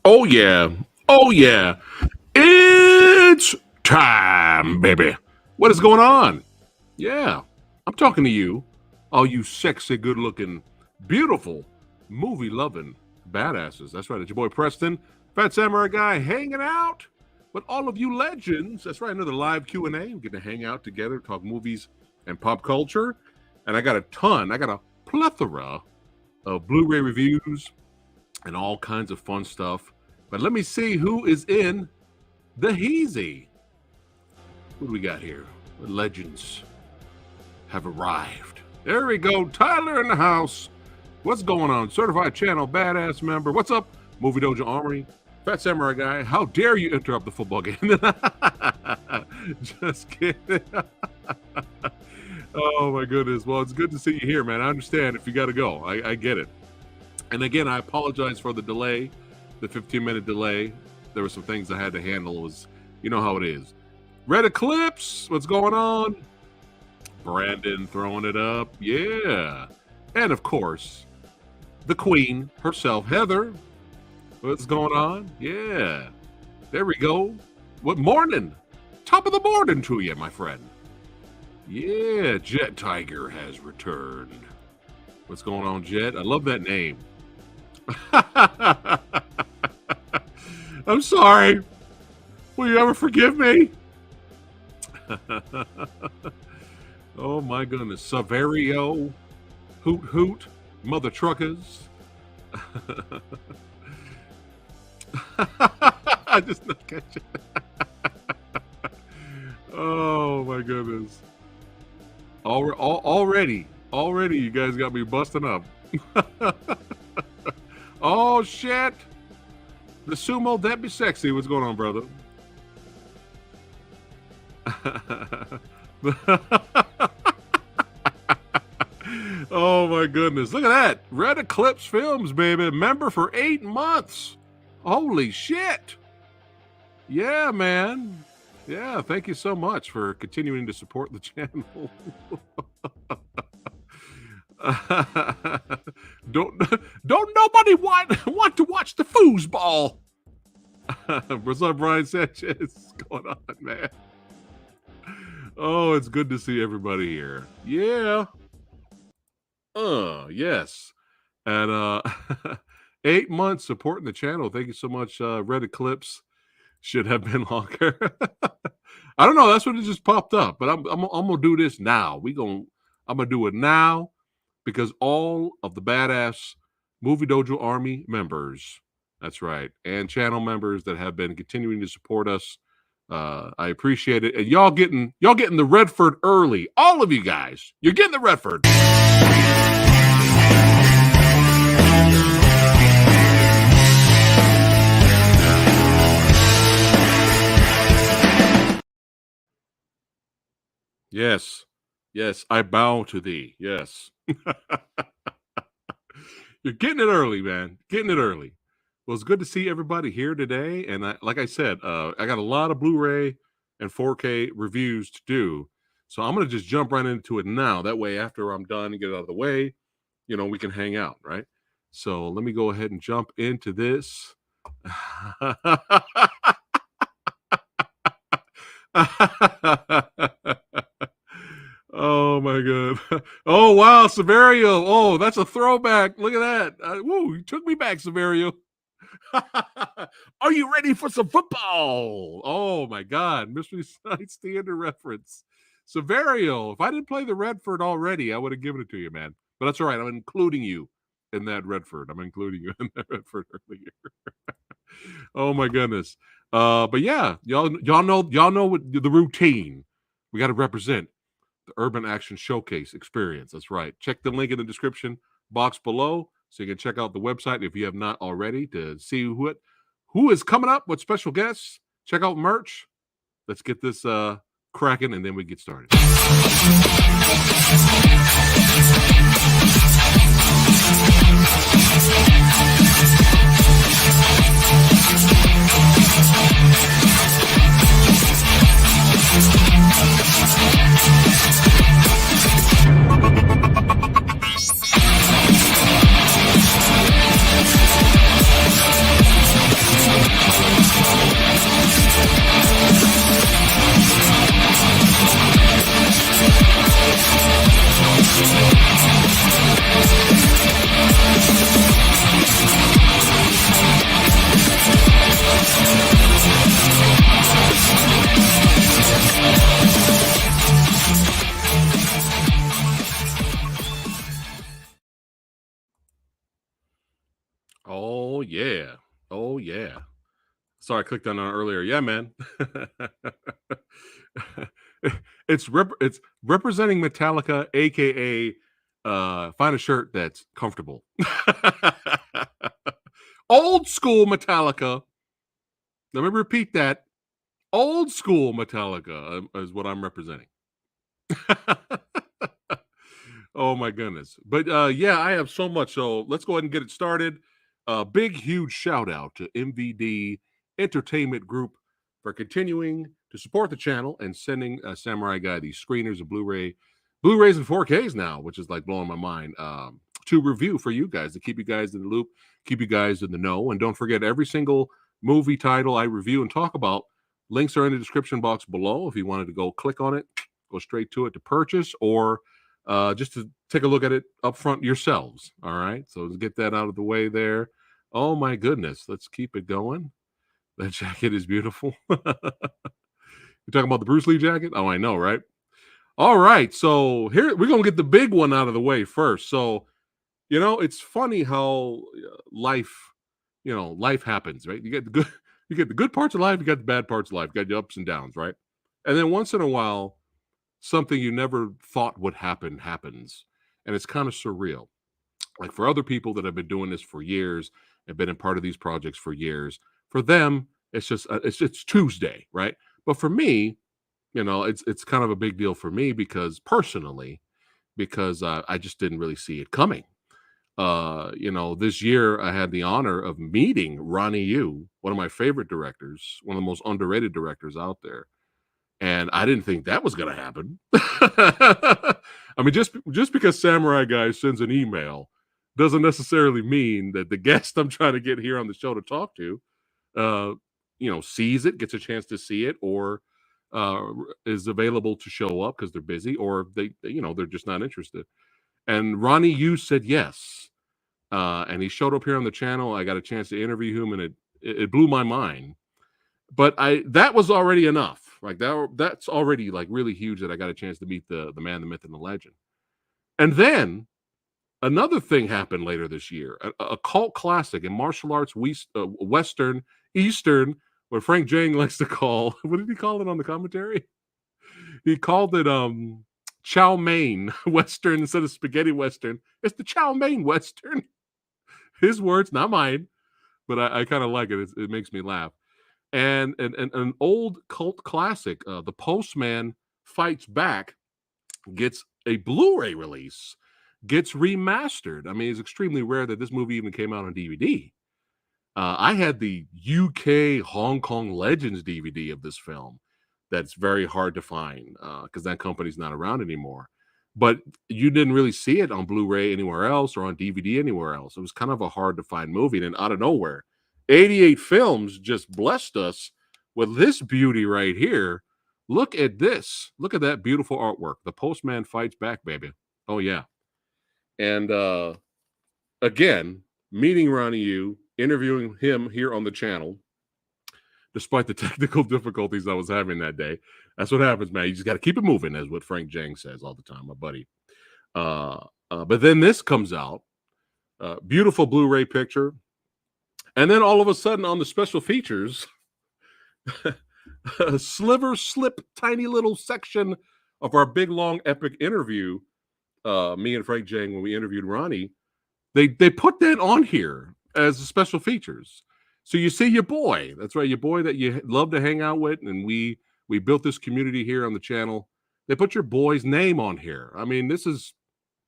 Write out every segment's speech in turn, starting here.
Oh, yeah. Oh, yeah. It's time, baby. What is going on? Yeah, I'm talking to you, all you sexy, good looking, beautiful, movie loving badasses. That's right. It's your boy Preston, PhatSamuraiGuy, hanging out with all of you legends. That's right. Another live Q&A. We're going to hang out together, talk movies and pop culture. And I got a plethora of Blu-ray reviews and all kinds of fun stuff. But let me see who is in the Heezy. What do we got here? The legends have arrived. There we go. Tyler in the house. What's going on? Certified channel badass member. What's up? Movie Dojo Armory. PhatSamuraiGuy. How dare you interrupt the football game? Just kidding. Oh my goodness. Well, it's good to see you here, man. I understand if you got to go. I get it. And again, I apologize for the delay, the 15-minute delay. There were some things I had to handle. It was, you know how it is. Red Eclipse, what's going on? Brandon throwing it up. Yeah. And of course, the queen herself, Heather. What's going on? Yeah. There we go. What morning? Top of the morning to you, my friend. Yeah, Jet Tiger has returned. What's going on, Jet? I love that name. I'm sorry. Will you ever forgive me? Oh my goodness. Saverio, Hoot Hoot, Mother Truckers. I just not catch it. Oh my goodness. Already you guys got me busting up. Oh shit. The sumo, that be sexy. What's going on, brother? Oh my goodness. Look at that. Red Eclipse Films, baby. Member for 8 months. Holy shit. Yeah, man. Yeah, thank you so much for continuing to support the channel. Don't nobody want to watch the foosball. What's up, Brian Sanchez? What's going on, man? Oh, it's good to see everybody here. Yeah. Yes. And 8 months supporting the channel. Thank you so much. Red Eclipse should have been longer. I don't know. That's what it just popped up. But I'm gonna do this now. I'm gonna do it now because all of the badass Movie Dojo Army members, that's right, and channel members that have been continuing to support us. I appreciate it. And y'all getting the Redford early. All of you guys, you're getting the Redford. Yes. Yes, I bow to thee. Yes. You're getting it early, man. Getting it early. Well, it's good to see everybody here today. And like I said, I got a lot of Blu-ray and 4K reviews to do. So I'm going to just jump right into it now. That way, after I'm done and get it out of the way, we can hang out, right? So let me go ahead and jump into this. Oh my god. Oh wow, Saverio. Oh, that's a throwback. Look at that. Woo, you took me back, Saverio. Are you ready for some football? Oh my god, Mystery Science Theater reference. Saverio, if I didn't play the Redford already, I would have given it to you, man. But that's all right. I'm including you in that Redford. I'm including you in that Redford earlier. Oh my goodness. But yeah, y'all know what the routine. We got to represent The Urban Action Showcase experience. That's right. Check the link in the description box below so you can check out the website if you have not already to see who is coming up with special guests. Check out merch. Let's get this cracking and then we get started. Oh yeah. Oh yeah. Sorry, I clicked on it earlier. Yeah, man. it's representing Metallica, aka find a shirt that's comfortable. Old school Metallica. Let me repeat that. Old school Metallica is what I'm representing. Oh my goodness. But yeah, I have so much. So let's go ahead and get it started. Big, huge shout out to MVD Entertainment Group for continuing to support the channel and sending Samurai Guy these screeners of Blu-rays and 4Ks now, which is like blowing my mind, to review for you guys, to keep you guys in the loop, keep you guys in the know. And don't forget, every single movie title I review and talk about, links are in the description box below. If you wanted to go click on it, go straight to it to purchase, or just to take a look at it up front yourselves. All right. So let's get that out of the way there. Oh my goodness. Let's keep it going. That jacket is beautiful. You're talking about the Bruce Lee jacket? Oh, I know, right? All right. So here we're going to get the big one out of the way first. So, it's funny how life happens, right? You get the good parts of life, you got the bad parts of life, you got your ups and downs, right? And then once in a while, something you never thought would happen happens, and it's kind of surreal. Like for other people that have been doing this for years and been a part of these projects for years, for them it's just it's Tuesday, right? But for me, it's kind of a big deal for me because I just didn't really see it coming. This year I had the honor of meeting Ronnie Yu, one of my favorite directors, one of the most underrated directors out there. And I didn't think that was going to happen. I mean, just because Samurai Guy sends an email doesn't necessarily mean that the guest I'm trying to get here on the show to talk to, sees it, gets a chance to see it, or is available to show up because they're busy, or they're just not interested. And Ronnie Yu said yes, and he showed up here on the channel. I got a chance to interview him, and it blew my mind. But that was already enough. Like that's already like really huge that I got a chance to meet the man, the myth, and the legend. And then another thing happened later this year, a cult classic in martial arts, Western, Eastern, what Frank Jang likes to call, what did he call it on the commentary? He called it chow mein Western instead of spaghetti Western. It's the chow mein Western. His words, not mine, but I kind of like it. It makes me laugh. And an old cult classic, The Postman Fights Back, gets a Blu-ray release, gets remastered. I mean, it's extremely rare that this movie even came out on DVD. I had the UK Hong Kong Legends DVD of this film. That's very hard to find because that company's not around anymore. But you didn't really see it on Blu-ray anywhere else or on DVD anywhere else. It was kind of a hard to find movie. And then out of nowhere, 88 Films just blessed us with this beauty right here. Look at this. Look at that beautiful artwork. The Postman Fights Back, baby. Oh, yeah. And again, meeting Ronnie Yu, interviewing him here on the channel, despite the technical difficulties I was having that day. That's what happens, man. You just got to keep it moving, is what Frank Jang says all the time, my buddy. But then this comes out. Beautiful Blu-ray picture. And then all of a sudden on the special features, a slip, tiny little section of our big long epic interview, me and Frank Jang when we interviewed Ronnie, they put that on here as special features. So you see your boy. That's right, your boy that you love to hang out with, and we built this community here on the channel. They put your boy's name on here. I mean, this is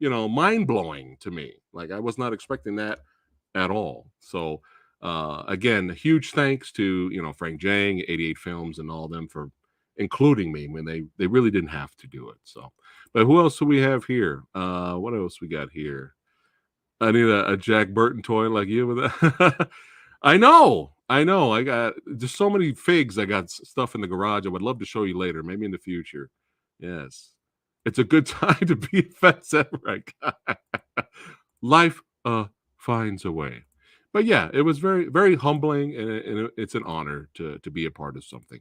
mind blowing to me. Like I was not expecting that at all. So again, huge thanks to Frank Jang, 88 Films, and all of them for including me when they really didn't have to do it. So, but who else do we have here? What else we got here? I need a Jack Burton toy like you with that. I know. I got just so many figs. I got stuff in the garage. I would love to show you later, maybe in the future. Yes, it's a good time to be a Phat Samurai Guy. Life finds a way. But yeah, it was very, very humbling, and it's an honor to be a part of something.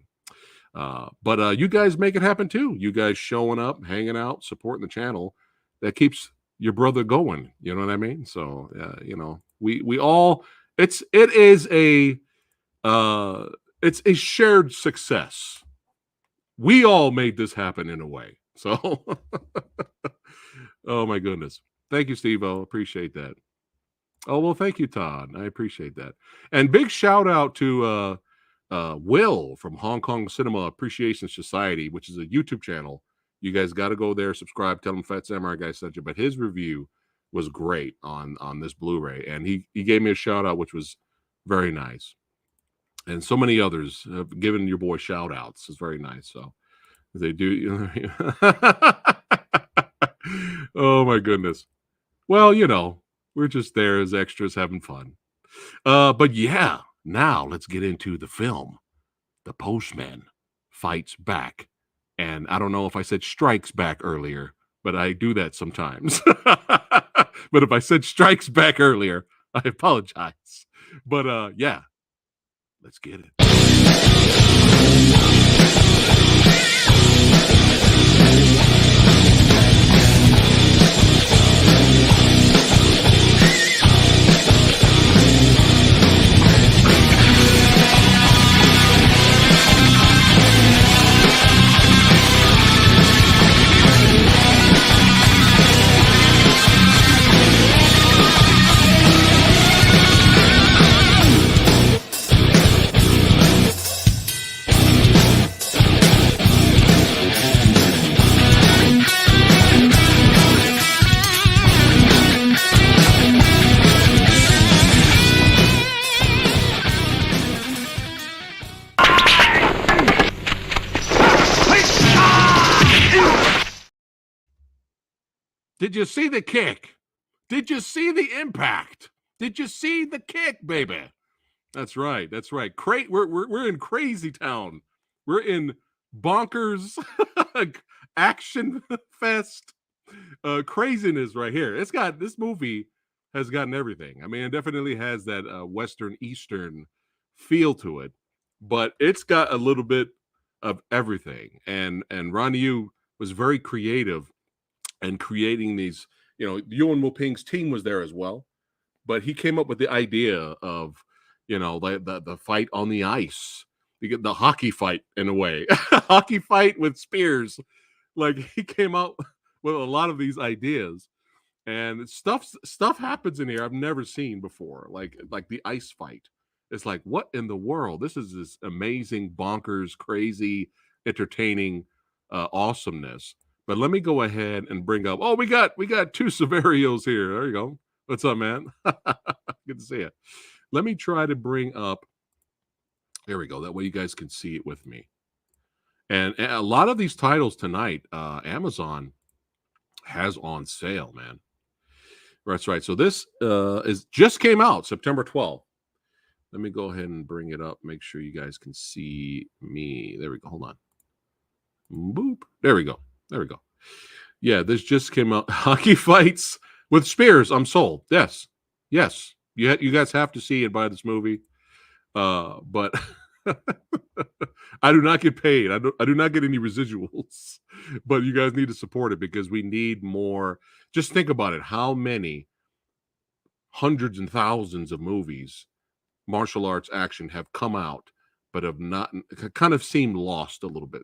But you guys make it happen too. You guys showing up, hanging out, supporting the channel. That keeps your brother going. You know what I mean? So we all it's a shared success. We all made this happen in a way. So oh my goodness. Thank you, Steve. I appreciate that. Oh, well, thank you, Todd. I appreciate that. And big shout out to Will from Hong Kong Cinema Appreciation Society, which is a YouTube channel. You guys got to go there, subscribe, tell him Phat Samurai Guy sent you. But his review was great on this Blu-ray. And he gave me a shout out, which was very nice. And so many others have given your boy shout outs. It's very nice. So they do. Oh, my goodness. Well, we're just there as extras having fun. But yeah, now let's get into the film. The Postman Fights Back. And I don't know if I said strikes back earlier, but I do that sometimes. But if I said strikes back earlier, I apologize. But yeah, let's get it. Did you see the kick? Did you see the impact? Did you see the kick, baby? That's right. That's right. We're in crazy town. We're in bonkers action fest craziness right here. This movie has gotten everything. I mean, it definitely has that Western Eastern feel to it, but it's got a little bit of everything. And Ronnie Yu was very creative and creating these, Yuan Wuping's team was there as well, but he came up with the idea of, the fight on the ice, the hockey fight in a way, hockey fight with spears. Like he came out with a lot of these ideas, and stuff happens in here I've never seen before. Like the ice fight. It's like, what in the world? This is this amazing, bonkers, crazy, entertaining awesomeness. But let me go ahead and bring up. Oh, we got two Severios here. There you go. What's up, man? Good to see you. Let me try to bring up. There we go. That way you guys can see it with me. And a lot of these titles tonight, Amazon has on sale, man. That's right. So this just came out September 12th. Let me go ahead and bring it up. Make sure you guys can see me. There we go. Hold on. Boop. There we go. There we go. Yeah, this just came out. Hockey fights with spears. I'm sold. Yes. Yes. You guys have to see and buy this movie. But I do not get paid. I do not get any residuals. But you guys need to support it because we need more. Just think about it. How many hundreds and thousands of movies, martial arts action, have come out, but have not kind of seemed lost a little bit,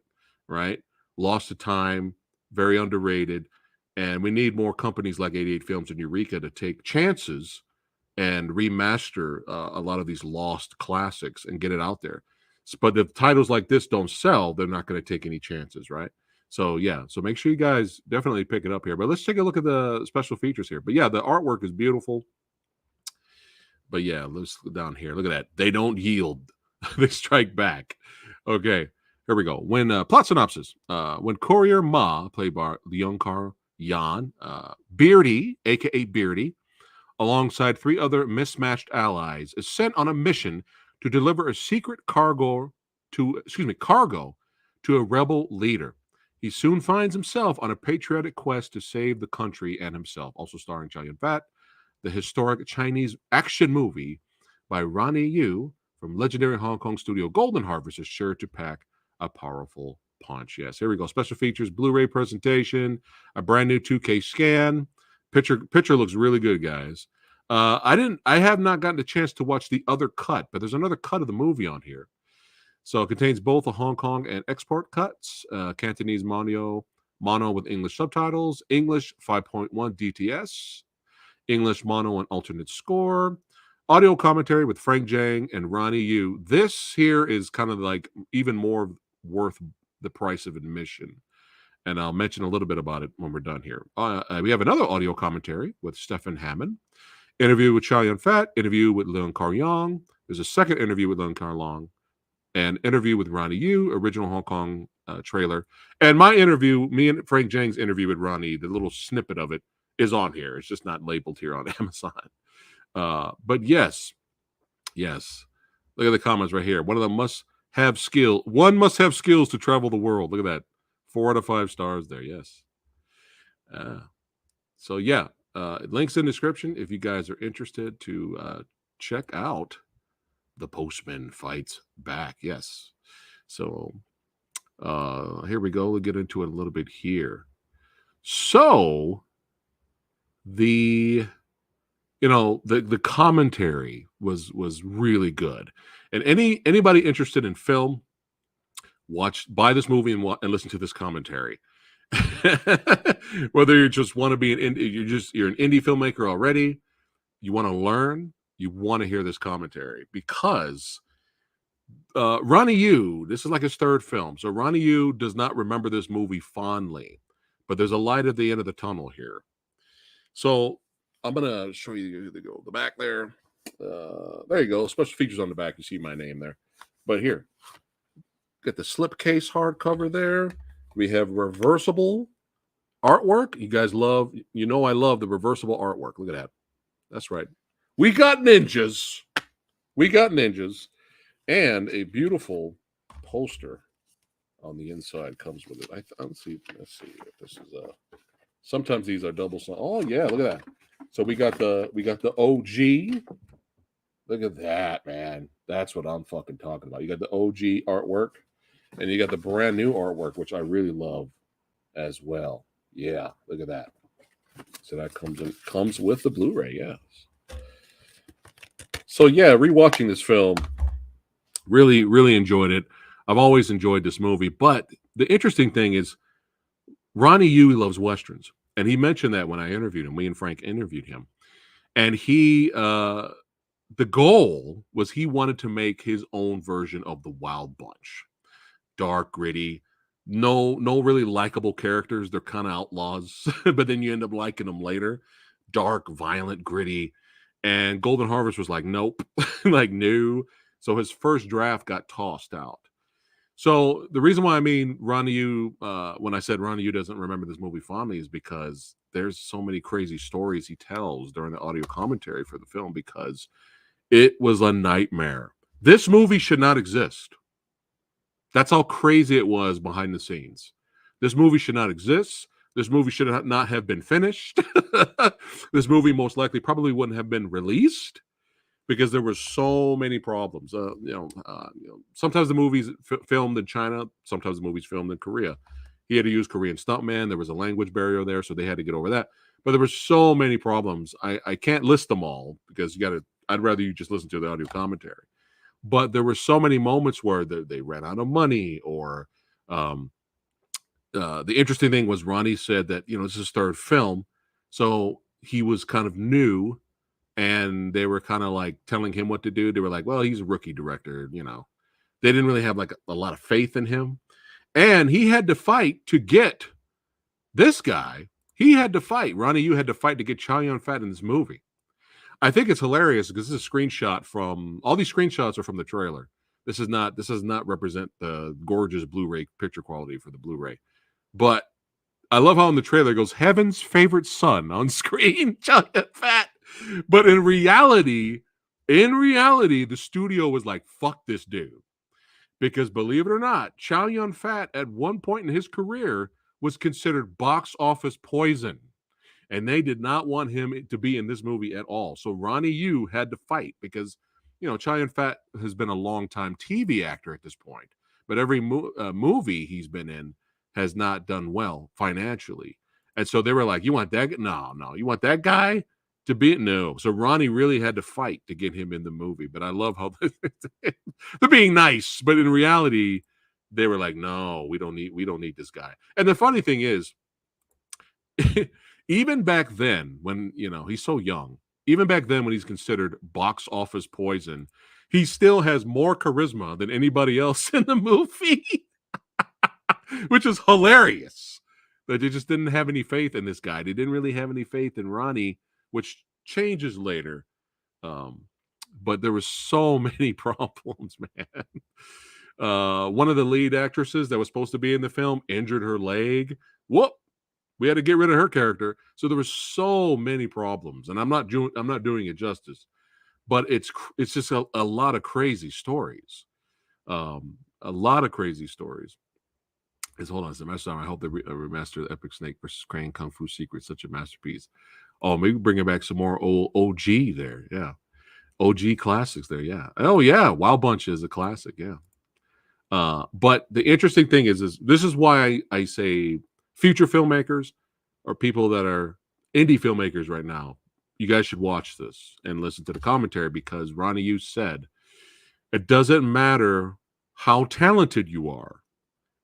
right? Lost to time, very underrated. And we need more companies like 88 Films and Eureka to take chances and remaster a lot of these lost classics and get it out there. But if titles like this don't sell, they're not going to take any chances, right? So yeah, so make sure you guys definitely pick it up here. But let's take a look at the special features here. But yeah, the artwork is beautiful. But yeah, let's go down here. Look at that. They don't yield. They strike back. Okay, here we go. When plot synopsis. When Courier Ma, played by Leonkar Yan, Beardy, aka Beardy, alongside 3 other mismatched allies, is sent on a mission to deliver a secret cargo to a rebel leader. He soon finds himself on a patriotic quest to save the country and himself. Also starring Chow Yun-fat, the historic Chinese action movie by Ronnie Yu from legendary Hong Kong studio Golden Harvest is sure to pack a powerful punch. Yes, here we go. Special features, Blu-ray presentation, a brand new 2K scan. Picture looks really good, guys. I have not gotten a chance to watch the other cut, but there's another cut of the movie on here. So it contains both the Hong Kong and export cuts, Cantonese mono with English subtitles, English 5.1 DTS, English mono and alternate score, audio commentary with Frank Zhang and Ronnie Yu. This here is kind of like even more worth the price of admission. And I'll mention a little bit about it when we're done here. We have another audio commentary with Stephen Hammond, interview with Chow Yun-fat, interview with Leung Kar-yong. There's a second interview with Leung Kar-long, and interview with Ronnie Yu, original Hong Kong trailer. And my interview, me and Frank Zhang's interview with Ronnie, the little snippet of it is on here. It's just not labeled here on Amazon. But yes. Look at the comments right here. One must have skills to travel the world. Look at that. 4 out of 5 stars there. Yes. So yeah, links in the description if you guys are interested to check out The Postman Fights Back. Yes. So here we go. We'll get into it a little bit here. So the commentary was really good. And anybody interested in film, buy this movie and listen to this commentary. Whether you just want to be you're an indie filmmaker already, you want to learn, you want to hear this commentary, because Ronnie Yu, this is like his 3rd film. So Ronnie Yu does not remember this movie fondly, but there's a light at the end of the tunnel here. So I'm going to show you the back there. There you go. Special features on the back. You see my name there. But here, get the slipcase hardcover there. We have reversible artwork. You guys love, I love the reversible artwork. Look at that. That's right. We got ninjas. And a beautiful poster on the inside comes with it. Let's see if this is sometimes these are double. Oh yeah, look at that. So we got the OG. Look at that, man. That's what I'm fucking talking about. You got the OG artwork, and you got the brand new artwork, which I really love as well. Yeah, look at that. So that comes with the Blu-ray, yes. So yeah, rewatching this film, really, really enjoyed it. I've always enjoyed this movie, but the interesting thing is Ronnie Yu loves Westerns. And he mentioned that when I interviewed him. Me and Frank interviewed him. And the goal was he wanted to make his own version of the Wild Bunch. Dark, gritty, no really likable characters. They're kind of outlaws, but then you end up liking them later. Dark, violent, gritty. And Golden Harvest was like, nope, like no. So his first draft got tossed out. So the reason why I mean Ronnie Yu, when I said Ronnie Yu doesn't remember this movie fondly, is because there's so many crazy stories he tells during the audio commentary for the film, because it was a nightmare. This movie should not exist. That's how crazy it was behind the scenes. This movie should not exist. This movie should not have been finished. This movie most likely probably wouldn't have been released, because there were so many problems. Sometimes the movies filmed in China, sometimes the movies filmed in Korea. He had to use Korean stuntman. There was a language barrier there, so they had to get over that. But there were so many problems. I can't list them all, because I'd rather you just listen to the audio commentary. But there were so many moments where they ran out of money, or The interesting thing was Ronnie said that, this is his third film, so he was kind of new, and they were kind of like telling him what to do. They were like, "Well, he's a rookie director," They didn't really have like a lot of faith in him, and he had to fight to get this guy. He had to fight. Ronnie Yu had to fight to get Chow Yun-fat in this movie. I think it's hilarious because this is a screenshot from all these screenshots are from the trailer. This does not represent the gorgeous Blu-ray picture quality for the Blu-ray. But I love how in the trailer it goes, "Heaven's favorite son" on screen, Chow Yun-fat. But in reality, the studio was like, "Fuck this dude." Because believe it or not, Chow Yun-fat at one point in his career was considered box office poison, and they did not want him to be in this movie at all. So Ronnie Yu had to fight because, Chow Yun-fat has been a long-time TV actor at this point, but every movie he's been in has not done well financially. And so they were like, "You want that? No, no. You want that guy to be it? No." So Ronnie really had to fight to get him in the movie. But I love how they're being nice, but in reality, they were like, "No, we don't need this guy." And the funny thing is, even back then, when he's so young, even back then when he's considered box office poison, he still has more charisma than anybody else in the movie, which is hilarious. That they just didn't have any faith in this guy. They didn't really have any faith in Ronnie, which changes later. But there was so many problems, man. One of the lead actresses that was supposed to be in the film injured her leg. Whoop! We had to get rid of her character. So there were so many problems, and I'm not doing it justice. But it's just a lot of crazy stories. A lot of crazy stories. Hold on a second. I hope they remaster the Epic Snake versus Crane Kung Fu Secret, such a masterpiece. Oh, maybe bringing back some more old OG there. Yeah. OG classics there. Yeah. Oh, yeah. Wild Bunch is a classic. Yeah. But the interesting thing is this is why I say future filmmakers or people that are indie filmmakers right now, you guys should watch this and listen to the commentary, because Ronnie Yu said it doesn't matter how talented you are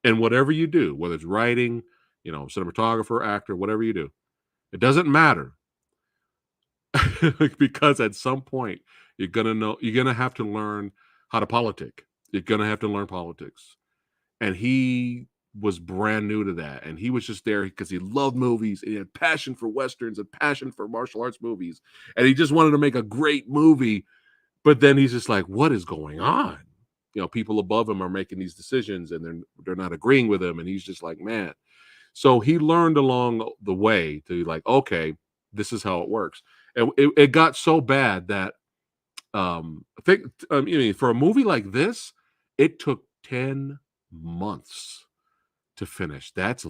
and whatever you do, whether it's writing, cinematographer, actor, whatever you do, it doesn't matter. Because at some point you're gonna have to learn how to politic. You're gonna have to learn politics. And he was brand new to that. And he was just there because he loved movies and he had passion for Westerns and passion for martial arts movies. And he just wanted to make a great movie. But then he's just like, what is going on? People above him are making these decisions and they're not agreeing with him. And he's just like, man. So he learned along the way to like, okay, this is how it works. And it got so bad that I think for a movie like this, it took 10 months to finish. That's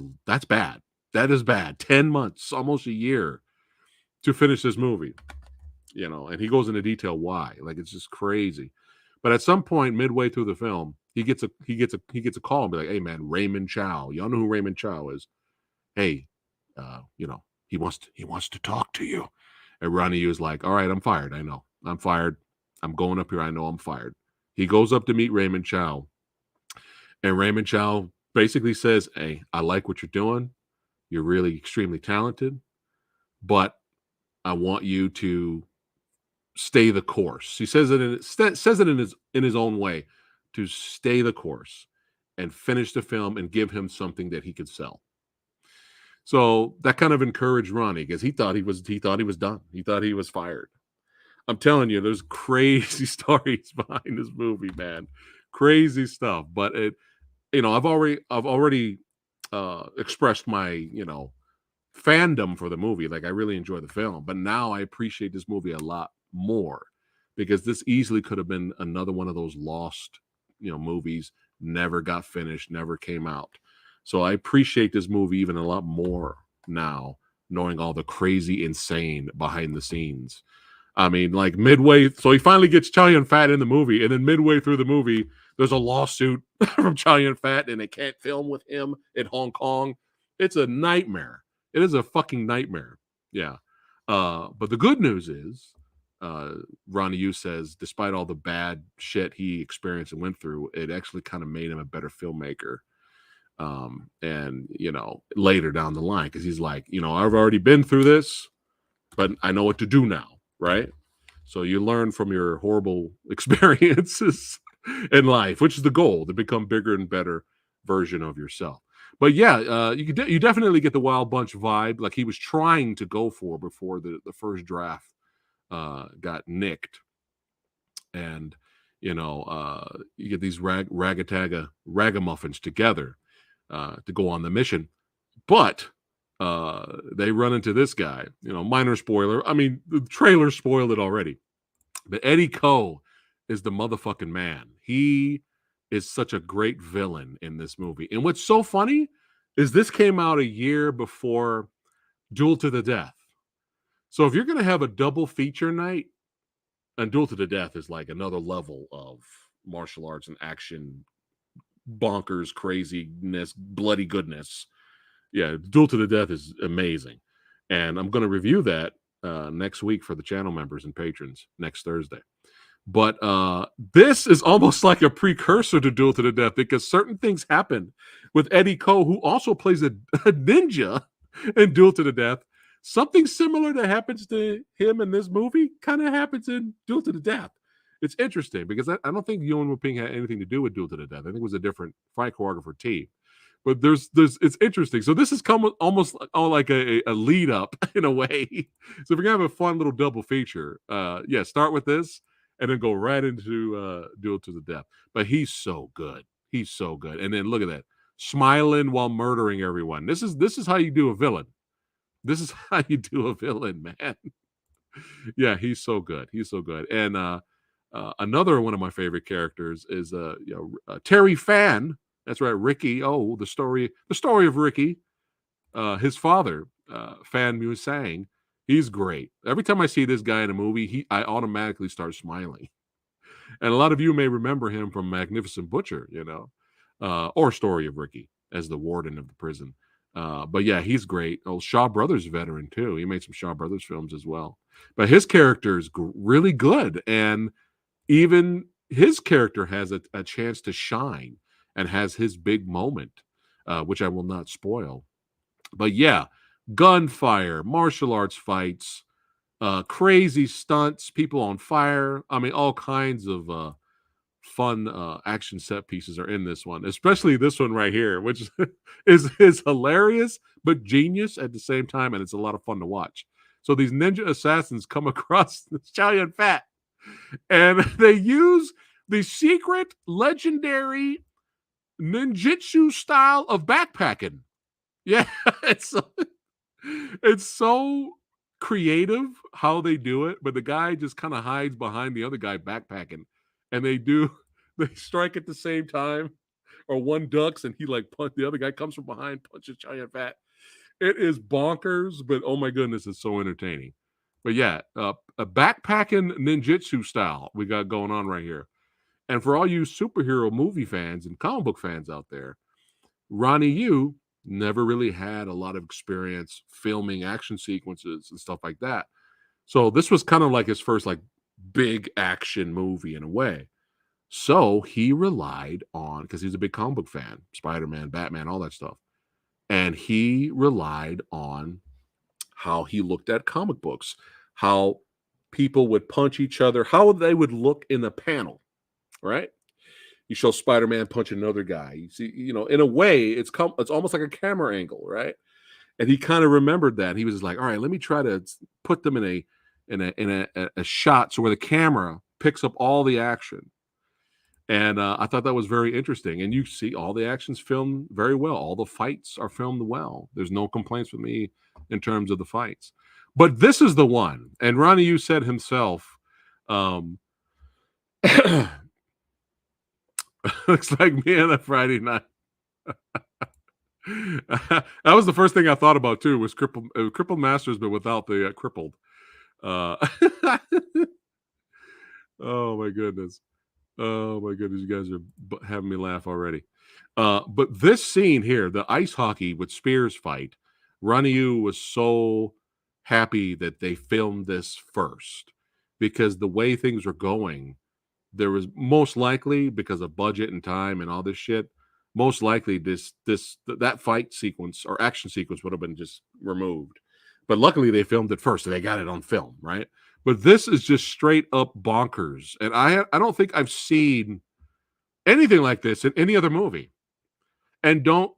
bad. That is bad. 10 months, almost a year to finish this movie. And he goes into detail why. Like, it's just crazy. But at some point midway through the film, he gets a call and be like, "Hey man, Raymond Chow. Y'all know who Raymond Chow is? Hey, he wants to talk to you." And Ronnie Yu is like, "All right, I'm fired. I know. I'm fired. I'm going up here. I know I'm fired." He goes up to meet Raymond Chow. And Raymond Chow basically says, "Hey, I like what you're doing. You're really extremely talented, but I want you to stay the course." He says it in his own way, to stay the course and finish the film and give him something that he could sell. So that kind of encouraged Ronnie, because he thought he was done. He thought he was fired. I'm telling you, there's crazy stories behind this movie, man. Crazy stuff. But I've already expressed my, fandom for the movie. Like, I really enjoy the film, but now I appreciate this movie a lot more, because this easily could have been another one of those lost, movies, never got finished, never came out. So I appreciate this movie even a lot more now, knowing all the crazy, insane behind the scenes. I mean, like midway, so he finally gets Chow Yun-fat in the movie, and then midway through the movie, there's a lawsuit from Chow Yun-fat, and they can't film with him in Hong Kong. It's a nightmare. It is a fucking nightmare. Yeah. But the good news is, Ronnie Yu says, despite all the bad shit he experienced and went through, it actually kind of made him a better filmmaker. And later down the line, because he's like, I've already been through this, but I know what to do now, right? So you learn from your horrible experiences in life, which is the goal, to become bigger and better version of yourself. But yeah, you definitely get the Wild Bunch vibe, like he was trying to go for before the first draft got nicked. And you get these ragamuffins together to go on the mission. But they run into this guy. Minor spoiler. I mean, the trailer spoiled it already. But Eddie Ko is the motherfucking man. He is such a great villain in this movie. And what's so funny is this came out a year before Duel to the Death. So if you're going to have a double feature night, and Duel to the Death is like another level of martial arts and action, bonkers, craziness, bloody goodness. Yeah, Duel to the Death is amazing. And I'm going to review that next week for the channel members and patrons next Thursday. But this is almost like a precursor to Duel to the Death, because certain things happen with Eddie Ko, who also plays a ninja in Duel to the Death. Something similar that happens to him in this movie kind of happens in Duel to the Death. It's interesting because I don't think Yuen Woo-ping had anything to do with Duel to the Death. I think it was a different fight choreographer team. But it's interesting. So this has come almost like a lead up in a way. So if we're gonna have a fun little double feature, start with this and then go right into Duel to the Death. But he's so good. He's so good. And then look at that, smiling while murdering everyone. This is how you do a villain. This is how you do a villain, man. Yeah, he's so good. He's so good. And another one of my favorite characters is Terry Fan. That's right, Ricky. Oh, the story of Ricky. His father, Fan Musang. He's great. Every time I see this guy in a movie, I automatically start smiling. And a lot of you may remember him from Magnificent Butcher, or Story of Ricky as the warden of the prison. But yeah, he's great. Oh, Shaw Brothers veteran too. He made some Shaw Brothers films as well. But his character is really good, and even his character has a chance to shine and has his big moment, which I will not spoil. But yeah, gunfire, martial arts fights, crazy stunts, people on fire. I mean, all kinds of fun action set pieces are in this one, especially this one right here, which is hilarious but genius at the same time, and it's a lot of fun to watch. So these ninja assassins come across Chow Yun Fat, and they use the secret legendary ninjutsu style of backpacking. Yeah, it's so creative how they do it, but the guy just kind of hides behind the other guy backpacking, and they strike at the same time, or one ducks and he like punch the other guy, comes from behind, punches Chow Yun Fat. It is bonkers, but oh my goodness, it's so entertaining. But yeah, a backpacking ninjutsu style we got going on right here. And for all you superhero movie fans and comic book fans out there, Ronnie Yu never really had a lot of experience filming action sequences and stuff like that. So this was kind of like his first like big action movie in a way. So he relied on, because he's a big comic book fan, Spider-Man, Batman, all that stuff. And he relied on how he looked at comic books, how people would punch each other, how they would look in a panel, right? You show Spider-Man punch another guy. You see, in a way, it's almost like a camera angle, right? And he kind of remembered that. He was like, all right, let me try to put them in a shot so where the camera picks up all the action. And I thought that was very interesting. And you see all the actions filmed very well. All the fights are filmed well. There's no complaints with me in terms of the fights. But this is the one. And Ronnie Yu said himself, looks like me on a Friday night. That was the first thing I thought about too, was crippled masters, but without the crippled. Oh my goodness. Oh my goodness, you guys are having me laugh already. But this scene here, the ice hockey with Spears fight, Ronnie Yu was so happy that they filmed this first, because the way things were going, there was most likely, because of budget and time and all this shit, most likely that fight sequence or action sequence would have been just removed. But luckily they filmed it first, so they got it on film, right? But this is just straight up bonkers, and I don't think I've seen anything like this in any other movie. And don't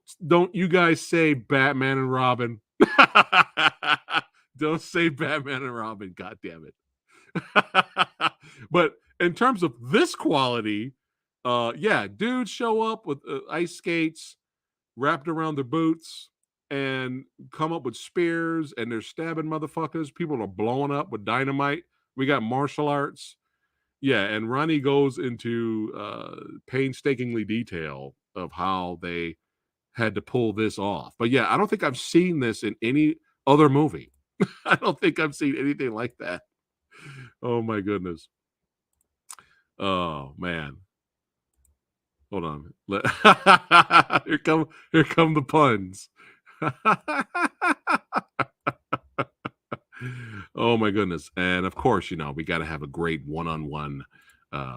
you guys say Batman and Robin? Don't say Batman and Robin. God damn it! But in terms of this quality, yeah, dudes show up with ice skates wrapped around their boots and come up with spears, and they're stabbing motherfuckers. People are blowing up with dynamite. We got martial arts. Yeah, and Ronnie goes into painstakingly detail of how they had to pull this off. But yeah, I don't think I've seen this in any other movie. I don't think I've seen anything like that. Oh my goodness. Oh man. Hold on. Here come the puns. Oh my goodness. And of course, we got to have a great one-on-one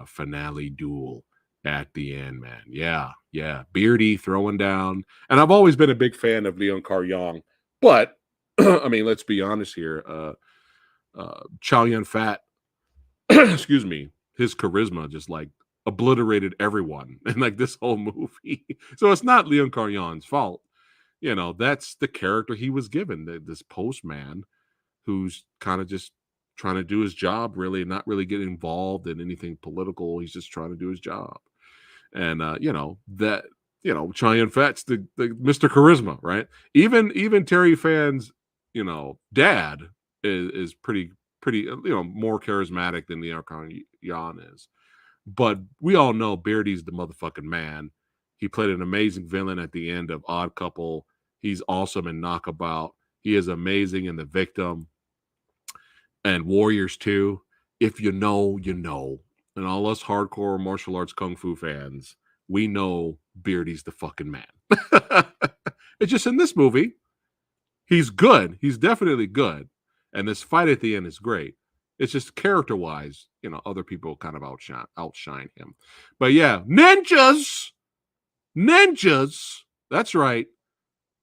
finale duel at the end, man. Yeah, yeah. Beardy throwing down. And I've always been a big fan of Leon Karyong, but I mean, let's be honest here. Chow Yun Fat, excuse me, his charisma just like obliterated everyone in like this whole movie. So it's not Leon Karyong's fault. That's the character he was given, this postman who's kind of just trying to do his job, really, not really get involved in anything political. He's just trying to do his job. And Chow Yun Fat's the Mr. Charisma, right? Even Terry Fan's, dad is pretty more charismatic than Leon Karyong is. But we all know Beardy's the motherfucking man. He played an amazing villain at the end of Odd Couple. He's awesome in Knockabout. He is amazing in The Victim and Warriors 2. If you know, you know. And all us hardcore martial arts kung fu fans, we know Beardy's the fucking man. It's just in this movie, he's good. He's definitely good. And this fight at the end is great. It's just character-wise, other people kind of outshine him. But yeah, ninjas! That's right.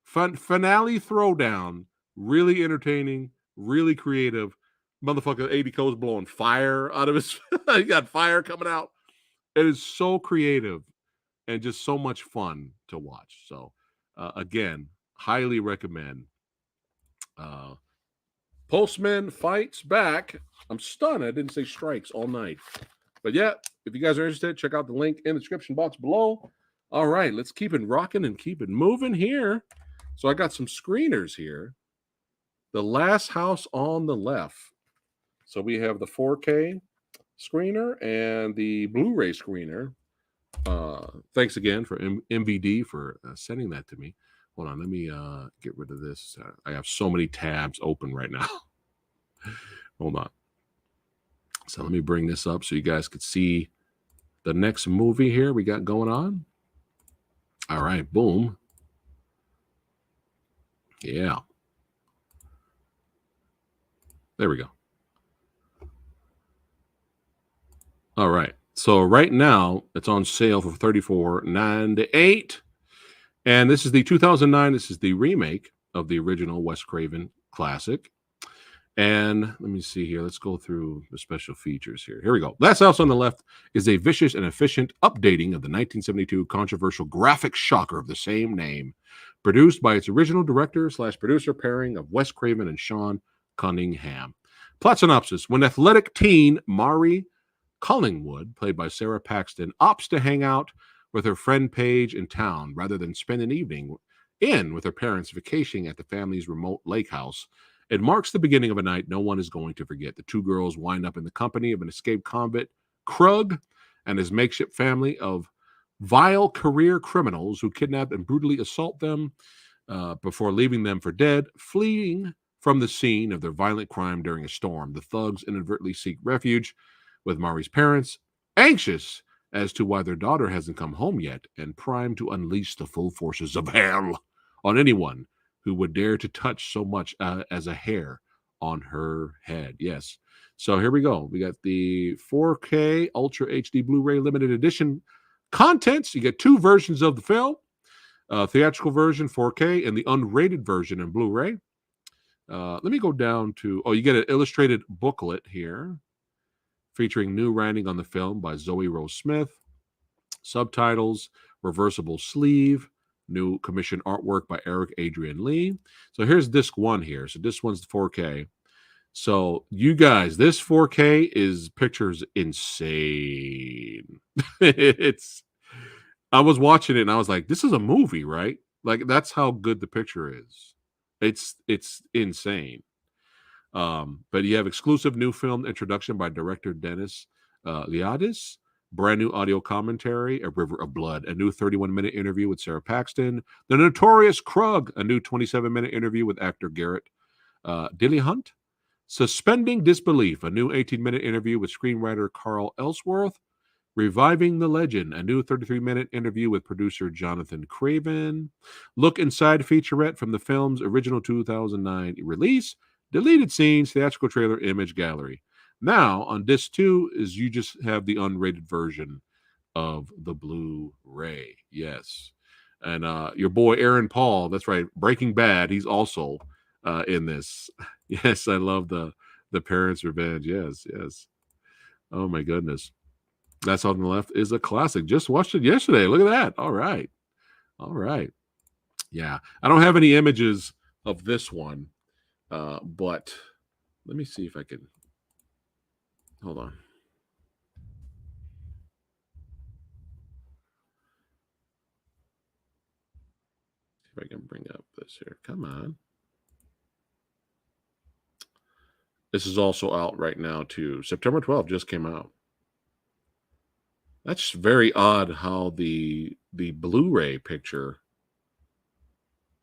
Finale throwdown. Really entertaining, really creative. Motherfucker 80 Co's blowing fire out of his... he got fire coming out. It is so creative and just so much fun to watch. So, again, highly recommend. Postman Fights Back. I'm stunned I didn't say strikes all night. But yeah, if you guys are interested, check out the link in the description box below. All right, let's keep it rocking and keep it moving here. So I got some screeners here. The Last House on the Left. So we have the 4K screener and the Blu-ray screener. Thanks again for MVD for sending that to me. Hold on, let me get rid of this. I have so many tabs open right now. Hold on. So let me bring this up so you guys could see the next movie here we got going on. All right, boom. Yeah. There we go. All right. So right now it's on sale for $34.98. And this is the 2009. This is the remake of the original Wes Craven classic. And let me see here. Let's go through the special features here. Here we go. Last House on the Left is a vicious and efficient updating of the 1972 controversial graphic shocker of the same name, produced by its original director/producer pairing of Wes Craven and Sean Cunningham. Plot synopsis. When athletic teen Mari Collingwood, played by Sarah Paxton, opts to hang out with her friend Paige in town rather than spend an evening in with her parents vacationing at the family's remote lake house, it marks the beginning of a night no one is going to forget. The two girls wind up in the company of an escaped convict, Krug, and his makeshift family of vile career criminals who kidnap and brutally assault them before leaving them for dead. Fleeing from the scene of their violent crime during a storm, the thugs inadvertently seek refuge with Mari's parents, anxious as to why their daughter hasn't come home yet, and primed to unleash the full forces of hell on anyone who would dare to touch so much as a hair on her head. Yes. So here we go. We got the 4K Ultra HD Blu-ray limited edition contents. You get two versions of the film. theatrical version 4K and the unrated version in Blu-ray. Let me go down to, you get an illustrated booklet here featuring new writing on the film by Zoe Rose Smith, subtitles, reversible sleeve, new commission artwork by Eric Adrian Lee. So here's disc 1 here. So this one's 4K. So you guys, this 4K is pictures insane. I was watching it and I was like, this is a movie, right? Like that's how good the picture is. It's insane. But you have exclusive new film introduction by director Dennis Liadis, brand new audio commentary, A River of Blood, a new 31-minute interview with Sarah Paxton, The Notorious Krug, a new 27-minute interview with actor Garrett Dillahunt, Suspending Disbelief, a new 18-minute interview with screenwriter Carl Ellsworth, Reviving the Legend, a new 33-minute interview with producer Jonathan Craven, Look Inside featurette from the film's original 2009 release, deleted scenes, theatrical trailer, image gallery. Now, on disc 2 is you just have the unrated version of the Blu-ray. Yes. And your boy Aaron Paul, that's right, Breaking Bad, he's also in this. Yes, I love the Parents' Revenge. Yes. Oh my goodness. That's on the left is a classic. Just watched it yesterday. Look at that. All right. Yeah. I don't have any images of this one, but let me see if I can. Hold on. See if I can bring up this here. Come on. This is also out right now too. September 12th just came out. That's very odd how the Blu-ray picture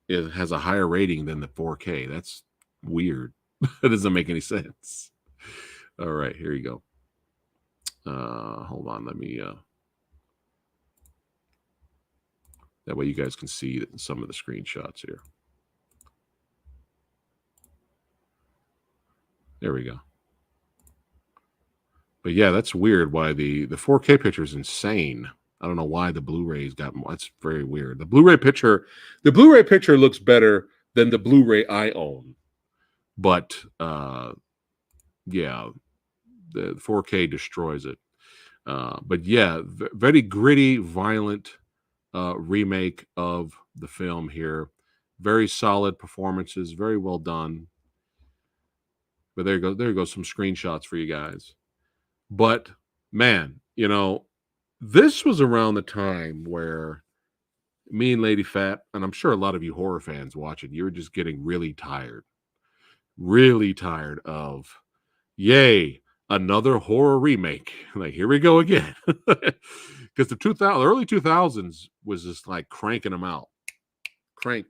has a higher rating than the 4K. That's weird. That doesn't make any sense. All right, here you go. Hold on, let me that way you guys can see some of the screenshots here. There we go. But yeah, that's weird why the 4K picture is insane. I don't know why the Blu-ray's got more. That's very weird. The Blu-ray picture looks better than the Blu-ray I own. But yeah, the 4K destroys it. But yeah, very gritty, violent remake of the film here. Very solid performances, very well done. But there you go, some screenshots for you guys. But man, this was around the time where me and Lady Phat, and I'm sure a lot of you horror fans watching, you were just getting really tired of, yay, another horror remake. Like, here we go again. Because the early 2000s was just like cranking them out. Crank.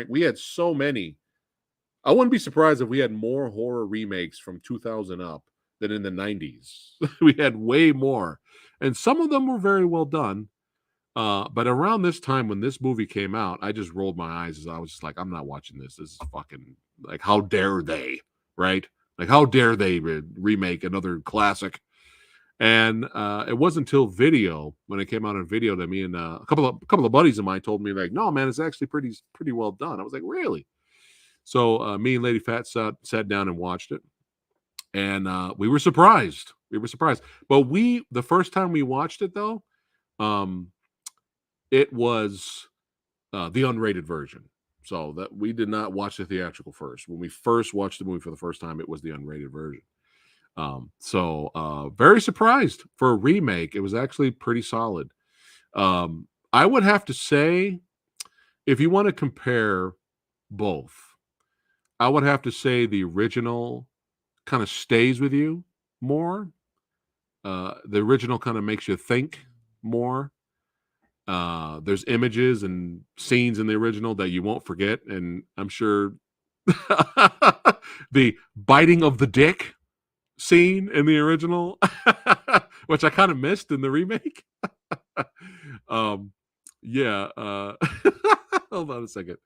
We had so many. I wouldn't be surprised if we had more horror remakes from 2000 up than in the 90s. We had way more. And some of them were very well done. But around this time when this movie came out, I just rolled my eyes as I was just like, I'm not watching this. This is fucking, like, how dare they, right? Like, how dare they remake another classic? And it wasn't until video, when it came out on video, that me and a couple of buddies of mine told me, like, no, man, it's actually pretty well done. I was like, really? So me and Lady Phat sat down and watched it. And we were surprised. But the first time we watched it, though, it was the unrated version. So that we did not watch the theatrical first. When we first watched the movie for the first time, it was the unrated version. So very surprised for a remake. It was actually pretty solid. I would have to say, if you want to compare both, I would have to say the original kind of stays with you more. The original kind of makes you think more. There's images and scenes in the original that you won't forget, and I'm sure the biting of the dick scene in the original, which I kind of missed in the remake. Yeah. Hold on a second.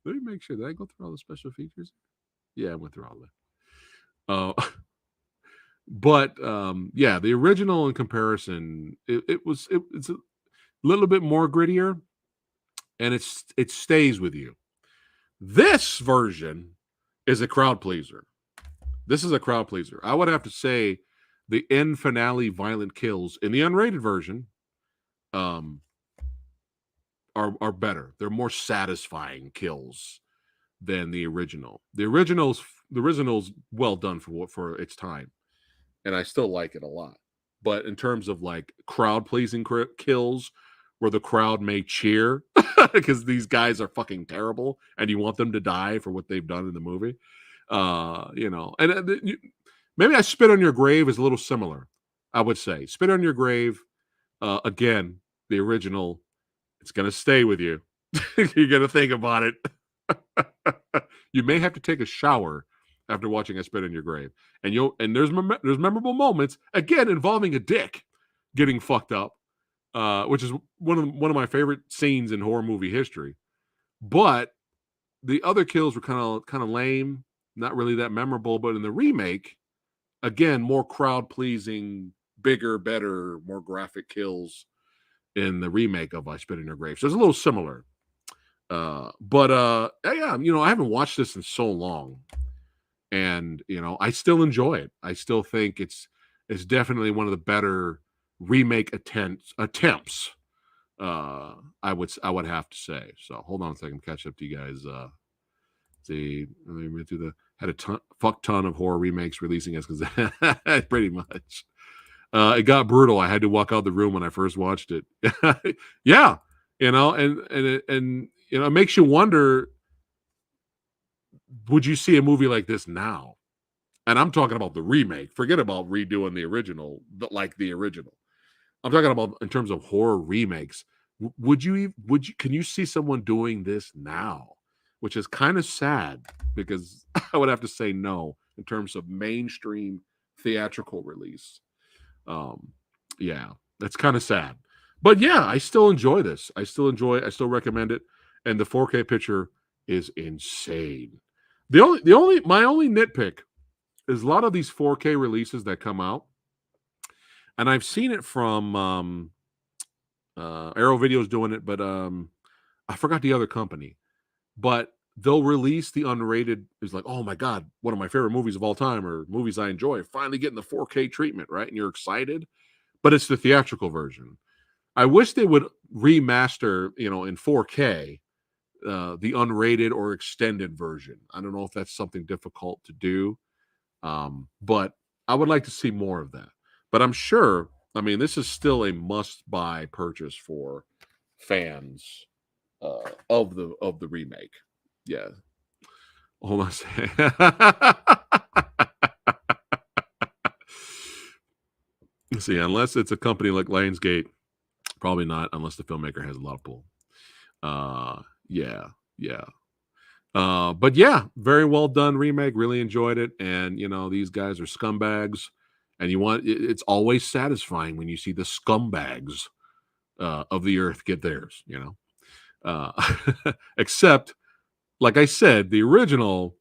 Let me make sure. Did I go through all the special features? Yeah, I went through all that. But yeah, the original in comparison, it's a little bit more grittier. and it stays with you. This version is a crowd pleaser. This is a crowd pleaser. I would have to say the end finale violent kills in the unrated version um, are better. They're more satisfying kills than the original. The original's well done for its time, and I still like it a lot. But in terms of like crowd pleasing kills, where the crowd may cheer because these guys are fucking terrible, and you want them to die for what they've done in the movie, and maybe I Spit on Your Grave is a little similar. I would say Spit on Your Grave, again, the original. It's gonna stay with you. You're gonna think about it. You may have to take a shower after watching I Spit on Your Grave, and there's memorable moments again involving a dick getting fucked up, which is one of my favorite scenes in horror movie history. But the other kills were kind of lame, not really that memorable. But in the remake, again, more crowd pleasing, bigger, better, more graphic kills in the remake of I Spit on Your Grave. So it's a little similar. But yeah, I haven't watched this in so long, and I still enjoy it. I still think it's definitely one of the better remake attempts. I would have to say. So hold on a second, catch up to you guys. See, we went through had a fuck ton of horror remakes releasing us because pretty much. It got brutal. I had to walk out the room when I first watched it. Yeah, and it makes you wonder, would you see a movie like this now? And I'm talking about the remake. Forget about redoing the original, but like the original. I'm talking about in terms of horror remakes. Can you see someone doing this now? Which is kind of sad because I would have to say no in terms of mainstream theatrical release. Yeah, that's kind of sad. But yeah, I still enjoy this. I still recommend it. And the 4K picture is insane. My only nitpick is a lot of these 4K releases that come out, and I've seen it from Arrow Video's doing it, but I forgot the other company. But they'll release the unrated. It's like, oh my god, one of my favorite movies of all time, or movies I enjoy, finally getting the 4K treatment, right? And you're excited, but it's the theatrical version. I wish they would remaster, in 4K, the unrated or extended version. I don't know if that's something difficult to do, but I would like to see more of that. But I'm sure, this is still a must-buy purchase for fans of the remake. Yeah. Hold on a second. See, unless it's a company like Lionsgate, probably not, unless the filmmaker has a lot of pull. Yeah. But yeah, very well done remake. Really enjoyed it. And these guys are scumbags, and it's always satisfying when you see the scumbags of the earth get theirs. Except, like I said, the original.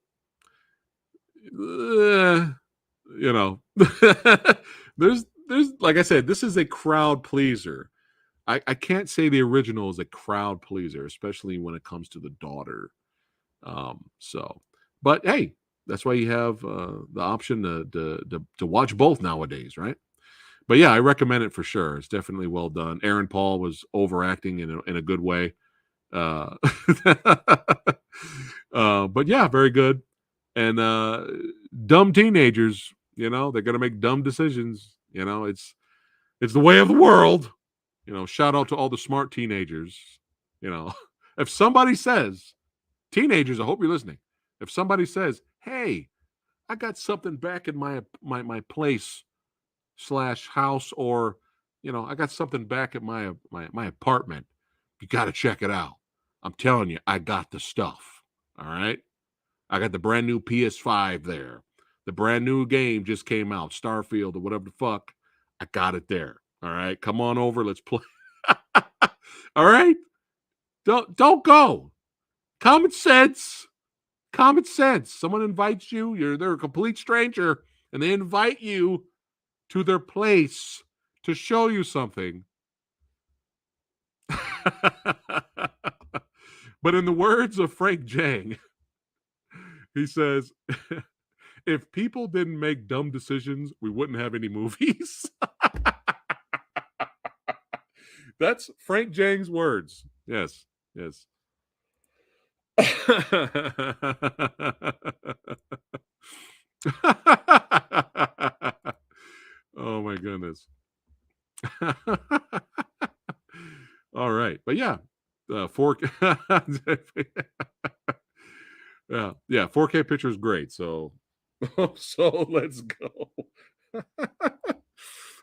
There's like I said, this is a crowd pleaser. I can't say the original is a crowd pleaser, especially when it comes to the daughter. But hey, that's why you have the option to watch both nowadays, right? But yeah, I recommend it for sure. It's definitely well done. Aaron Paul was overacting in a good way. But yeah, very good. And dumb teenagers, they're gonna make dumb decisions. It's the way of the world. Shout out to all the smart teenagers. If somebody says, teenagers, I hope you're listening. If somebody says, "Hey, I got something back in my place / house," or I got something back at my apartment, you got to check it out. I'm telling you, I got the stuff. All right, I got the brand new PS5 there. The brand new game just came out, Starfield or whatever the fuck. I got it there. All right, come on over. Let's play. All right, don't go. Common sense. Common sense. Someone invites you. They're a complete stranger, and they invite you to their place to show you something. But in the words of Frank Jang, he says, if people didn't make dumb decisions, we wouldn't have any movies. That's Frank Jang's words. Yes, yes. Oh my goodness. All right. But yeah, 4K. Yeah, 4K picture is great. So let's go.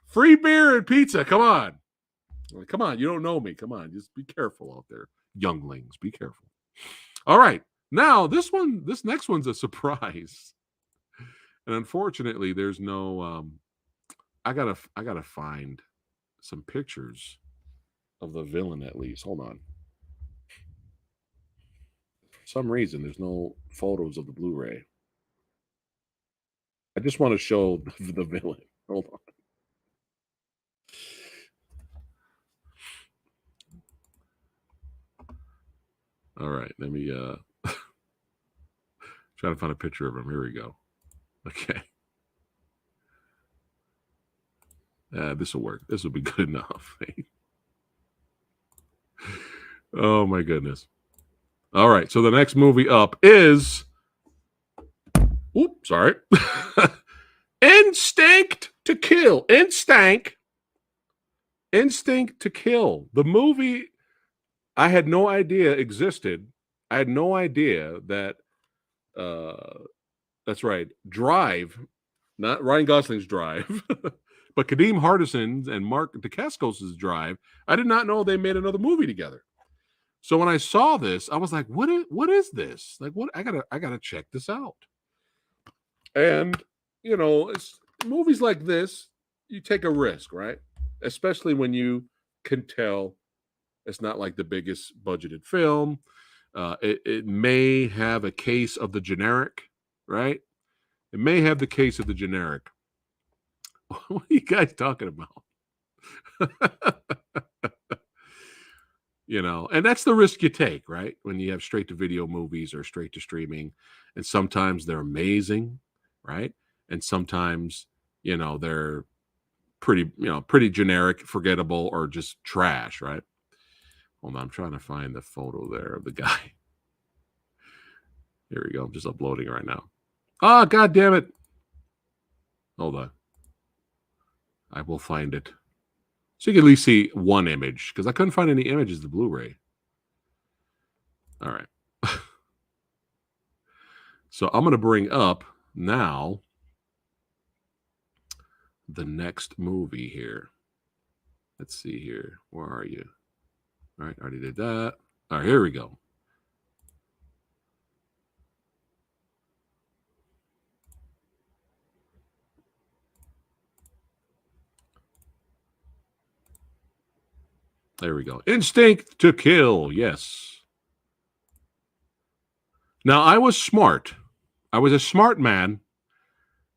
Free beer and pizza. Come on. Come on, you don't know me. Come on, just be careful out there, younglings. Be careful. All right, now this next one's a surprise, and unfortunately, there's no. I gotta find some pictures of the villain at least. Hold on. For some reason, there's no photos of the Blu-ray. I just want to show the villain. Hold on. All right, let me try to find a picture of him. Here we go. Okay. This will work. This will be good enough. Oh my goodness. All right, so the next movie up is sorry. Instinct to Kill. Instinct to Kill. The movie I had no idea existed. I had no idea that that's right. Drive, not Ryan Gosling's Drive, but Kadeem Hardison's and Mark Dacascos' Drive. I did not know they made another movie together. So when I saw this, I was like, what is this? Like, what I gotta check this out. And you know, it's movies like this, you take a risk, right? Especially when you can tell it's not like the biggest budgeted film. It may have a case of the generic, right? It may have the case of the generic. What are you guys talking about? You know, and that's the risk you take, right? When you have straight to video movies or straight to streaming, and sometimes they're amazing, right? And sometimes, you know, they're pretty generic, forgettable, or just trash, right? Hold on, I'm trying to find the photo there of the guy. Here we go. I'm just uploading right now. Oh, God damn it. Hold on. I will find it. So you can at least see one image, because I couldn't find any images of the Blu-ray. All right. So I'm going to bring up now the next movie here. Let's see here. Where are you? All right, already did that. All right, here we go. There we go. Instinct to Kill. Yes. Now, I was smart. I was a smart man.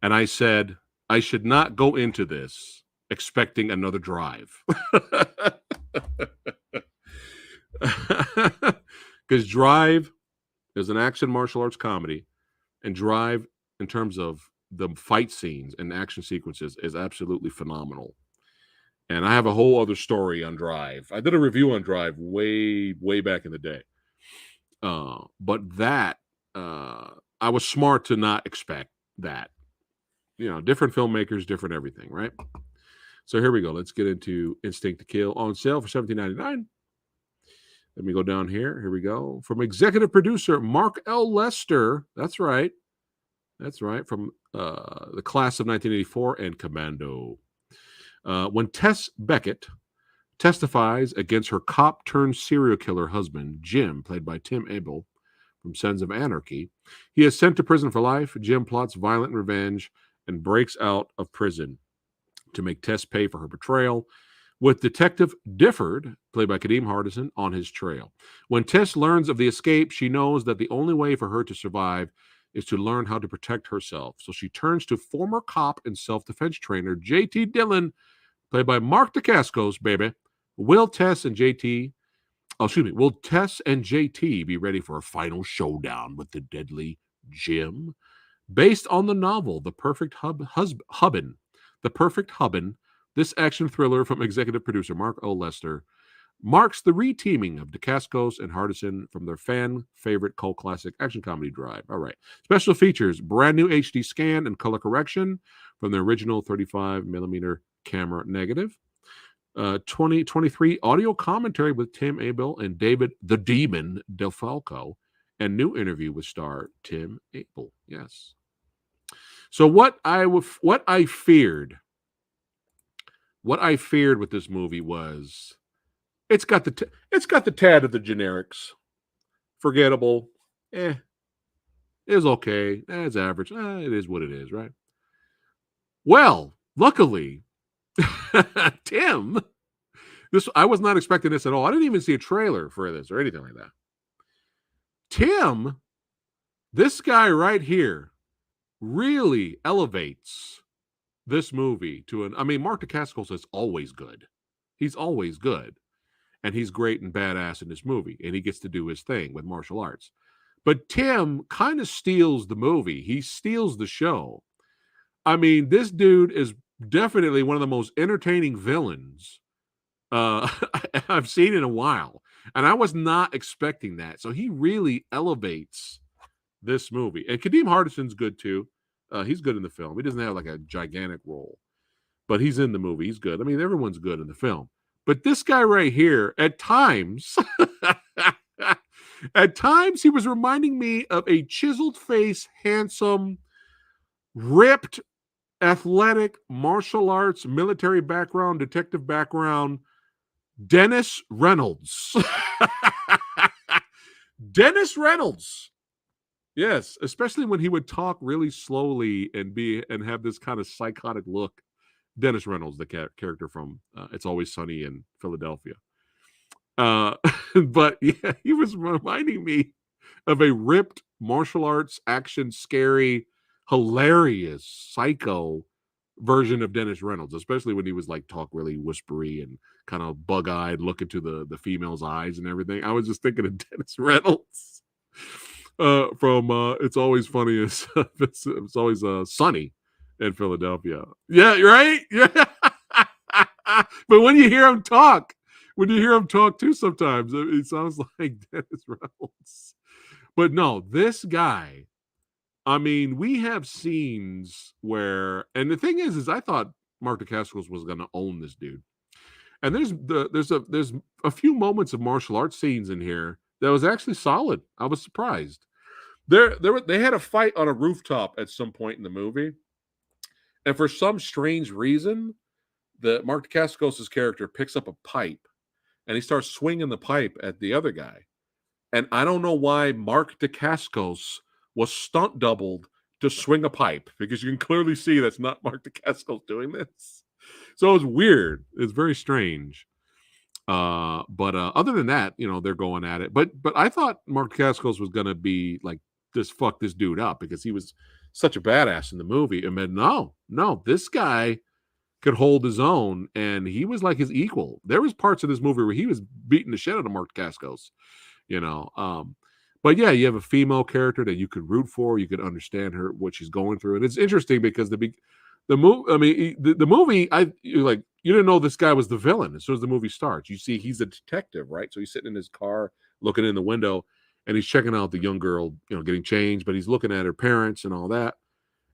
And I said, I should not go into this expecting another Drive. Because Drive is an action martial arts comedy. And Drive, in terms of the fight scenes and action sequences, is absolutely phenomenal. And I have a whole other story on Drive. I did a review on Drive way back in the day. But that, I was smart to not expect that. You know, different filmmakers, different everything, right? So here we go. Let's get into Instinct to Kill, on sale for $17.99. Let me go down here. Here we go. From executive producer Mark L. Lester. That's right. That's right. From the class of 1984 and Commando. When Tess Beckett testifies against her cop-turned-serial killer husband, Jim, played by Tim Abel from Sons of Anarchy, he is sent to prison for life. Jim plots violent revenge and breaks out of prison to make Tess pay for her betrayal, with Detective Difford, played by Kadeem Hardison, on his trail. When Tess learns of the escape, she knows that the only way for her to survive is to learn how to protect herself. So she turns to former cop and self-defense trainer J.T. Dillon, played by Mark Dacascos, baby. Will Tess and J.T. Oh, excuse me. Will Tess and JT be ready for a final showdown with the deadly Jim? Based on the novel Hubbin, The Perfect Hubbin, this action thriller from executive producer Mark O. Lester marks the reteaming of Dacascos and Hardison from their fan favorite cult classic action comedy Drive. All right. Special features brand new HD scan and color correction from the original 35 millimeter camera negative. 2023 audio commentary with Tim Abel and David the Demon DeFalco, and new interview with star Tim Abel. Yes. So what I feared with this movie was it's got the tad of the generics. Forgettable. It's okay. It's average. It is what it is, right? Well, luckily, Tim, I was not expecting this at all. I didn't even see a trailer for this or anything like that. Tim, this guy right here, really elevates this movie to Mark Dacascos is always good. He's always good. And he's great and badass in this movie. And he gets to do his thing with martial arts. But Tim kind of steals the movie. He steals the show. This dude is definitely one of the most entertaining villains I've seen in a while. And I was not expecting that. So he really elevates this movie. And Kadeem Hardison's good too. He's good in the film. He doesn't have like a gigantic role, but he's in the movie. He's good. Everyone's good in the film. But this guy right here, at times, he was reminding me of a chiseled face, handsome, ripped, athletic, martial arts, military background, detective background, Dennis Reynolds. Dennis Reynolds. Yes, especially when he would talk really slowly and have this kind of psychotic look. Dennis Reynolds, the character from It's Always Sunny in Philadelphia. But yeah, he was reminding me of a ripped martial arts action, scary, hilarious, psycho version of Dennis Reynolds, especially when he was like talk really whispery and kind of bug-eyed, look into the female's eyes and everything. I was just thinking of Dennis Reynolds from It's Always Funny as it's Always Sunny in Philadelphia. Yeah, right? Yeah. But when you hear him talk too, sometimes it sounds like Dennis Reynolds. But no, this guy, we have scenes where, and the thing is I thought Mark Dacascos was going to own this dude. And there's a few moments of martial arts scenes in here that was actually solid. I was surprised. They had a fight on a rooftop at some point in the movie. And for some strange reason, Mark Dacascos' character picks up a pipe and he starts swinging the pipe at the other guy. And I don't know why Mark Dacascos was stunt doubled to swing a pipe, because you can clearly see that's not Mark Dacascos doing this. So it's weird. It's very strange. But other than that, they're going at it. But I thought Mark Dacascos was going to be like, just fuck this dude up, because he was such a badass in the movie. And then no, this guy could hold his own, and he was like his equal. There was parts of this movie where he was beating the shit out of Mark Dacascos, But yeah, you have a female character that you could root for. You could understand what she's going through, and it's interesting because the movie. You didn't know this guy was the villain as soon as the movie starts. You see, he's a detective, right? So he's sitting in his car, looking in the window, and he's checking out the young girl, getting changed, but he's looking at her parents and all that.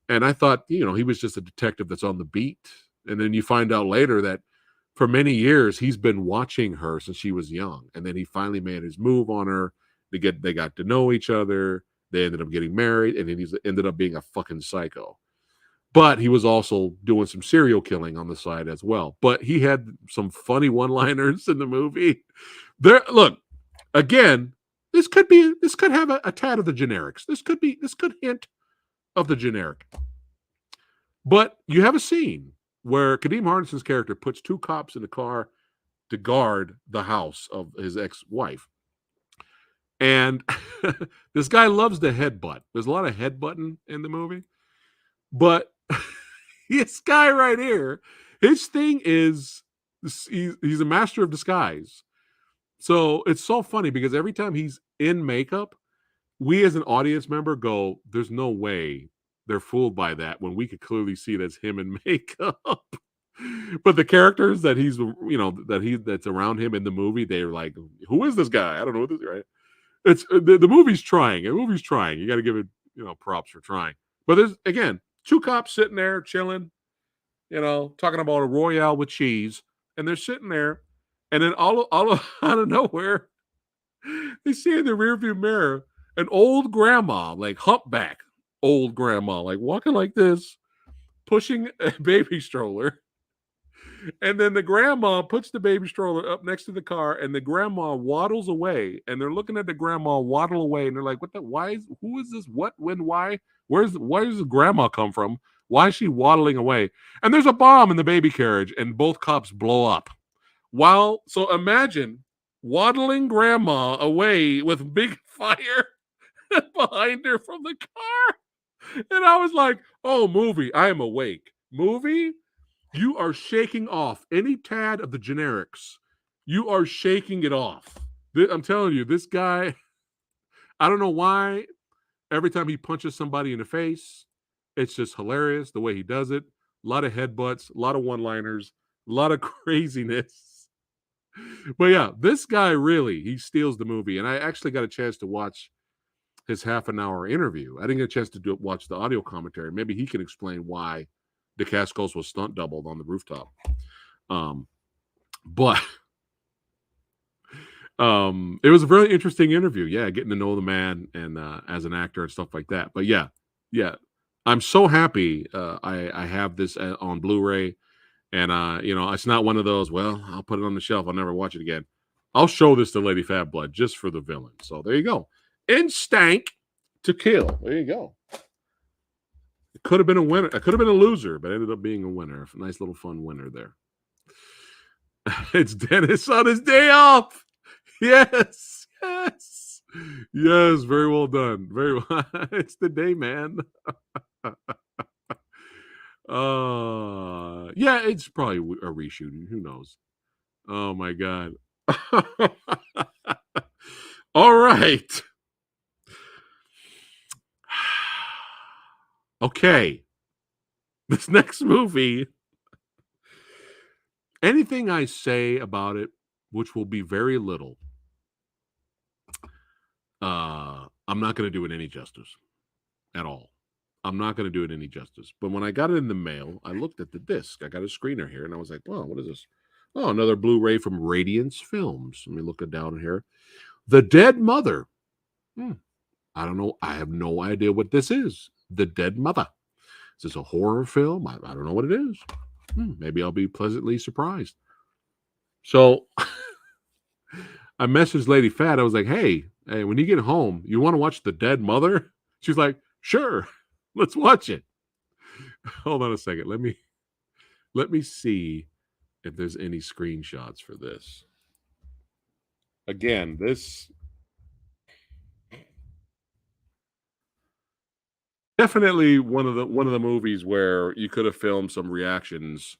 And I thought, he was just a detective that's on the beat. And then you find out later that for many years he's been watching her since she was young, and then he finally made his move on her. They got to know each other. They ended up getting married, and then he ended up being a fucking psycho. But he was also doing some serial killing on the side as well. But he had some funny one-liners in the movie. Look, again, this could have a tad of the generics. This could hint of the generic. But you have a scene where Kadeem Hardison's character puts two cops in the car to guard the house of his ex-wife. And this guy loves to headbutt. There's a lot of headbutting in the movie. But this guy right here, his thing is, he's a master of disguise. So it's so funny because every time he's in makeup, we as an audience member go, "There's no way they're fooled by that," when we could clearly see that's him in makeup. But the characters that that's around him in the movie, they're like, "Who is this guy? I don't know what this right." It's the movie's trying. The movie's trying. You got to give it, props for trying. But there's again two cops sitting there chilling, talking about a royale with cheese, and they're sitting there, and then out of nowhere, they see in the rearview mirror an old grandma, like humpback, old grandma, like walking like this, pushing a baby stroller. And then the grandma puts the baby stroller up next to the car, and the grandma waddles away. And they're looking at the grandma waddle away, and they're like, "What the? Why is? Who is this? What? When? Why? Where does the grandma come from? Why is she waddling away?" And there's a bomb in the baby carriage, and both cops blow up. So imagine waddling grandma away with big fire behind her from the car. And I was like, "Oh, movie, I am awake. Movie, you are shaking off any tad of the generics. You are shaking it off." I'm telling you, this guy, I don't know why every time he punches somebody in the face, it's just hilarious the way he does it. A lot of headbutts, a lot of one-liners, a lot of craziness. But yeah, this guy really, he steals the movie. And I actually got a chance to watch his half-an-hour interview. I didn't get a chance to watch the audio commentary. Maybe he can explain why DeCascos was stunt doubled on the rooftop. But it was a very interesting interview. Yeah, getting to know the man and as an actor and stuff like that. But yeah, I'm so happy I have this on Blu-ray, and it's not one of those. Well, I'll put it on the shelf. I'll never watch it again. I'll show this to Lady Fat Blood just for the villain. So there you go. Instinct to Kill. There you go. It could have been a winner. It could have been a loser, but ended up being a winner. A nice little fun winner there. It's Dennis on his day off. Yes. Very well done. Very well. It's the day, man. Yeah, it's probably a reshoot. Who knows? Oh my god. All right. Okay. This next movie, anything I say about it, which will be very little, I'm not going to do it any justice at all. I'm not going to do it any justice. But when I got it in the mail, I looked at the disc. I got a screener here, and I was like, "Wow, what is this? Oh, another Blu-ray from Radiance Films." Let me look it down here. The Dead Mother. I don't know. I have no idea what this is. The Dead Mother. Is this a horror film? I don't know what it is. Maybe I'll be pleasantly surprised. So I messaged Lady Fat. I was like, hey, when you get home, you want to watch The Dead Mother? She's like, sure, let's watch it. Hold on a second. Let me see if there's any screenshots for this. Again, this definitely one of the movies where you could have filmed some reactions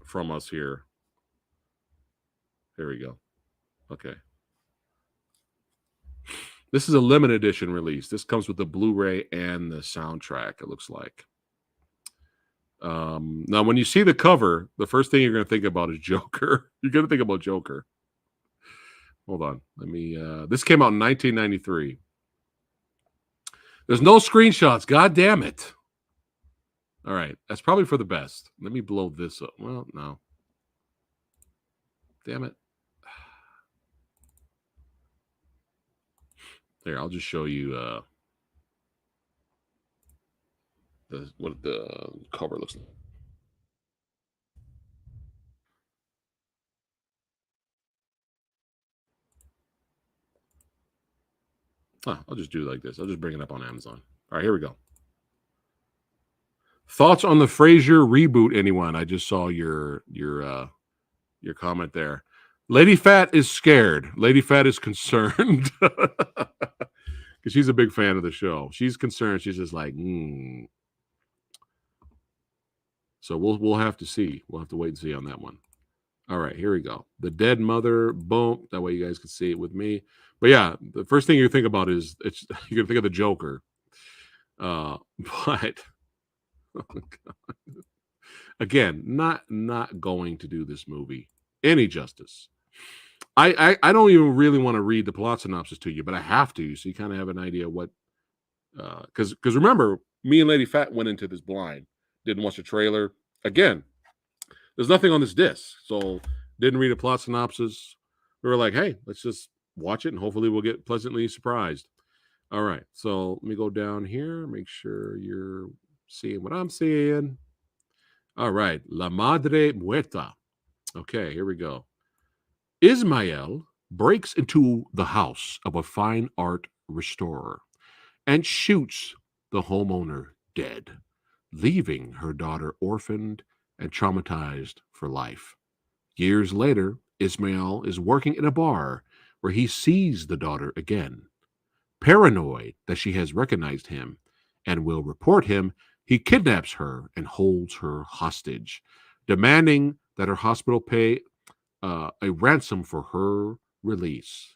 from us here. Here we go. Okay. This is a limited edition release. This comes with the Blu-ray and the soundtrack, it looks like. Now, when you see the cover, the first thing you're going to think about is Joker. You're going to think about Joker. Hold on. This came out in 1993. There's no screenshots. God damn it. All right. That's probably for the best. Let me blow this up. Well, no. Damn it. There, I'll just show you what the cover looks like. I'll just do it like this. I'll just bring it up on Amazon. All right, here we go. Thoughts on the Frasier reboot, anyone? I just saw your comment there. Lady Fat is scared. Lady Fat is concerned. Because she's a big fan of the show. She's concerned. She's just like, So we'll have to see. We'll have to wait and see on that one. All right, here we go. The dead mother. Boom. That way you guys can see it with me. But yeah, the first thing you think about is you're gonna think of the Joker. But again, not going to do this movie any justice. I don't even really want to read the plot synopsis to you, but I have to, so you kind of have an idea what. Because remember, me and Lady Phat went into this blind, didn't watch the trailer. Again, there's nothing on this disc, so didn't read a plot synopsis. We were like, hey, let's just watch it, and hopefully we'll get pleasantly surprised. All right, so let me go down here, make sure you're seeing what I'm seeing. All right, La Madre Muerta. Okay, here we go. Ismael breaks into the house of a fine art restorer and shoots the homeowner dead, leaving her daughter orphaned and traumatized for life. Years later, Ismael is working in a bar where he sees the daughter again. Paranoid that she has recognized him and will report him, he kidnaps her and holds her hostage, demanding that her hospital pay a ransom for her release.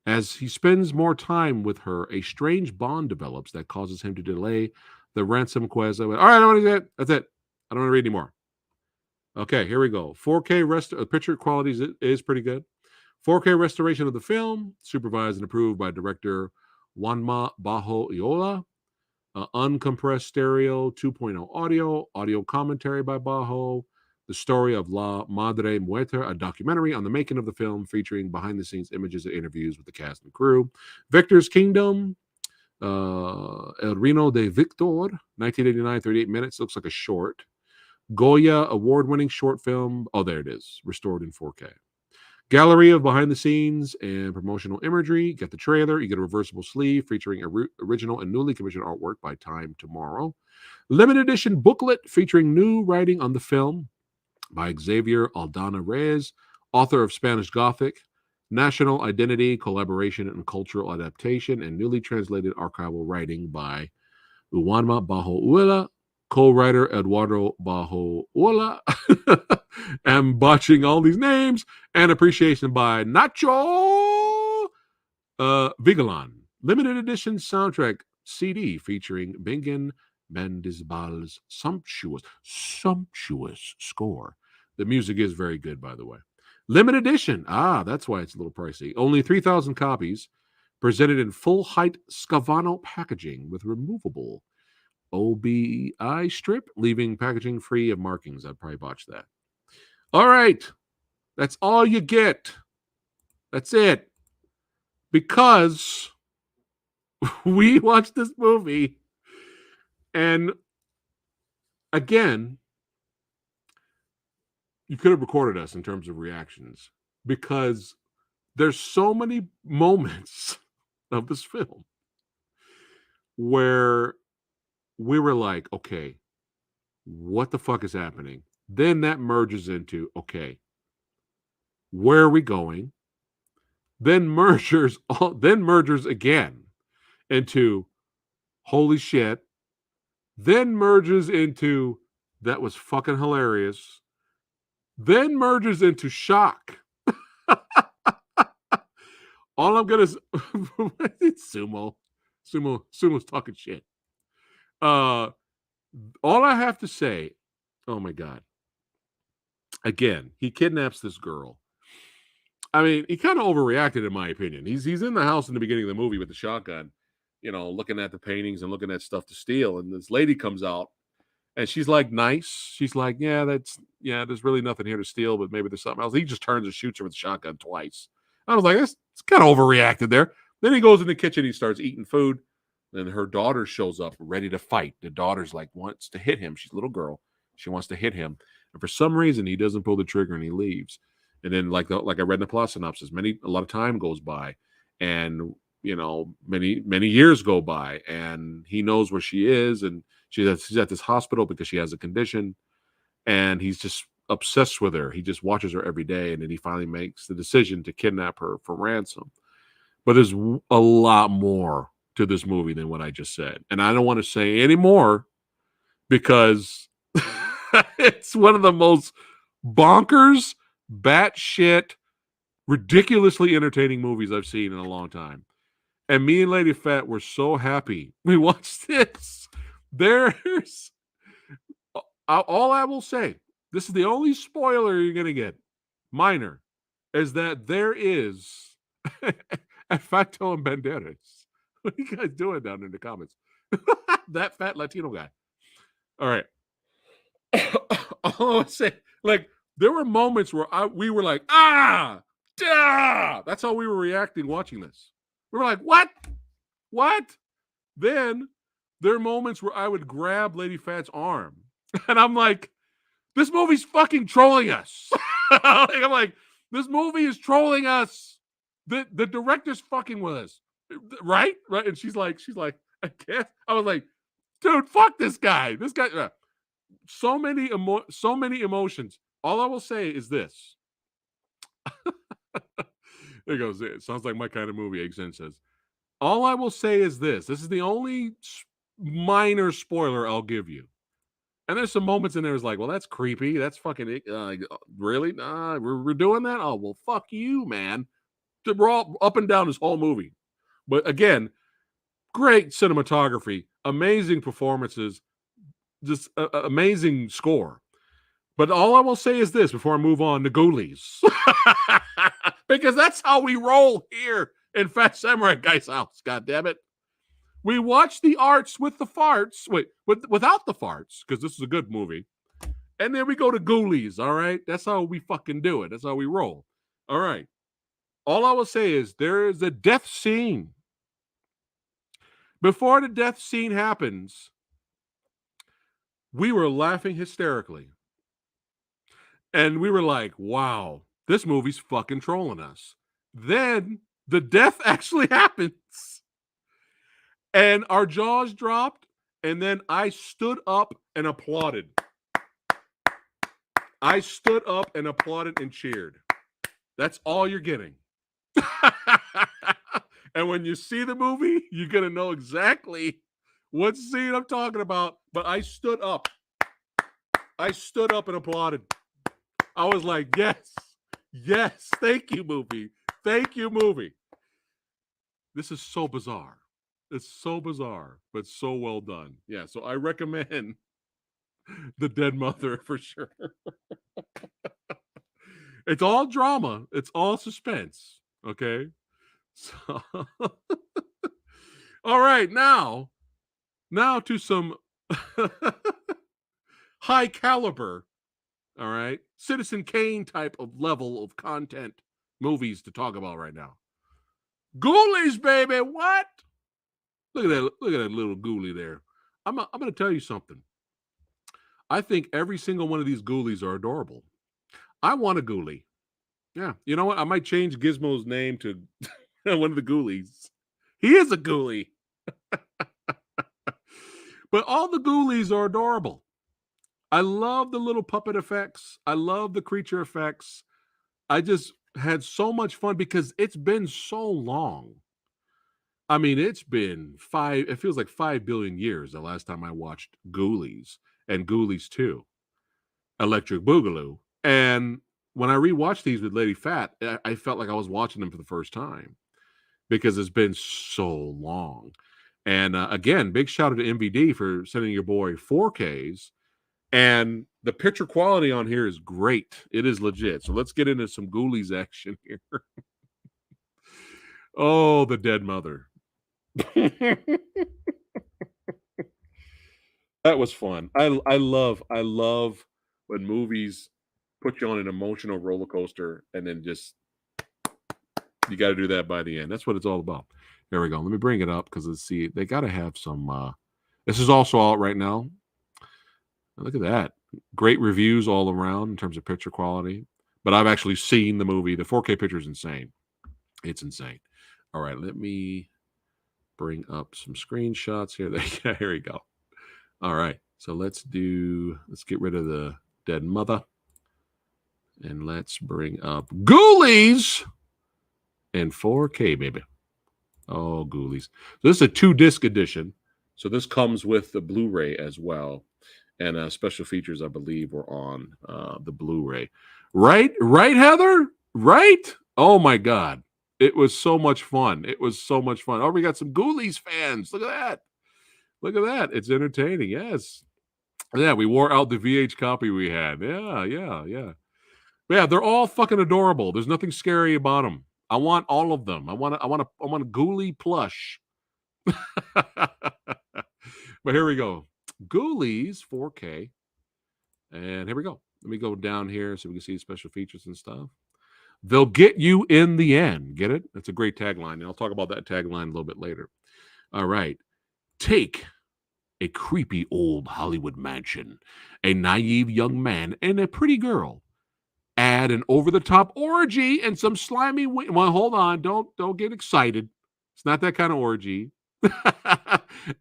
As he spends more time with her, a strange bond develops that causes him to delay the ransom quest. All right, I don't want to get that's it. I don't want to read anymore. Okay, here we go. 4K picture quality is pretty good. 4K restoration of the film, supervised and approved by director Juanma Bajo Iola. Uncompressed stereo 2.0 audio commentary by Bajo. The story of La Madre Muerta, a documentary on the making of the film featuring behind-the-scenes images and interviews with the cast and crew. Victor's Kingdom, El Reino de Victor, 1989, 38 minutes. Looks like a short. Goya award-winning short film. Oh, there it is. Restored in 4K. Gallery of behind-the-scenes and promotional imagery. You get the trailer. You get a reversible sleeve featuring original and newly commissioned artwork by Time Tomorrow. Limited edition booklet featuring new writing on the film by Xavier Aldana Reyes, author of Spanish Gothic, National Identity, Collaboration, and Cultural Adaptation, and newly translated archival writing by Juanma Bajo Uela, co-writer Eduardo Bajo Uela. I'm botching all these names, and appreciation by Nacho Vigalan. Limited edition soundtrack CD featuring Bingen Mendizbal's sumptuous score. The music is very good, by the way. Limited edition. That's why it's a little pricey. Only 3,000 copies. Presented in full-height Scavano packaging with removable OBI strip, leaving packaging free of markings. I'd probably botch that. All right. That's all you get. That's it. Because we watched this movie, and again, you could have recorded us in terms of reactions, because there's so many moments of this film where we were like, okay, what the fuck is happening? Then that merges into, okay, where are we going? Then mergers again into, holy shit. Then merges into, that was fucking hilarious. Then merges into shock. All I'm gonna Sumo's talking shit. All I have to say, oh my god. Again, he kidnaps this girl. I mean, he kind of overreacted, in my opinion. He's in the house in the beginning of the movie with the shotgun, looking at the paintings and looking at stuff to steal. And this lady comes out, and she's like, nice. She's like, there's really nothing here to steal, but maybe there's something else. He just turns and shoots her with the shotgun twice. I was like, it's kind of overreacted there. Then he goes in the kitchen, he starts eating food. Then her daughter shows up ready to fight. The daughter's like, wants to hit him. She's a little girl. She wants to hit him. And for some reason, he doesn't pull the trigger and he leaves. And then, like I read in the plot synopsis, a lot of time goes by, and many years go by, and he knows where she is, and she's at this hospital because she has a condition, and he's just obsessed with her. He just watches her every day, and then he finally makes the decision to kidnap her for ransom. But there's a lot more to this movie than what I just said, and I don't want to say any more because it's one of the most bonkers, batshit, ridiculously entertaining movies I've seen in a long time. And me and Lady Phat were so happy we watched this. There's all I will say. This is the only spoiler you're gonna get, minor, is that there is a Fato and Banderas. What are you guys doing down in the comments? That fat Latino guy. All right. All I say, like, there were moments where we were like, duh! That's how we were reacting watching this. We were like, what? What? Then there are moments where I would grab Lady Phat's arm, and I'm like, this movie's fucking trolling us. I'm like, this movie is trolling us. The director's fucking with us. Right? Right? And she's like, I guess. I was like, dude, fuck this guy. This guy. So many emotions. All I will say is this. There goes. It sounds like my kind of movie, Egg says. All I will say is this. This is the only minor spoiler I'll give you. And there's some moments in there is like, well, that's creepy. That's fucking really? Nah, we're doing that? Oh, well, fuck you, man. We're all up and down this whole movie. But again, great cinematography, amazing performances, just amazing score. But all I will say is this before I move on to Ghoulies. Because that's how we roll here in PhatSamuraiGuy's house, God damn it. We watch the arts with the farts. Wait, without the farts, because this is a good movie. And then we go to Ghoulies, all right? That's how we fucking do it. That's how we roll. All right. All I will say is there is a death scene. Before the death scene happens, we were laughing hysterically. And we were like, wow, this movie's fucking trolling us. Then the death actually happens. And our jaws dropped. And then I stood up and applauded. I stood up and applauded and cheered. That's all you're getting. And when you see the movie, you're going to know exactly what scene I'm talking about. But I stood up. I stood up and applauded. I was like, yes, yes, thank you, movie. Thank you, movie. This is so bizarre. It's so bizarre, but so well done. Yeah, so I recommend The Dead Mother for sure. It's all drama. It's all suspense. Okay? So all right, now to some high caliber, all right, Citizen Kane type of level of content movies to talk about right now. Ghoulies, baby, what? Look at that little ghoulie there. I'm going to tell you something. I think every single one of these ghoulies are adorable. I want a ghoulie. Yeah, you know what? I might change Gizmo's name to one of the ghoulies. He is a ghoulie. But all the ghoulies are adorable. I love the little puppet effects. I love the creature effects. I just had so much fun because it's been so long. I mean, it feels like 5 billion years the last time I watched Ghoulies and Ghoulies 2, Electric Boogaloo. And when I rewatched these with Lady Phat, I felt like I was watching them for the first time because it's been so long. And again, big shout out to MVD for sending your boy 4Ks. And the picture quality on here is great. It is legit. So let's get into some Ghoulies action here. Oh, the dead mother. That was fun. I love when movies put you on an emotional roller coaster and then just you got to do that by the end. That's what it's all about. There we go. Let me bring it up because let's see. They got to have some. This is also out right now. Look at that. Great reviews all around in terms of picture quality. But I've actually seen the movie. The 4K picture is insane. It's insane. All right, let me bring up some screenshots here. Here we go. All right, so let's get rid of the dead mother. And let's bring up Ghoulies in 4K, baby. Oh, Ghoulies. So this is a 2-disc edition. So this comes with the Blu-ray as well. And special features, I believe, were on the Blu-ray. Right, Heather? Right? Oh my God. It was so much fun. It was so much fun. Oh, we got some Ghoulies fans. Look at that. Look at that. It's entertaining. Yes. Yeah, we wore out the VH copy we had. Yeah, they're all fucking adorable. There's nothing scary about them. I want all of them. I want a Ghoulie plush. But here we go. Ghoulies 4K. And here we go. Let me go down here so we can see special features and stuff. They'll get you in the end. Get it? That's a great tagline. And I'll talk about that tagline a little bit later. All right. Take a creepy old Hollywood mansion, a naive young man, and a pretty girl. Add an over-the-top orgy and some slimy. Well, hold on. Don't get excited. It's not that kind of orgy.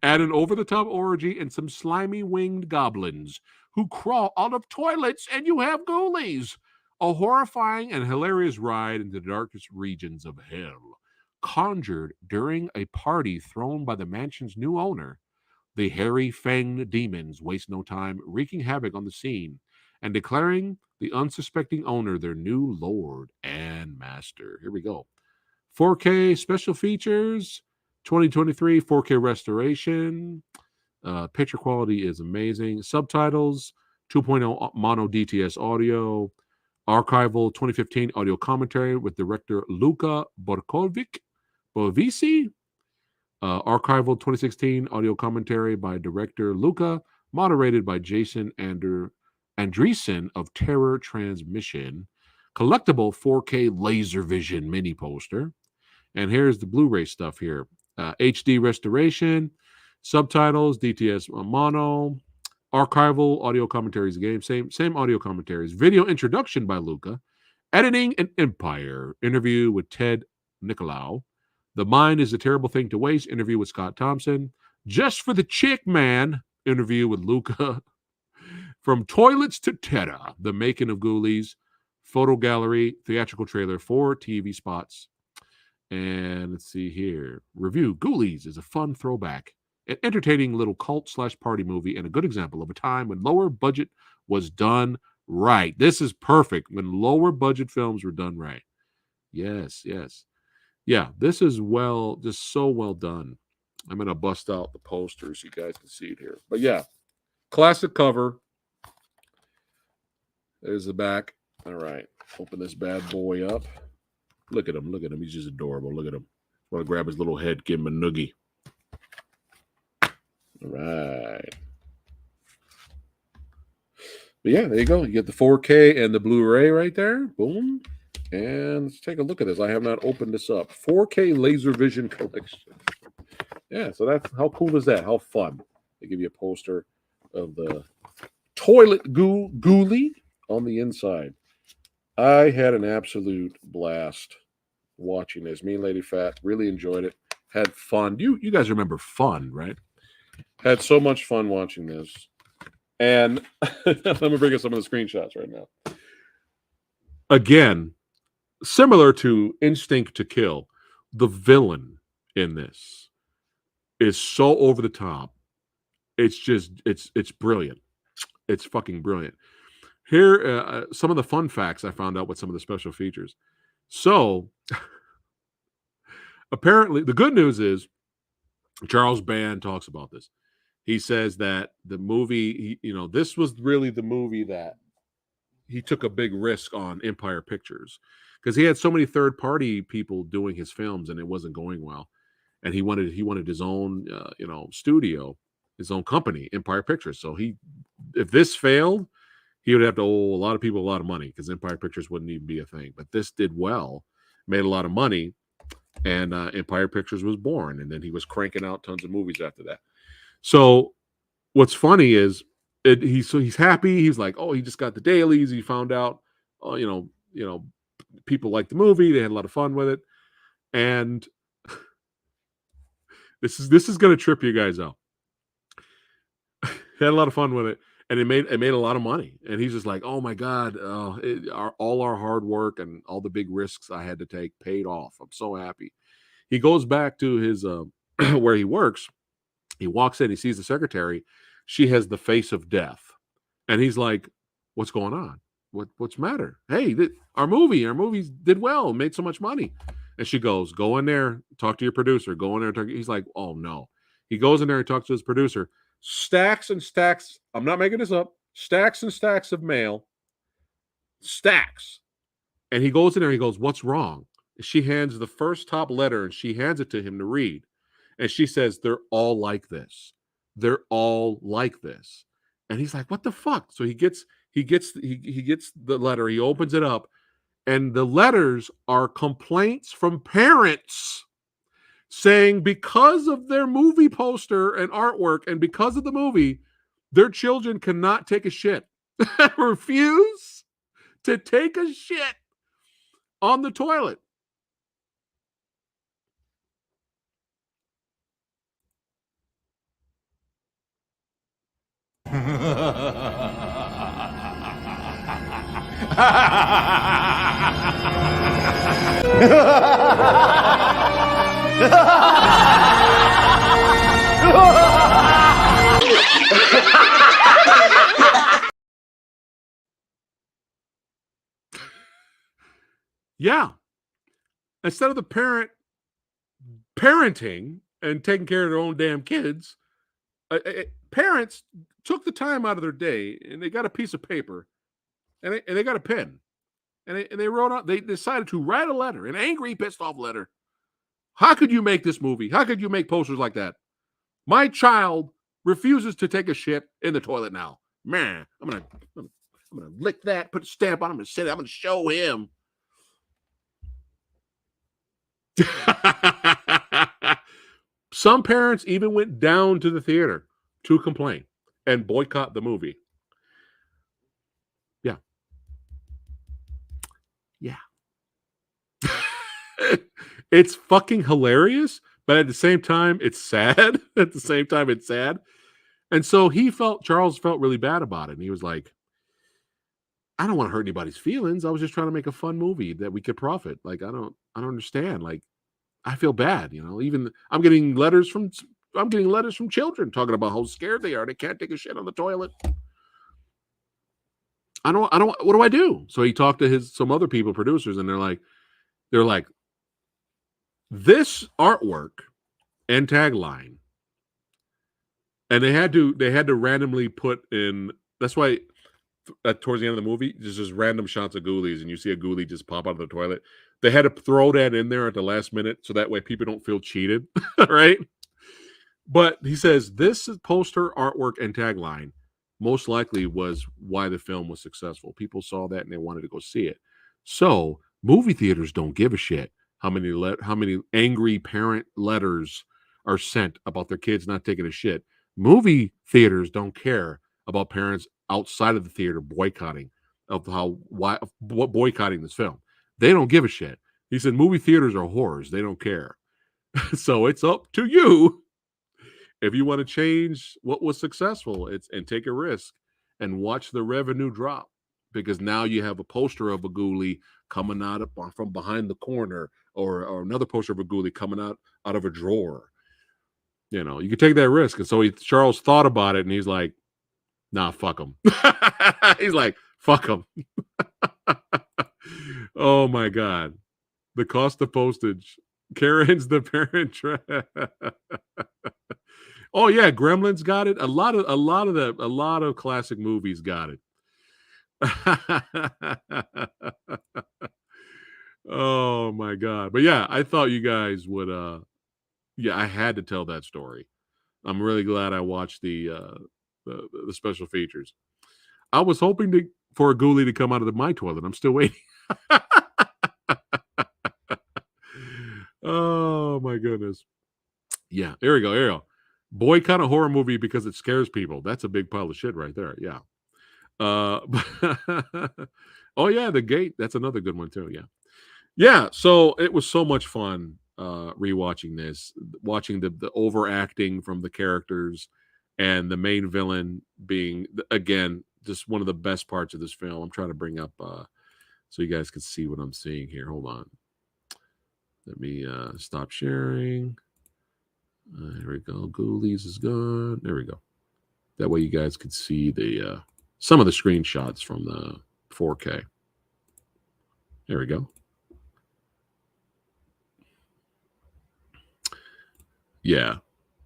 Add an over-the-top orgy and some slimy winged goblins who crawl out of toilets, and you have Ghoulies. A horrifying and hilarious ride into the darkest regions of hell, conjured during a party thrown by the mansion's new owner. The hairy fanged demons waste no time wreaking havoc on the scene and declaring the unsuspecting owner their new lord and master. Here we go. 4K special features, 2023 4K restoration. Picture quality is amazing. Subtitles, 2.0 mono DTS audio. Archival 2015 audio commentary with director Luca Borvici. Archival 2016 audio commentary by director Luca, moderated by Jason Andreessen of Terror Transmission. Collectible 4K laser vision mini poster. And here's the Blu-ray stuff here. HD restoration, subtitles, DTS mono, archival audio commentaries again, same audio commentaries. Video introduction by Luca. Editing and Empire. Interview with Ted Nicolau. The Mind is a Terrible Thing to Waste. Interview with Scott Thompson. Just for the Chick Man. Interview with Luca. From Toilets to Terra. The Making of Ghoulies. Photo gallery. Theatrical trailer. 4 TV spots. And let's see here. Review. Ghoulies is a fun throwback. An entertaining little cult/party movie and a good example of a time when lower budget was done right. This is perfect. When lower budget films were done right. Yes. Yeah, this is just so well done. I'm going to bust out the poster so you guys can see it here. But yeah, classic cover. There's the back. All right, open this bad boy up. Look at him. He's just adorable. Look at him. I want to grab his little head, give him a noogie. All right. But yeah, there you go. You get the 4K and the Blu-ray right there. Boom. And let's take a look at this. I have not opened this up. 4K laser vision collection. Yeah, so that's how cool is that? How fun. They give you a poster of the toilet ghoulie on the inside. I had an absolute blast watching this. Me and Lady Phat really enjoyed it. Had fun. You guys remember fun, right? Had so much fun watching this. And let me bring up some of the screenshots right now. Again, similar to Instinct to Kill, the villain in this is so over the top. It's brilliant. It's fucking brilliant. Here, some of the fun facts I found out with some of the special features. So, apparently, the good news is Charles Band talks about this. He says that the movie, this was really the movie that he took a big risk on Empire Pictures because he had so many third-party people doing his films and it wasn't going well. And he wanted his own, studio, his own company, Empire Pictures. So if this failed, he would have to owe a lot of people a lot of money because Empire Pictures wouldn't even be a thing. But this did well, made a lot of money, and Empire Pictures was born. And then he was cranking out tons of movies after that. So what's funny is he's happy. He's like, oh, he just got the dailies. He found out, people liked the movie. They had a lot of fun with it. And this is going to trip you guys out. Had a lot of fun with it. And it made a lot of money. And he's just like, oh my God, all our hard work and all the big risks I had to take paid off. I'm so happy. He goes back to his where he works. He walks in, he sees the secretary. she has the face of death. And he's like, what's going on? What's the matter? Hey, our movies did well, made so much money. And she goes, go in there, talk to your producer. Go in there and talk. He's like, oh no. He goes in there and talks to his producer. Stacks and stacks. I'm not making this up. Stacks and stacks of mail. Stacks. And he goes in there and he goes, what's wrong? She hands the first top letter and she hands it to him to read. And she says, they're all like this. They're all like this. And he's like, what the fuck? So he gets the letter, he opens it up, and the letters are complaints from parents saying because of their movie poster and artwork and because of the movie, their children cannot take a shit. Refuse to take a shit on the toilet. Yeah. Instead of the parent parenting and taking care of their own damn kids, parents took the time out of their day and they got a piece of paper and they got a pen and they wrote out, they decided to write a letter, an angry, pissed off letter. How could you make this movie? How could you make posters like that? My child refuses to take a shit in the toilet now. Man, I'm gonna lick that, put a stamp on him, and say I'm gonna show him. Some parents even went down to the theater to complain and boycott the movie. Yeah. Yeah. It's fucking hilarious, but at the same time, it's sad. At the same time, it's sad. And so Charles felt really bad about it. And he was like, I don't want to hurt anybody's feelings. I was just trying to make a fun movie that we could profit. Like, I don't understand. Like, I feel bad, even I'm getting letters from children talking about how scared they are. They can't take a shit on the toilet. I don't, what do I do? So he talked to some other people, producers, and they're like, this artwork and tagline, and they had to randomly put in. That's why towards the end of the movie, there's just random shots of Ghoulies, and you see a Ghoulie just pop out of the toilet. They had to throw that in there at the last minute so that way people don't feel cheated, right? But he says this poster, artwork, and tagline most likely was why the film was successful. People saw that and they wanted to go see it. So movie theaters don't give a shit how many angry parent letters are sent about their kids not taking a shit. Movie theaters don't care about parents outside of the theater boycotting boycotting this film. They don't give a shit. He said movie theaters are whores. They don't care. So it's up to you if you want to change what was successful. And take a risk and watch the revenue drop, because now you have a poster of a ghoulie coming out from behind the corner, or another poster of a ghoulie coming out of a drawer. You can take that risk. And so Charles thought about it and he's like, nah, fuck him. He's like, fuck him. Oh my God. The cost of postage. Karen's the parent trap. Oh yeah, Gremlins got it. A lot of classic movies got it. Oh my God. But yeah, I thought you guys would I had to tell that story. I'm really glad I watched the special features. I was hoping for a ghoulie to come out of my toilet. I'm still waiting. Oh my goodness. Yeah, here we go. Boycott a horror movie because it scares people. That's a big pile of shit right there. Yeah. Oh yeah, The Gate. That's another good one too. Yeah. Yeah. So it was so much fun rewatching this, watching the overacting from the characters, and the main villain being, again, just one of the best parts of this film. I'm trying to bring up so you guys can see what I'm seeing here. Hold on. Let me stop sharing. Here we go. Ghoulies is gone. There we go. That way you guys could see the some of the screenshots from the 4K. There we go. Yeah.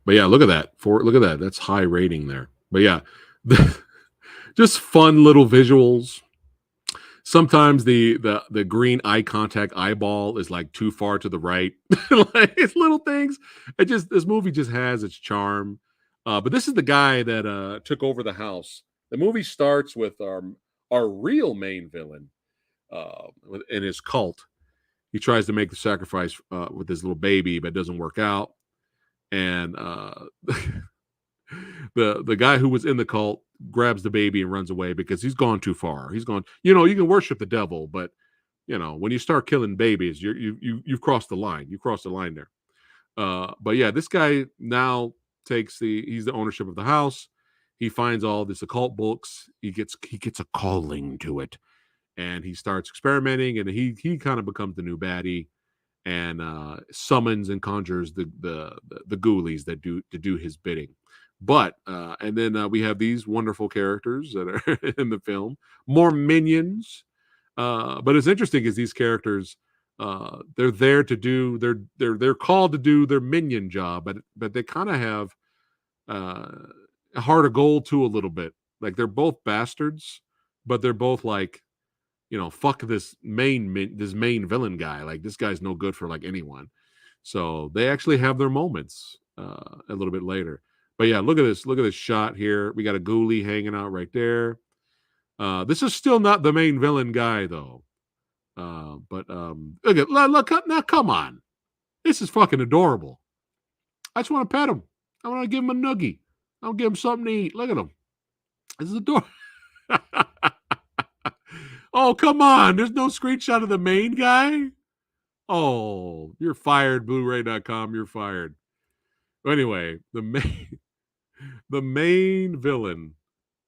But yeah, look at that. Look at that. That's high rating there. But yeah, just fun little visuals. Sometimes the green eye contact eyeball is like too far to the right. Like it's little things. This movie just has its charm. But this is the guy that took over the house. The movie starts with our real main villain in his cult. He tries to make the sacrifice with his little baby, but it doesn't work out. And the guy who was in the cult grabs the baby and runs away because he's gone too far. He's gone, you can worship the devil, but when you start killing babies, you've crossed the line. You crossed the line there. But yeah, this guy now he's the ownership of the house. He finds all this occult books. He gets a calling to it, and he starts experimenting, and he kind of becomes the new baddie, and summons and conjures the ghoulies that do his bidding. But and then we have these wonderful characters that are in the film, more minions. But it's interesting because these characters, they're there to do they're called to do their minion job, but they kind of have a heart of gold too a little bit. Like they're both bastards, but they're both like, fuck this main villain guy. Like this guy's no good for like anyone. So they actually have their moments a little bit later. But yeah, look at this shot here. We got a ghoulie hanging out right there. This is still not the main villain guy though. But look, now come on. This is fucking adorable. I just want to pet him. I want to give him a noogie. I'll give him something to eat. Look at him. This is adorable. Oh, come on. There's no screenshot of the main guy? Oh, you're fired, Blu-ray.com. You're fired. Anyway, the main villain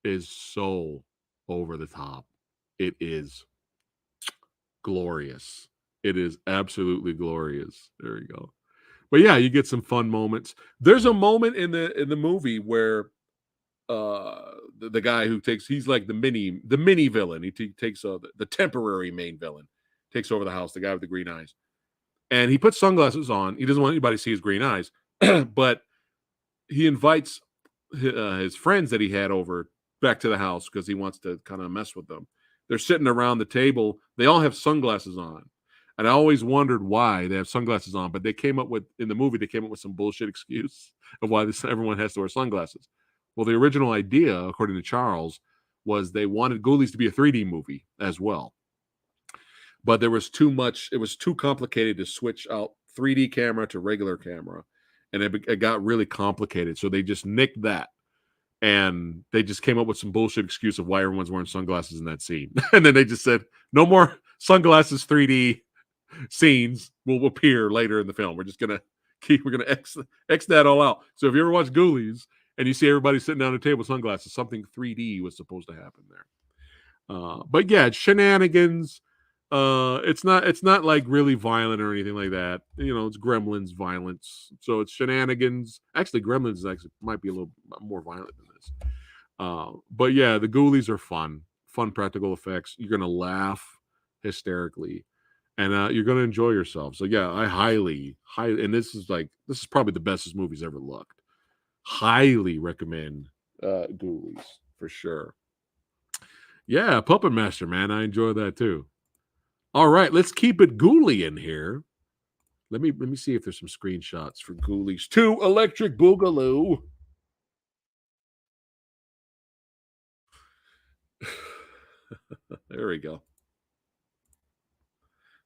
is so over the top. It is glorious. It is absolutely glorious. There you go. But yeah, you get some fun moments. There's a moment in the movie where the guy who he's like the mini villain. He takes the temporary main villain, takes over the house, the guy with the green eyes. And he puts sunglasses on. He doesn't want anybody to see his green eyes. But he invites his friends that he had over back to the house because he wants to kind of mess with them. They're sitting around the table. They all have sunglasses on. And I always wondered why they have sunglasses on. But in the movie, they came up with some bullshit excuse of why everyone has to wear sunglasses. Well, the original idea, according to Charles, was they wanted Ghoulies to be a 3D movie as well. But there was too much. It was too complicated to switch out 3D camera to regular camera. And it got really complicated. So they just nicked that. And they just came up with some bullshit excuse of why everyone's wearing sunglasses in that scene. And then they just said, no more sunglasses 3D scenes will appear later in the film. We're just going to X that all out. So if you ever watch Ghoulies and you see everybody sitting down at a table with sunglasses, something 3D was supposed to happen there. But yeah, it's shenanigans. It's not like really violent or anything like that. It's Gremlins violence. So it's shenanigans. Actually, Gremlins might be a little more violent than this. But yeah, the Ghoulies are fun practical effects. You're gonna laugh hysterically, and you're gonna enjoy yourself. So yeah, I highly, and this is probably the best this movie's ever looked. Highly recommend Ghoulies for sure. Yeah, Puppet Master, man, I enjoy that too. All right, let's keep it ghouly in here. Let me see if there's some screenshots for Ghoulies 2 Electric Boogaloo. There we go.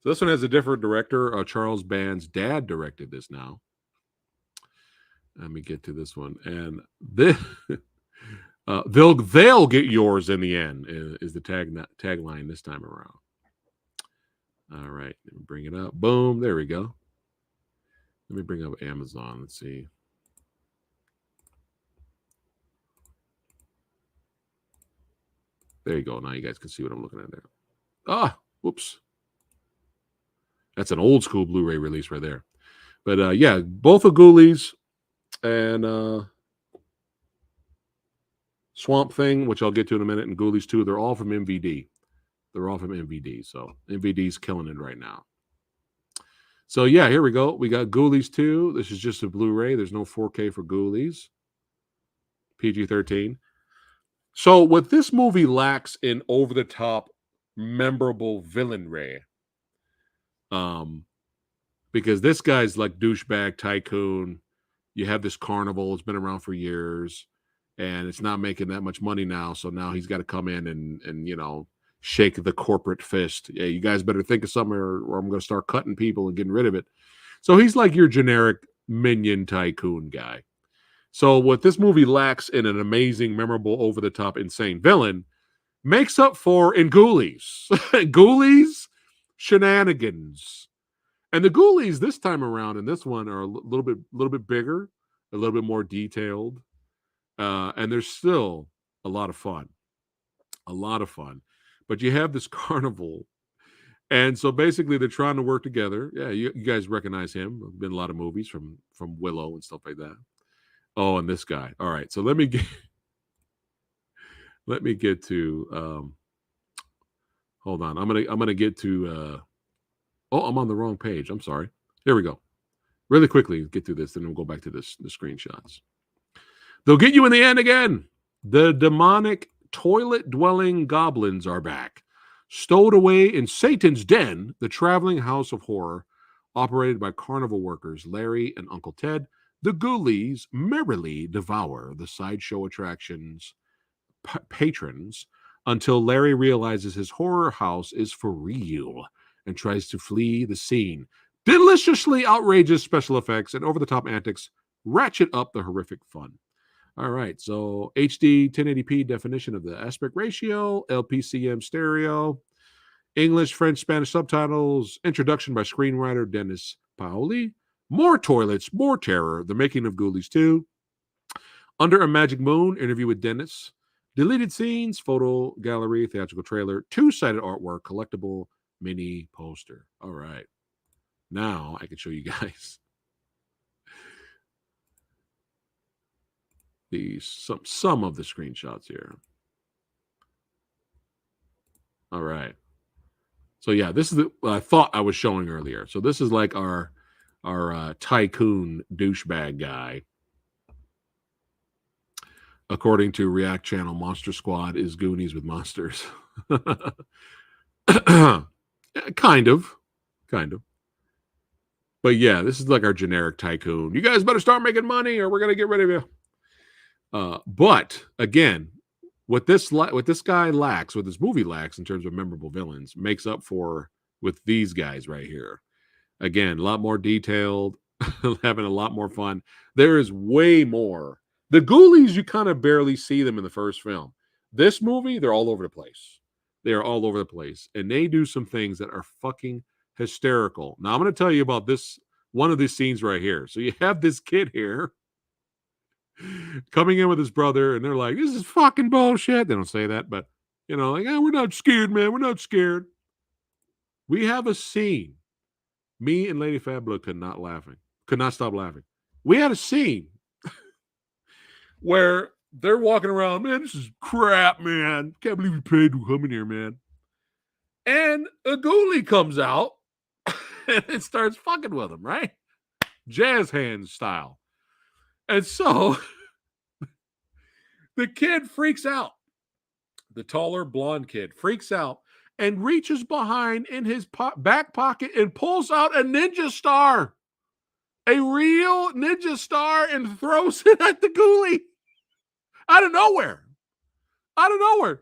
So this one has a different director. Charles Band's dad directed this now. Let me get to this one. And this they'll get yours in the end is the tagline this time around. All right, let me bring it up. Boom, there we go. Let me bring up Amazon. Let's see. There you go. Now you guys can see what I'm looking at there. Ah, whoops. That's an old school Blu-ray release right there. But yeah, both are Ghoulies. And Swamp Thing, which I'll get to in a minute, and Ghoulies 2, they're all from MVD. They're all from MVD. So MVD's killing it right now. So yeah, here we go. We got Ghoulies 2. This is just a Blu-ray. There's no 4K for Ghoulies. PG-13. So what this movie lacks in over-the-top, memorable villainry, because this guy's like douchebag tycoon. You have this carnival. It's been around for years, and it's not making that much money now. So now he's got to come in and shake the corporate fist. Yeah, you guys better think of something, or I'm going to start cutting people and getting rid of it. So he's like your generic minion tycoon guy. So what this movie lacks in an amazing, memorable, over-the-top, insane villain makes up for in Ghoulies. Ghoulies shenanigans. And the Ghoulies this time around in this one are a little bit bigger, a little bit more detailed, and there's still a lot of fun. A lot of fun. But you have this carnival, and so basically they're trying to work together. Yeah, you guys recognize him. There's been a lot of movies from Willow and stuff like that. Oh, and this guy. All right, so let me get to hold on. I'm gonna get to I'm on the wrong page. I'm sorry. Here we go. Really quickly get through this, then we'll go back to the screenshots. They'll get you in the end again. The demonic toilet-dwelling goblins are back. Stowed away in Satan's den, the traveling house of horror, operated by carnival workers Larry and Uncle Ted, the Ghoulies merrily devour the sideshow attraction's patrons until Larry realizes his horror house is for real and tries to flee the scene. Deliciously outrageous special effects and over-the-top antics ratchet up the horrific fun. All right, so HD 1080p definition of the aspect ratio, LPCM stereo, English, French, Spanish subtitles, introduction by screenwriter Dennis Paoli, more toilets, more terror, the making of Ghoulies 2, Under a Magic Moon, interview with Dennis, deleted scenes, photo gallery, theatrical trailer, two-sided artwork, collectible mini poster. All right, now I can show you guys some of the screenshots here. All right. So yeah, this is what I thought I was showing earlier. So this is like our tycoon douchebag guy. According to React channel, Monster Squad is Goonies with monsters. Kind of. But yeah, this is like our generic tycoon. You guys better start making money or we're going to get rid of you. But again, what this guy lacks, what this movie lacks in terms of memorable villains, makes up for with these guys right here. Again, a lot more detailed, having a lot more fun. There is way more. The Ghoulies, you kind of barely see them in the first film. This movie, they're all over the place. They are all over the place. And they do some things that are fucking hysterical. Now, I'm going to tell you about one of these scenes right here. So you have this kid here coming in with his brother, and they're like, this is fucking bullshit. They don't say that, but, like, we're not scared, man. We're not scared. We have a scene. Me and Lady Fabula could not stop laughing. We had a scene where they're walking around, man, this is crap, man. Can't believe we paid to come in here, man. And a ghoulie comes out and it starts fucking with him, right? Jazz hands style. And so the kid freaks out. The taller blonde kid freaks out and reaches behind in his back pocket and pulls out a ninja star. A real ninja star, and throws it at the ghoulie. Out of nowhere.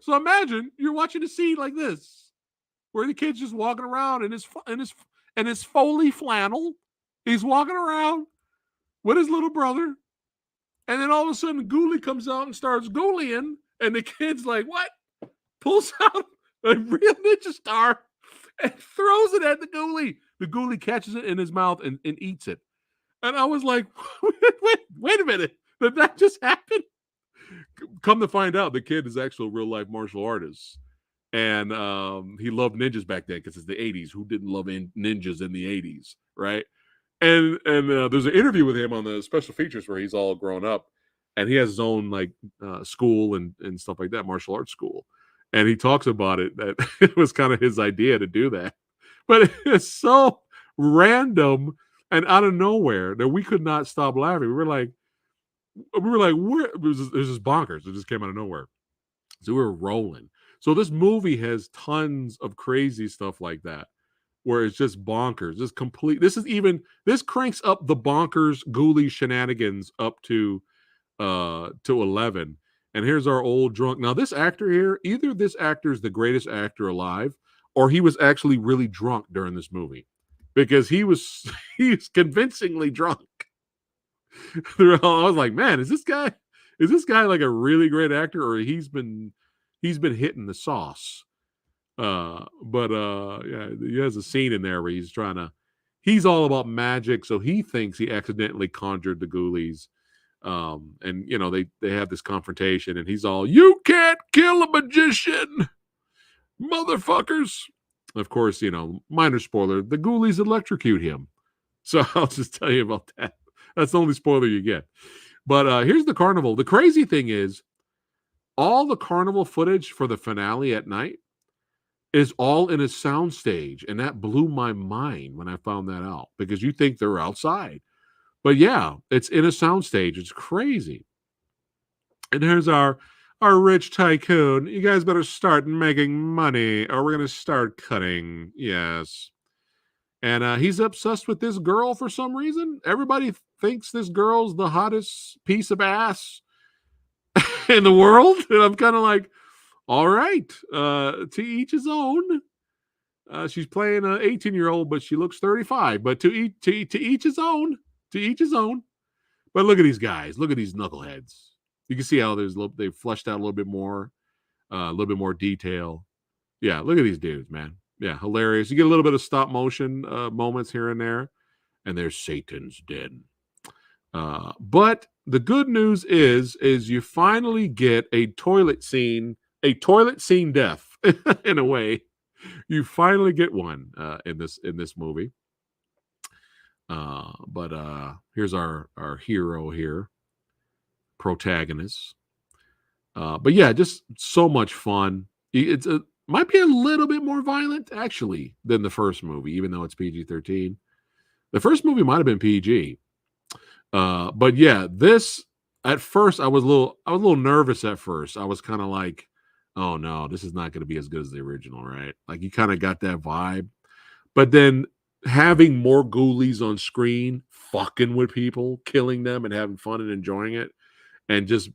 So imagine you're watching a scene like this, where the kid's just walking around in his Foley flannel. He's walking around with his little brother. And then all of a sudden, the ghoulie comes out and starts ghoulying. And the kid's like, what? Pulls out a real ninja star and throws it at the ghoulie. The ghoulie catches it in his mouth and eats it. And I was like, wait a minute. Did that just happen? Come to find out, the kid is actually a real-life martial artist. And he loved ninjas back then because it's the 80s. Who didn't love ninjas in the 80s, right? And there's an interview with him on the special features where he's all grown up. and he has his own like school and stuff like that, martial arts school. And he talks about it that it was kind of his idea to do that, but it's so random and out of nowhere that we could not stop laughing. We were like, where? It was just bonkers. It just came out of nowhere. So we were rolling. So this movie has tons of crazy stuff like that, where it's just bonkers. This complete. This cranks up the bonkers ghoulie shenanigans up to 11. And here's our old drunk. Now this actor here, either this actor is the greatest actor alive, or he was actually really drunk during this movie, because he's convincingly drunk. I was like, man, is this guy like a really great actor, or he's been hitting the sauce? But yeah, he has a scene in there where he's all about magic, so he thinks he accidentally conjured the ghoulies. And they have this confrontation, and he's all, "You can't kill a magician, motherfuckers." Of course, minor spoiler, the ghoulies electrocute him. So I'll just tell you about that. That's the only spoiler you get. But here's the carnival. The crazy thing is, all the carnival footage for the finale at night is all in a soundstage, and that blew my mind when I found that out, because you think they're outside. But yeah, it's in a soundstage. It's crazy. And here's our rich tycoon. You guys better start making money, or we're going to start cutting. Yes. And he's obsessed with this girl for some reason. Everybody thinks this girl's the hottest piece of ass in the world. And I'm kind of like, all right, to each his own. She's playing an 18-year-old, but she looks 35. But to each his own. To each his own. But look at these guys. Look at these knuckleheads. You can see how they've fleshed out a little bit more detail. Yeah, look at these dudes, man. Yeah, hilarious. You get a little bit of stop motion moments here and there, and there's Satan's den. But the good news is you finally get a toilet scene death in a way. You finally get one in this movie. But here's our hero here, protagonist. But yeah, just so much fun. It's might be a little bit more violent actually than the first movie, even though it's PG-13. The first movie might have been PG. But yeah, this at first I was a little nervous at first. I was kind of like, oh no, this is not going to be as good as the original, right? Like you kind of got that vibe. But then having more ghoulies on screen, fucking with people, killing them and having fun and enjoying it, and just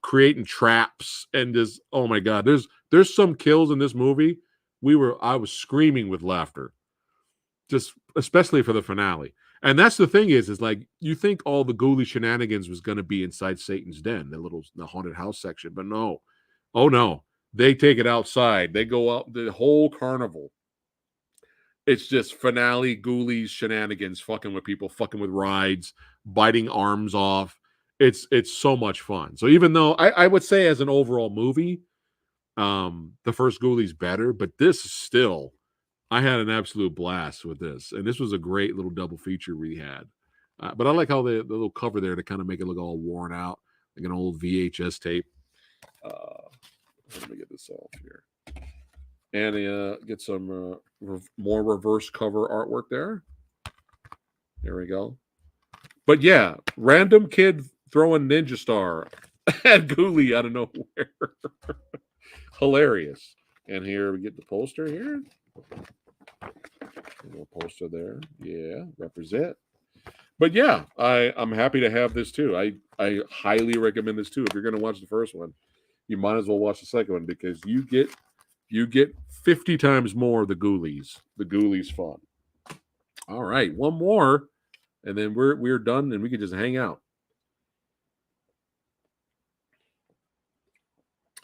creating traps and just, oh my god, there's some kills in this movie. I was screaming with laughter, just especially for the finale. And that's the thing is like, you think all the ghoulie shenanigans was going to be inside Satan's den, the haunted house section, but no. Oh no, they take it outside. They go out the whole carnival. It's just finale ghoulies shenanigans, fucking with people, fucking with rides, biting arms off. It's so much fun. So even though I would say as an overall movie, the first Ghoulies better, but this is still, I had an absolute blast with this, and this was a great little double feature we had. But I like how the little cover there to kind of make it look all worn out, like an old VHS tape. Let me get this off here, and get some more reverse cover artwork there. There we go. But yeah, random kid throwing Ninja Star at Ghoulie out of nowhere. Hilarious. And here we get the poster here. A little poster there. Yeah, represent. But yeah, I'm happy to have this too. I highly recommend this too. If you're going to watch the first one, you might as well watch the second one, because you get 50 times more of the Ghoulies. The Ghoulies fun. All right, one more, and then we're done, and we can just hang out.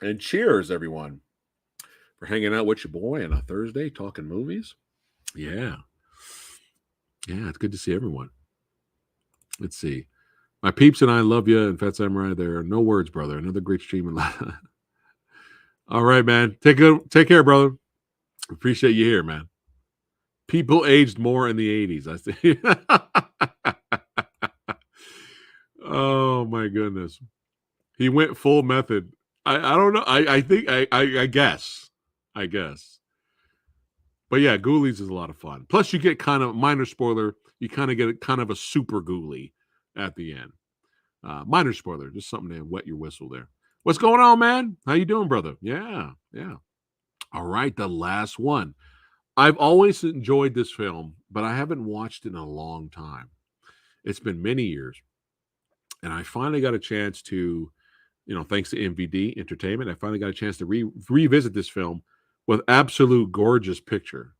And cheers, everyone, for hanging out with your boy on a Thursday talking movies. Yeah. Yeah, it's good to see everyone. Let's see. My peeps and I love you, and Phat Samurai, there are no words, brother. Another great stream. All right, man. Take care, brother. Appreciate you here, man. People aged more in the 80s, I see. Oh, my goodness. He went full method. I don't know. I think I guess. I guess. But yeah, Ghoulies is a lot of fun. Plus, you get kind of minor spoiler. You kind of get kind of a super Ghoulie at the end. Minor spoiler, just something to wet your whistle there. What's going on, man? How you doing, brother? Yeah, yeah. All right, the last one. I've always enjoyed this film, but I haven't watched it in a long time. It's been many years, and I finally got a chance to, thanks to MVD Entertainment, I finally got a chance to revisit this film with absolute gorgeous picture.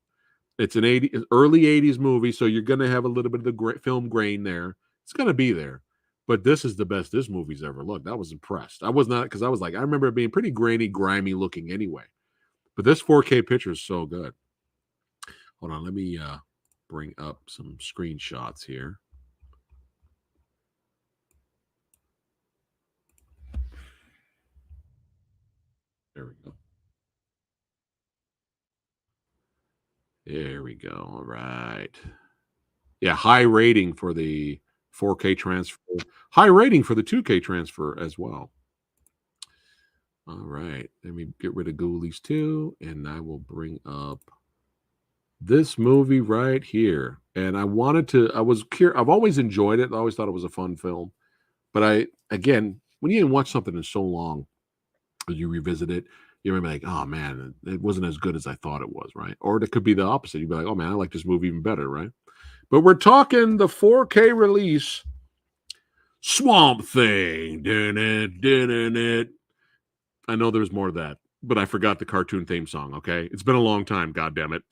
It's an early 80s movie, so you're going to have a little bit of the film grain there. It's going to be there. But this is the best this movie's ever looked. I was impressed. I was not, because I was like, I remember it being pretty grainy, grimy looking anyway. But this 4K picture is so good. Hold on, let me bring up some screenshots here. There we go. There we go. All right. Yeah, high rating for the 4K transfer. High rating for the 2K transfer as well. All right. Let me get rid of Ghoulies too, and I will bring up this movie right here. And I was curious. I've always enjoyed it. I always thought it was a fun film. But again, when you didn't watch something in so long, you revisit it, you remember like, oh man, it wasn't as good as I thought it was, right? Or it could be the opposite. You'd be like, oh man, I like this movie even better, right? But we're talking the 4K release, Swamp Thing. I know there's more of that, but I forgot the cartoon theme song, okay? It's been a long time, God damn it.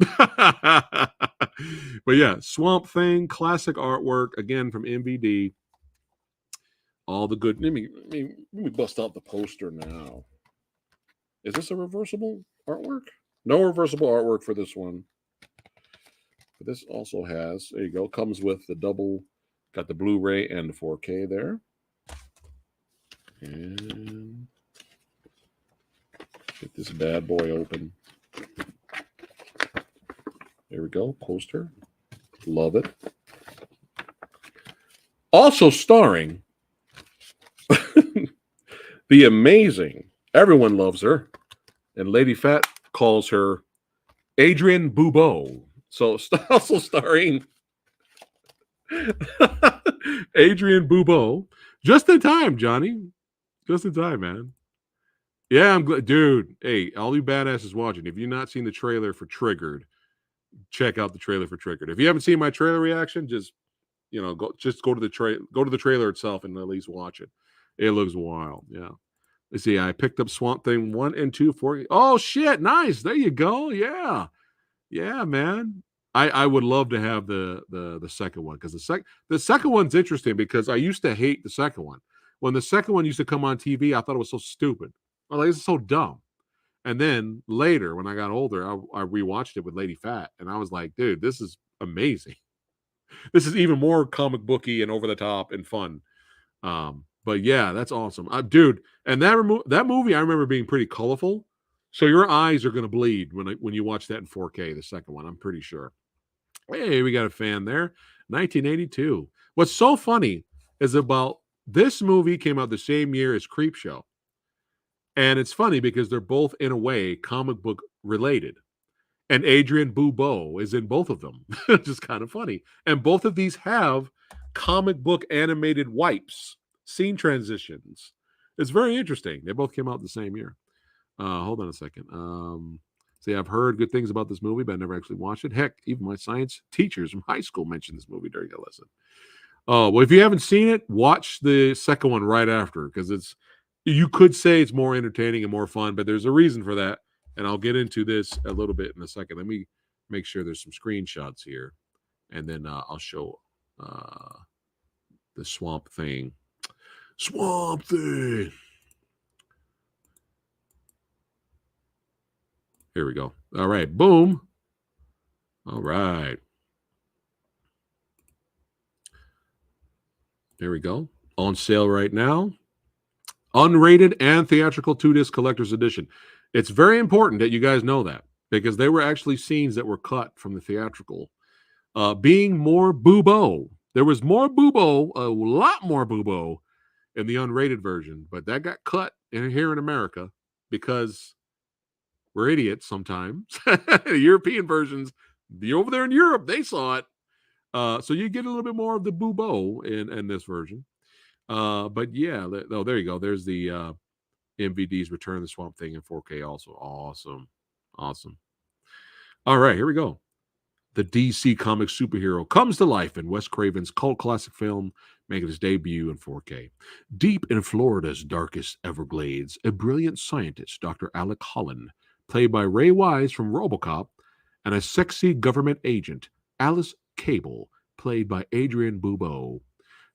But yeah, Swamp Thing, classic artwork, again from MVD. All the good. Let me bust out the poster now. Is this a reversible artwork? No reversible artwork for this one. But this also has, there you go, comes with the double, got the Blu-ray and the 4K there. And get this bad boy open. There we go, poster. Love it. Also starring the amazing, everyone loves her, and Lady Phat calls her Adrienne Barbeau. So also starring Adrienne Barbeau. Just in time, Johnny. Just in time, man. Yeah, I'm glad. Dude, hey, all you badasses watching, if you've not seen the trailer for Triggered, check out the trailer for Triggered. If you haven't seen my trailer reaction, just go to the trailer itself and at least watch it. It looks wild. Yeah. Let's see. I picked up Swamp Thing 1 and 2 for you. Oh shit! Nice. There you go. Yeah, yeah, man. I would love to have the second one, because the second one's interesting because I used to hate the second one. When the second one used to come on TV, I thought it was so stupid. I was like, this is so dumb. And then later, when I got older, I rewatched it with Lady Phat, and I was like, dude, this is amazing. This is even more comic booky and over the top and fun. But yeah, that's awesome, dude. And that movie, I remember being pretty colorful. So your eyes are going to bleed when you watch that in 4K, the second one. I'm pretty sure. Hey, we got a fan there. 1982. What's so funny is about this movie came out the same year as Creepshow. And it's funny because they're both, in a way, comic book related. And Adrienne Barbeau is in both of them. Just kind of funny. And both of these have comic book animated wipes, scene transitions. It's very interesting. They both came out the same year. Hold on a second. See, I've heard good things about this movie, but I never actually watched it. Heck, even my science teachers from high school mentioned this movie during a lesson. Well, if you haven't seen it, watch the second one right after, because you could say it's more entertaining and more fun, but there's a reason for that. And I'll get into this a little bit in a second. Let me make sure there's some screenshots here, and then I'll show the Swamp Thing. Swamp Thing. Here we go. All right. Boom. All right. There we go. On sale right now. Unrated and theatrical 2-disc collector's edition. It's very important that you guys know that, because they were actually scenes that were cut from the theatrical. Being more boobo. There was more boobo, a lot more boobo in the unrated version, but that got cut here in America because we're idiots sometimes. The European versions, over there in Europe, they saw it. So you get a little bit more of the boobo in this version. But yeah, oh, there you go. There's the MVD's Return of the Swamp Thing in 4K also. Awesome. Awesome. All right, here we go. The DC comic superhero comes to life in Wes Craven's cult classic film, making his debut in 4K. Deep in Florida's darkest Everglades, a brilliant scientist, Dr. Alec Holland, played by Ray Wise from RoboCop, and a sexy government agent, Alice Cable, played by Adrienne Barbeau,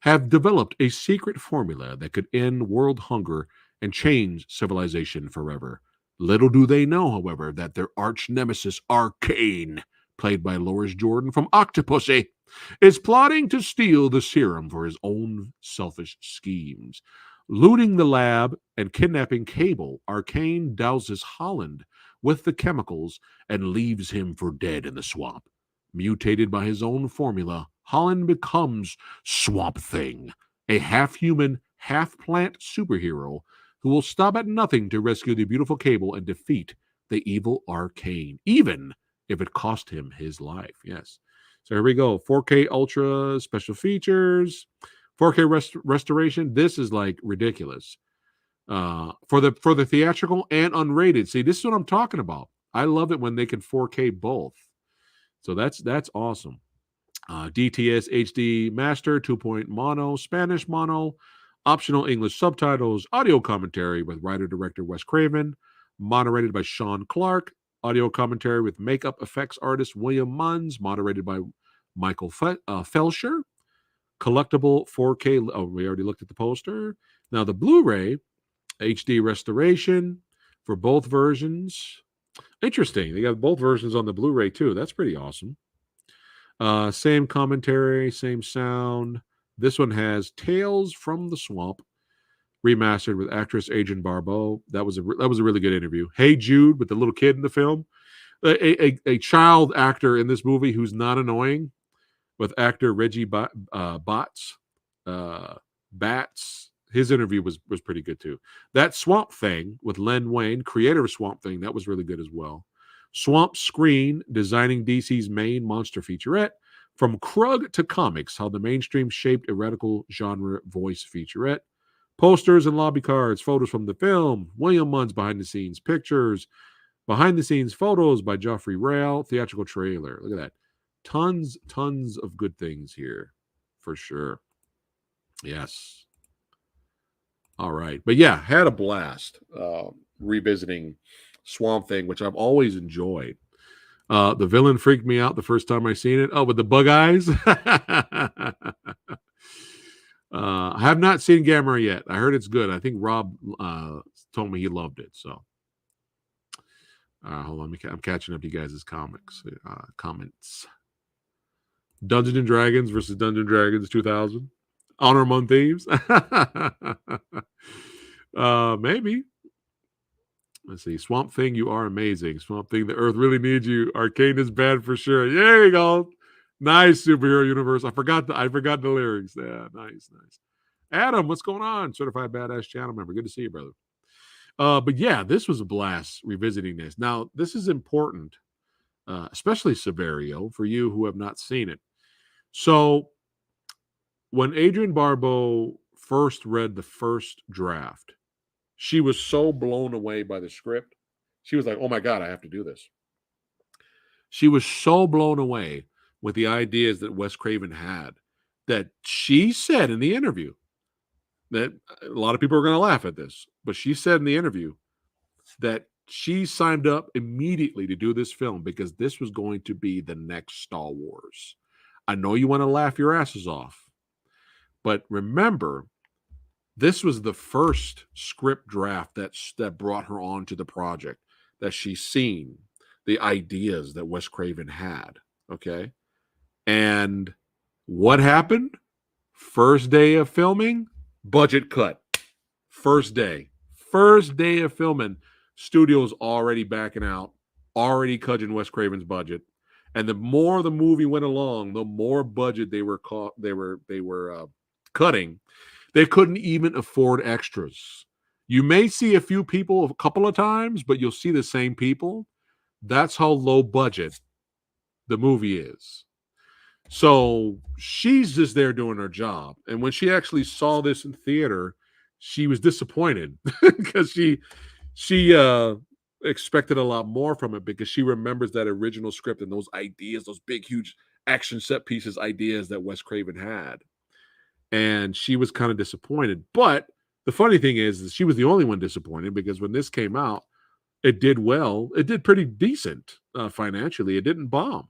have developed a secret formula that could end world hunger and change civilization forever. Little do they know, however, that their arch nemesis, Arcane, played by Loris Jordan from Octopussy, is plotting to steal the serum for his own selfish schemes. Looting the lab and kidnapping Cable, Arcane douses Holland with the chemicals and leaves him for dead in the swamp. Mutated by his own formula, Holland becomes Swamp Thing, a half-human, half-plant superhero who will stop at nothing to rescue the beautiful Cable and defeat the evil Arcane, even if it cost him his life. Yes. So here we go. 4K Ultra special features, 4K restoration. This is like ridiculous. For the theatrical and unrated. See, this is what I'm talking about. I love it when they can 4K both. So that's awesome. DTS HD Master 2.0 mono, Spanish mono, optional English subtitles, audio commentary with writer-director Wes Craven, moderated by Sean Clark, audio commentary with makeup effects artist William Munns, moderated by Michael Felsher, collectible 4K. Oh, we already looked at the poster. Now the Blu-ray HD restoration for both versions. Interesting. They got both versions on the Blu-ray too. That's pretty awesome. Same commentary, same sound. This one has Tales from the Swamp, remastered with actress Adrienne Barbeau. That was a really good interview. Hey Jude with the little kid in the film, a child actor in this movie who's not annoying, with actor Reggie Bats. His interview was pretty good too. That Swamp Thing with Len Wein, creator of Swamp Thing, that was really good as well. Swamp Screen, designing DC's main monster featurette. From Krug to Comics, how the mainstream shaped a radical genre voice featurette. Posters and lobby cards, photos from the film, William Munn's behind-the-scenes pictures, behind-the-scenes photos by Joffrey Rail, theatrical trailer. Look at that. Tons of good things here, for sure. Yes. All right. But yeah, had a blast revisiting Swamp Thing, which I've always enjoyed. The villain freaked me out the first time I seen it. Oh, with the bug eyes. I have not seen Gamera yet. I heard it's good. I think Rob told me he loved it. So, hold on. I'm catching up to you guys' comments. Dungeons and Dragons versus Dungeons and Dragons 2000. Honor Among Thieves. Maybe. Let's see. Swamp Thing, you are amazing. Swamp Thing, the Earth really needs you. Arcane is bad for sure. There you go. Nice superhero universe. I forgot the lyrics. Yeah, nice. Adam, what's going on? Certified Badass channel member. Good to see you, brother. But yeah, this was a blast revisiting this. Now, this is important, especially Severio, for you who have not seen it. So, when Adrienne Barbeau first read the first draft, she was so blown away by the script. She was like, oh my God, I have to do this. She was so blown away with the ideas that Wes Craven had that she said in the interview that a lot of people are going to laugh at this, but she said in the interview that she signed up immediately to do this film because this was going to be the next Star Wars. I know you want to laugh your asses off, but remember, this was the first script draft that brought her onto the project, that she's seen the ideas that Wes Craven had. Okay. And what happened? First day of filming, budget cut. First day of filming, studios already backing out, already cutting Wes Craven's budget. And the more the movie went along, the more budget they were cutting. They couldn't even afford extras. You may see a few people a couple of times, but you'll see the same people. That's how low budget the movie is. So she's just there doing her job. And when she actually saw this in theater, she was disappointed because she expected a lot more from it because she remembers that original script and those ideas, those big, huge action set pieces ideas that Wes Craven had. And she was kind of disappointed. But the funny thing is she was the only one disappointed because when this came out, it did well. It did pretty decent financially. It didn't bomb.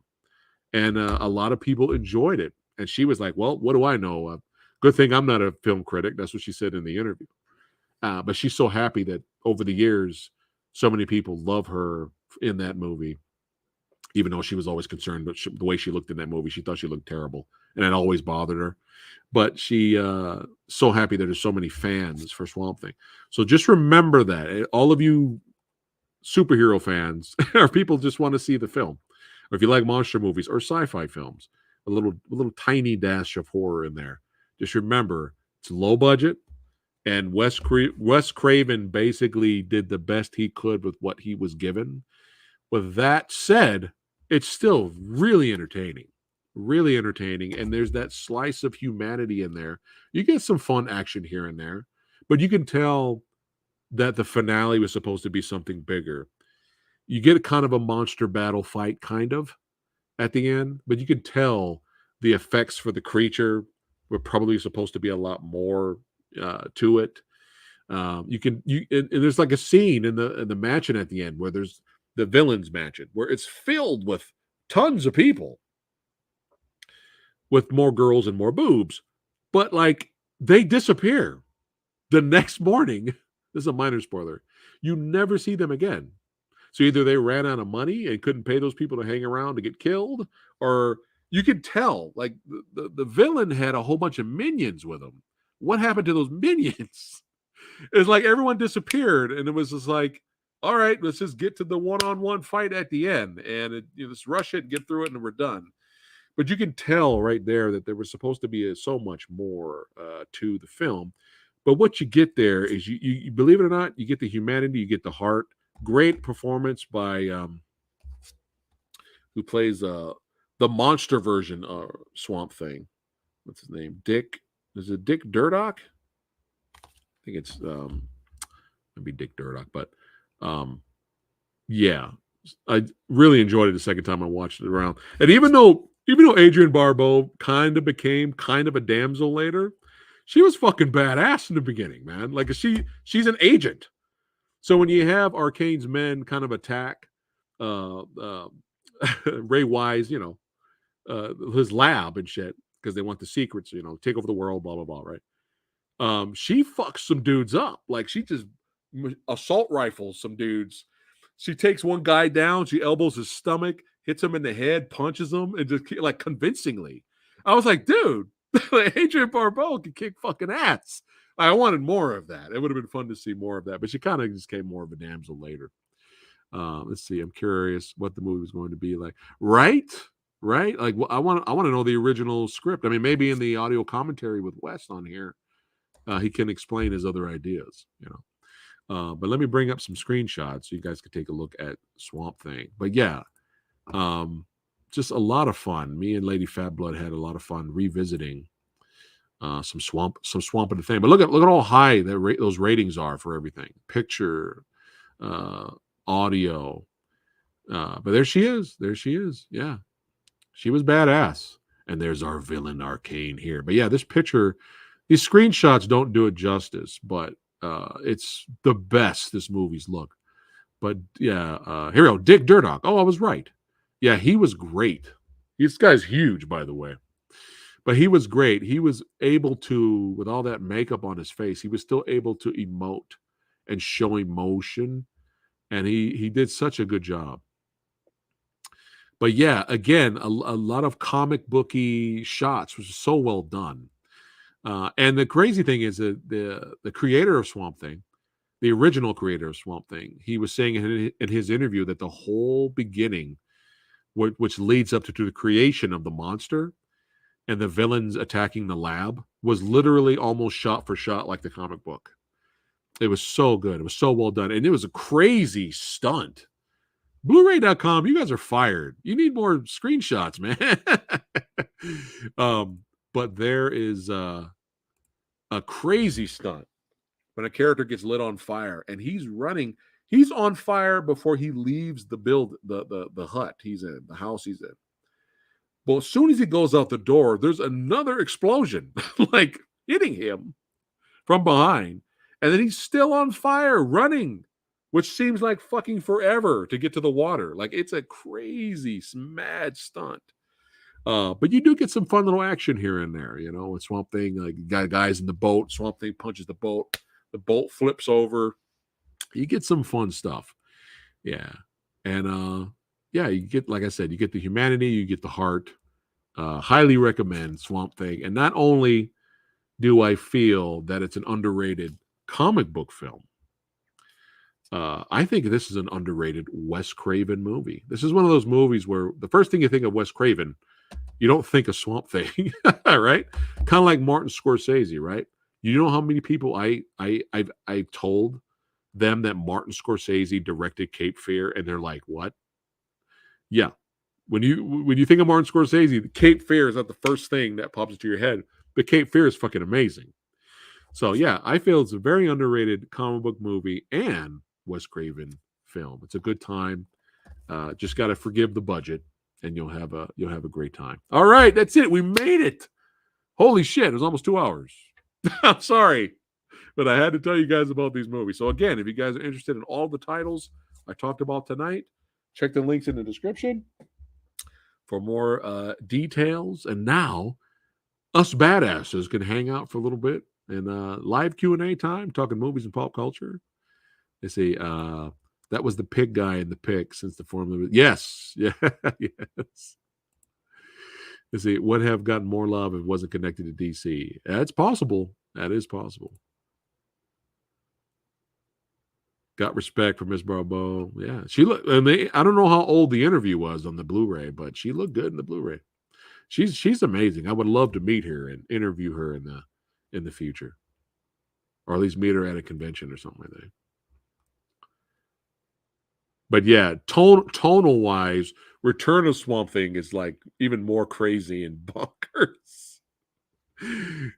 And a lot of people enjoyed it. And she was like, well, what do I know? Good thing I'm not a film critic. That's what she said in the interview. But she's so happy that over the years, so many people love her in that movie, even though she was always concerned. But the way she looked in that movie, she thought she looked terrible. And it always bothered her. But she so happy that there's so many fans for Swamp Thing. So just remember that. All of you superhero fans or people just want to see the film. Or if you like monster movies or sci-fi films, a little tiny dash of horror in there. Just remember, it's low budget, and Wes Craven basically did the best he could with what he was given. With that said, it's still really entertaining. Really entertaining, and there's that slice of humanity in there. You get some fun action here and there, but you can tell that the finale was supposed to be something bigger. You get kind of a monster battle fight, kind of, at the end, but you can tell the effects for the creature were probably supposed to be a lot more to it. And there's like a scene in the mansion at the end where there's the villains mansion where it's filled with tons of people with more girls and more boobs, but like they disappear the next morning. This is a minor spoiler. You never see them again. So either they ran out of money and couldn't pay those people to hang around to get killed, or you could tell like the villain had a whole bunch of minions with him. What happened to those minions? It's like everyone disappeared, and it was just like, all right, let's just get to the one-on-one fight at the end, and let's rush it, get through it, and we're done. But you can tell right there that there was supposed to be so much more to the film. But what you get there is you believe it or not, you get the humanity, you get the heart. Great performance by who plays the monster version of Swamp Thing. What's his name? Dick. Is it Dick Durdock? I think it's maybe Dick Durdock, but yeah, I really enjoyed it the second time I watched it around. And even though Adrienne Barbeau kind of became kind of a damsel later, she was fucking badass in the beginning, man. Like she's an agent. So when you have Arcane's men kind of attack Ray Wise, his lab and shit, because they want the secrets, take over the world, blah, blah, blah, right? She fucks some dudes up. Like she just assault rifles some dudes. She takes one guy down, she elbows his stomach, hits him in the head, punches him, and just like convincingly. I was like, dude, Adrienne Barbeau can kick fucking ass. I wanted more of that. It would have been fun to see more of that, but she kind of just came more of a damsel later. Let's see. I'm curious what the movie is going to be like. Right? Like, I want to know the original script. I mean, maybe in the audio commentary with Wes on here, he can explain his other ideas. But let me bring up some screenshots so you guys can take a look at Swamp Thing. But yeah, just a lot of fun. Me and Lady Fat Blood had a lot of fun revisiting some swamp in the thing. But look at how high those ratings are for everything. Picture, audio. But there she is. Yeah. She was badass. And there's our villain Arcane here. But yeah, this picture, these screenshots don't do it justice, but it's the best this movie's look. But yeah, here we go. Dick Durdock. Oh, I was right. Yeah, he was great. This guy's huge, by the way. But he was great. He was able to, with all that makeup on his face, he was still able to emote and show emotion. And he did such a good job. But yeah, again, a lot of comic booky shots, which is so well done. And the crazy thing is that the creator of Swamp Thing, the original creator of Swamp Thing, he was saying in his interview that the whole beginning, which leads up to the creation of the monster, and the villains attacking the lab was literally almost shot for shot like the comic book. It was so good. It was so well done. And it was a crazy stunt. Blu-ray.com, you guys are fired. You need more screenshots, man. But there is a crazy stunt when a character gets lit on fire and he's running. He's on fire before he leaves the hut he's in, the house he's in. Well, as soon as he goes out the door, there's another explosion, like hitting him from behind. And then he's still on fire, running, which seems like fucking forever to get to the water. Like, it's a crazy, mad stunt. But you do get some fun little action here and there, you know. Swamp Thing, like, guys in the boat. Swamp Thing punches the boat flips over. You get some fun stuff. Yeah. And yeah, you get, like I said, you get the humanity, you get the heart. Highly recommend Swamp Thing. And not only do I feel that it's an underrated comic book film, I think this is an underrated Wes Craven movie. This is one of those movies where the first thing you think of Wes Craven, you don't think of Swamp Thing, right? Kind of like Martin Scorsese, right? You know how many people I've told them that Martin Scorsese directed Cape Fear, and they're like, "What?" Yeah, when you think of Martin Scorsese, Cape Fear is not the first thing that pops into your head, but Cape Fear is fucking amazing. So yeah, I feel it's a very underrated comic book movie and Wes Craven film. It's a good time. Just got to forgive the budget, and you'll have a great time. All right, that's it. We made it. Holy shit! It was almost 2 hours. I'm sorry, but I had to tell you guys about these movies. So again, if you guys are interested in all the titles I talked about tonight, check the links in the description for more details. And now, us badasses can hang out for a little bit and live Q&A time, talking movies and pop culture. They say that was the pig guy in the pic since the formula. Yes, yeah, yes. They say, would have gotten more love if it wasn't connected to DC. That's possible. That is possible. Got respect for Miss Barbeau. Yeah, she looked. I mean, I don't know how old the interview was on the Blu-ray, but she looked good in the Blu-ray. She's amazing. I would love to meet her and interview her in the future, or at least meet her at a convention or something like that. But yeah, tonal wise, Return of Swamp Thing is like even more crazy and bonkers.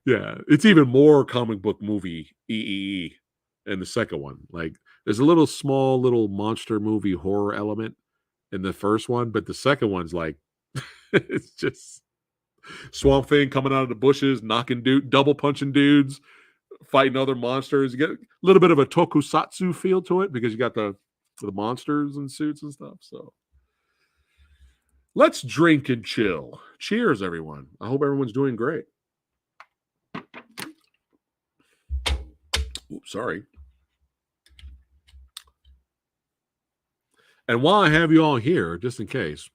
Yeah, it's even more comic book movie EEE in the second one. Like, there's a little small little monster movie horror element in the first one, but the second one's like it's just Swamp Thing coming out of the bushes, knocking double punching dudes, fighting other monsters. You get a little bit of a tokusatsu feel to it because you got the monsters and suits and stuff. So let's drink and chill. Cheers, everyone. I hope everyone's doing great. Oops, sorry. And while I have you all here, just in case,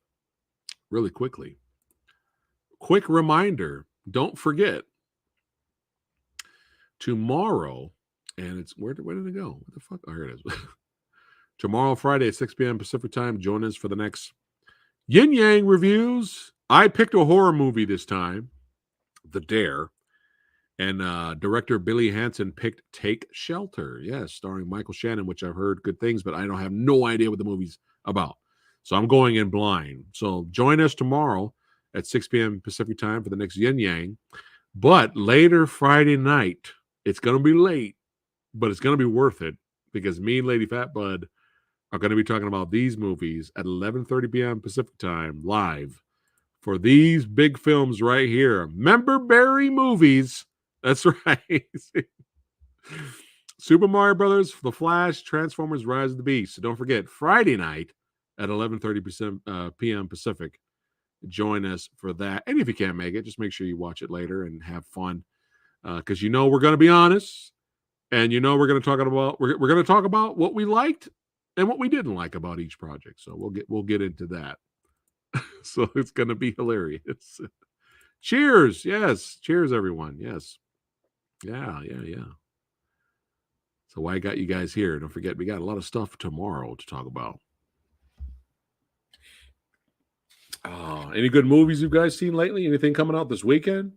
really quickly, quick reminder, don't forget, tomorrow, and it's, where did it go? What the fuck? Oh, here it is. Tomorrow, Friday at 6 p.m. Pacific time, join us for the next Yin Yang reviews. I picked a horror movie this time, The Dare, and director Billy Hansen picked Take Shelter. Yes, starring Michael Shannon, which I've heard good things, but I don't have no idea what the movie's about. So I'm going in blind. So join us tomorrow at 6 p.m. Pacific time for the next Yin Yang. But later Friday night, it's going to be late, but it's going to be worth it because me and Lady Fat Bud are going to be talking about these movies at 11:30 p.m. Pacific time live for these big films right here. Member Berry movies. That's right. Super Mario Brothers, The Flash, Transformers, Rise of the Beast. So don't forget, Friday night at 11:30 p.m. Pacific. Join us for that. And if you can't make it, just make sure you watch it later and have fun. Because we're going to be honest, and we're going to talk about what we liked and what we didn't like about each project. So we'll get into that. So it's going to be hilarious. Cheers. Yes. Cheers, everyone. Yes. Yeah. So why I got you guys here. Don't forget, we got a lot of stuff tomorrow to talk about. Any good movies you guys seen lately? Anything coming out this weekend?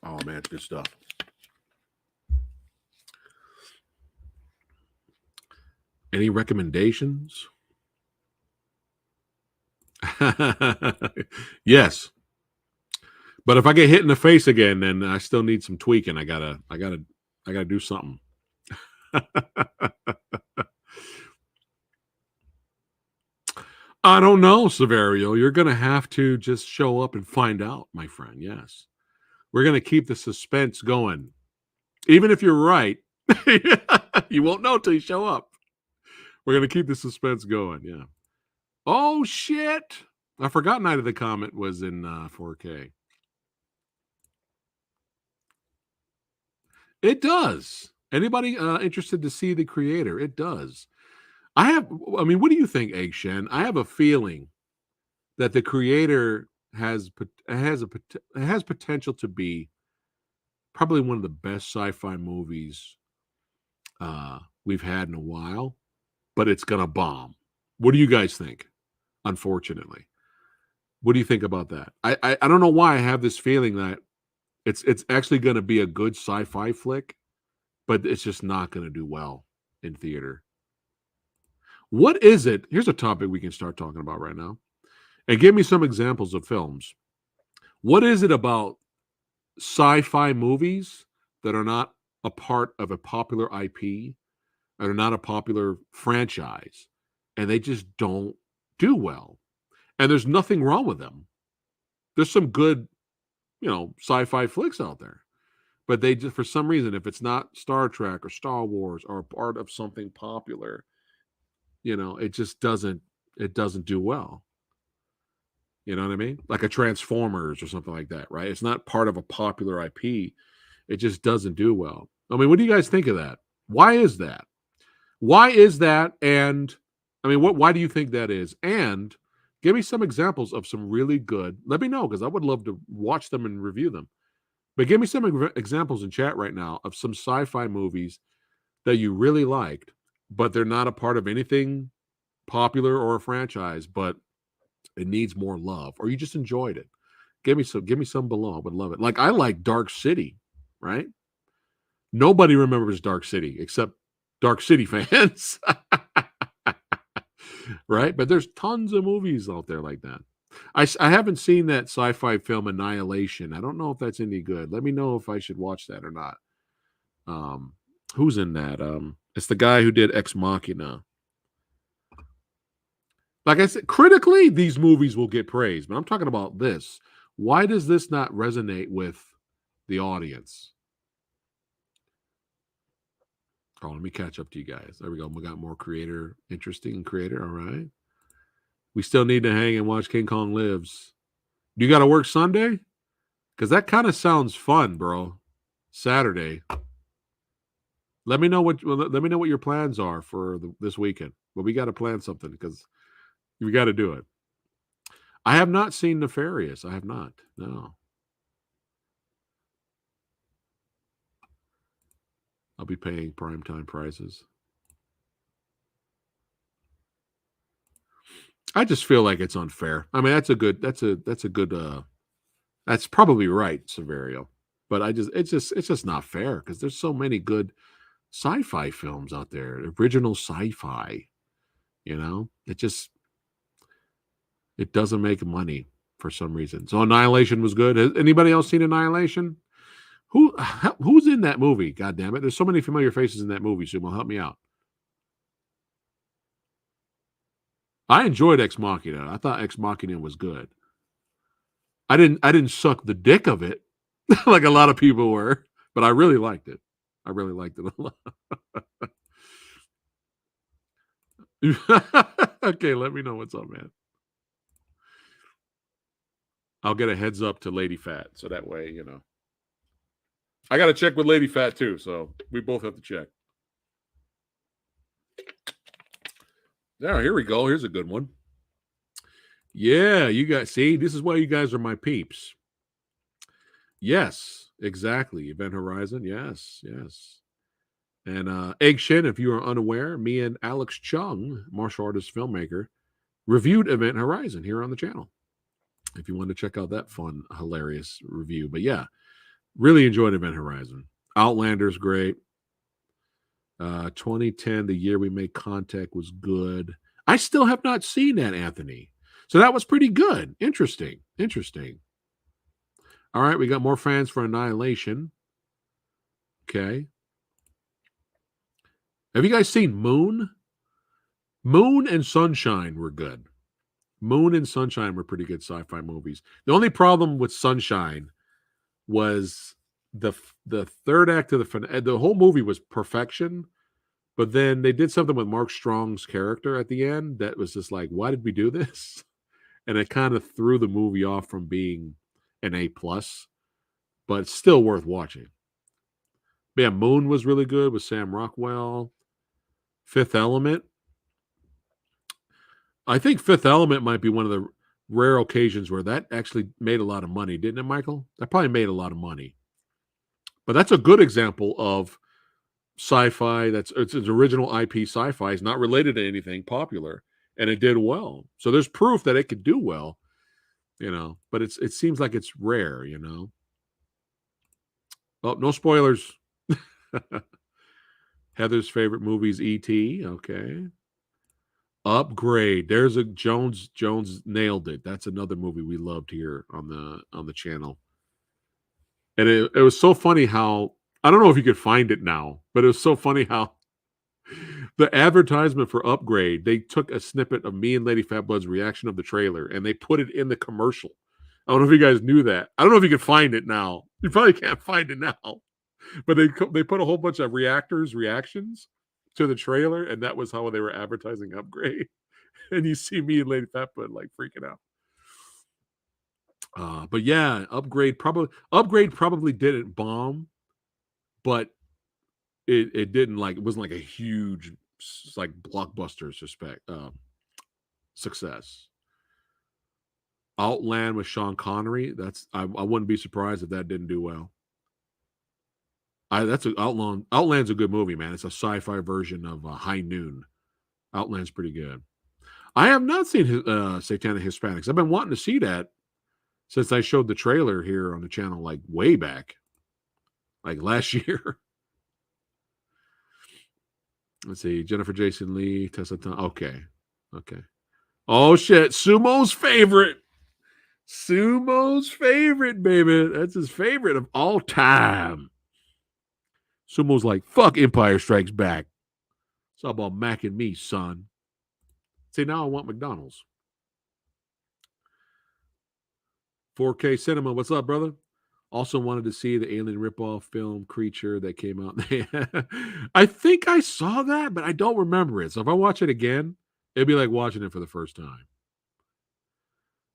Oh man, it's good stuff. Any recommendations? Yes, but if I get hit in the face again, then I still need some tweaking. I gotta do something. I don't know, Severio. You're gonna have to just show up and find out, my friend. Yes, we're gonna keep the suspense going, even if you're right. You won't know till you show up. We're gonna keep the suspense going. Yeah. Oh shit! I forgot Night of the Comet was in 4K. It does. Anybody interested to see the creator? It does. I mean, what do you think, Egg Shen? I have a feeling that the creator has potential to be probably one of the best sci-fi movies we've had in a while, but it's gonna bomb. What do you guys think? Unfortunately, what do you think about that? I don't know why I have this feeling that it's actually going to be a good sci-fi flick, but it's just not going to do well in theater. What is it? Here's a topic we can start talking about right now. And give me some examples of films. What is it about sci-fi movies that are not a part of a popular IP, or not a popular franchise, and they just don't do well? And there's nothing wrong with them. There's some good, sci-fi flicks out there. But they just, for some reason, if it's not Star Trek or Star Wars or a part of something popular, it just doesn't do well. You know what I mean? Like a Transformers or something like that, right? It's not part of a popular IP. It just doesn't do well. I mean, what do you guys think of that? Why is that? Why is that? And I mean, why do you think that is? And give me some examples of some really good. Let me know, because I would love to watch them and review them. But give me some examples in chat right now of some sci-fi movies that you really liked, but they're not a part of anything popular or a franchise, but it needs more love, or you just enjoyed it. Give me some below. I would love it. Like, I like Dark City, right? Nobody remembers Dark City except Dark City fans. Right? But there's tons of movies out there like that. I haven't seen that sci-fi film Annihilation. I don't know if that's any good. Let me know if I should watch that or not. Who's in that? It's the guy who did Ex Machina. Like I said, critically, these movies will get praised, but I'm talking about this. Why does this not resonate with the audience? Oh, let me catch up to you guys. There we go. We got more interesting creator. All right. We still need to hang and watch King Kong Lives. Do you got to work Sunday? Because that kind of sounds fun, bro. Saturday. Let me know what your plans are for this weekend. But we got to plan something, because we got to do it. I have not seen Nefarious. I have not. No. I'll be paying primetime prices. I just feel like it's unfair. I mean, that's probably right, Severio. But it's just not fair, because there's so many good sci-fi films out there, original sci-fi. It doesn't make money for some reason. So Annihilation was good. Has anybody else seen Annihilation? Who's in that movie? God damn it! There's so many familiar faces in that movie. Sumo, help me out. I enjoyed Ex Machina. I thought Ex Machina was good. I didn't suck the dick of it like a lot of people were, but I really liked it. I really liked it a lot. Okay, let me know what's up, man. I'll get a heads up to Lady Phat, so that way, I got to check with Lady Phat too, so we both have to check. Now, here we go. Here's a good one. Yeah, you guys, see, this is why you guys are my peeps. Yes, exactly. Event Horizon. Yes. And Egg Shin, if you are unaware, me and Alex Chung, martial artist filmmaker, reviewed Event Horizon here on the channel. If you want to check out that fun, hilarious review. But yeah, really enjoyed Event Horizon. Outlander's great. 2010, the year we made contact, was good. I still have not seen that, Anthony. So that was pretty good. Interesting. All right, we got more fans for Annihilation. Okay. Have you guys seen Moon? Moon and Sunshine were good. Moon and Sunshine were pretty good sci-fi movies. The only problem with Sunshine was the third act of the whole movie was perfection, but then they did something with Mark Strong's character at the end that was just like, why did we do this? And it kind of threw the movie off from being an A+, but it's still worth watching. But yeah, Moon was really good with Sam Rockwell. Fifth Element. I think Fifth Element might be one of the rare occasions where that actually made a lot of money, didn't it, Michael? That probably made a lot of money. But that's a good example of sci-fi it's original IP sci-fi. It's not related to anything popular, and it did well. So there's proof that it could do well, but it seems like it's rare, Well, no spoilers. Heather's favorite movies, E.T. Okay. Upgrade. There's a Jones nailed it. That's another movie we loved here on the channel. And it was so funny how, I don't know if you could find it now, but it was so funny how the advertisement for Upgrade, they took a snippet of me and Lady Fatblood's reaction of the trailer and they put it in the commercial. I don't know if you guys knew that. I don't know if you can find it now. You probably can't find it now. But they put a whole bunch of reactions to the trailer, and that was how they were advertising Upgrade. And you see me and Lady Fatblood like freaking out. But yeah, Upgrade probably didn't bomb, but it didn't it wasn't like a huge like blockbuster success. Outland with Sean Connery. I wouldn't be surprised if that didn't do well. Outland's a good movie, man. It's a sci-fi version of High Noon. Outland's pretty good. I have not seen Satanic Hispanics. I've been wanting to see that since I showed the trailer here on the channel like way back, like last year. Let's see. Jennifer Jason Lee, Tessa Thompson. Okay. Oh, shit. Sumo's favorite, baby. That's his favorite of all time. Sumo's like, fuck Empire Strikes Back. It's all about Mac and me, son. See, now I want McDonald's. 4K Cinema. What's up, brother? Also wanted to see the alien ripoff film Creature that came out. I think I saw that, but I don't remember it. So if I watch it again, it'd be like watching it for the first time.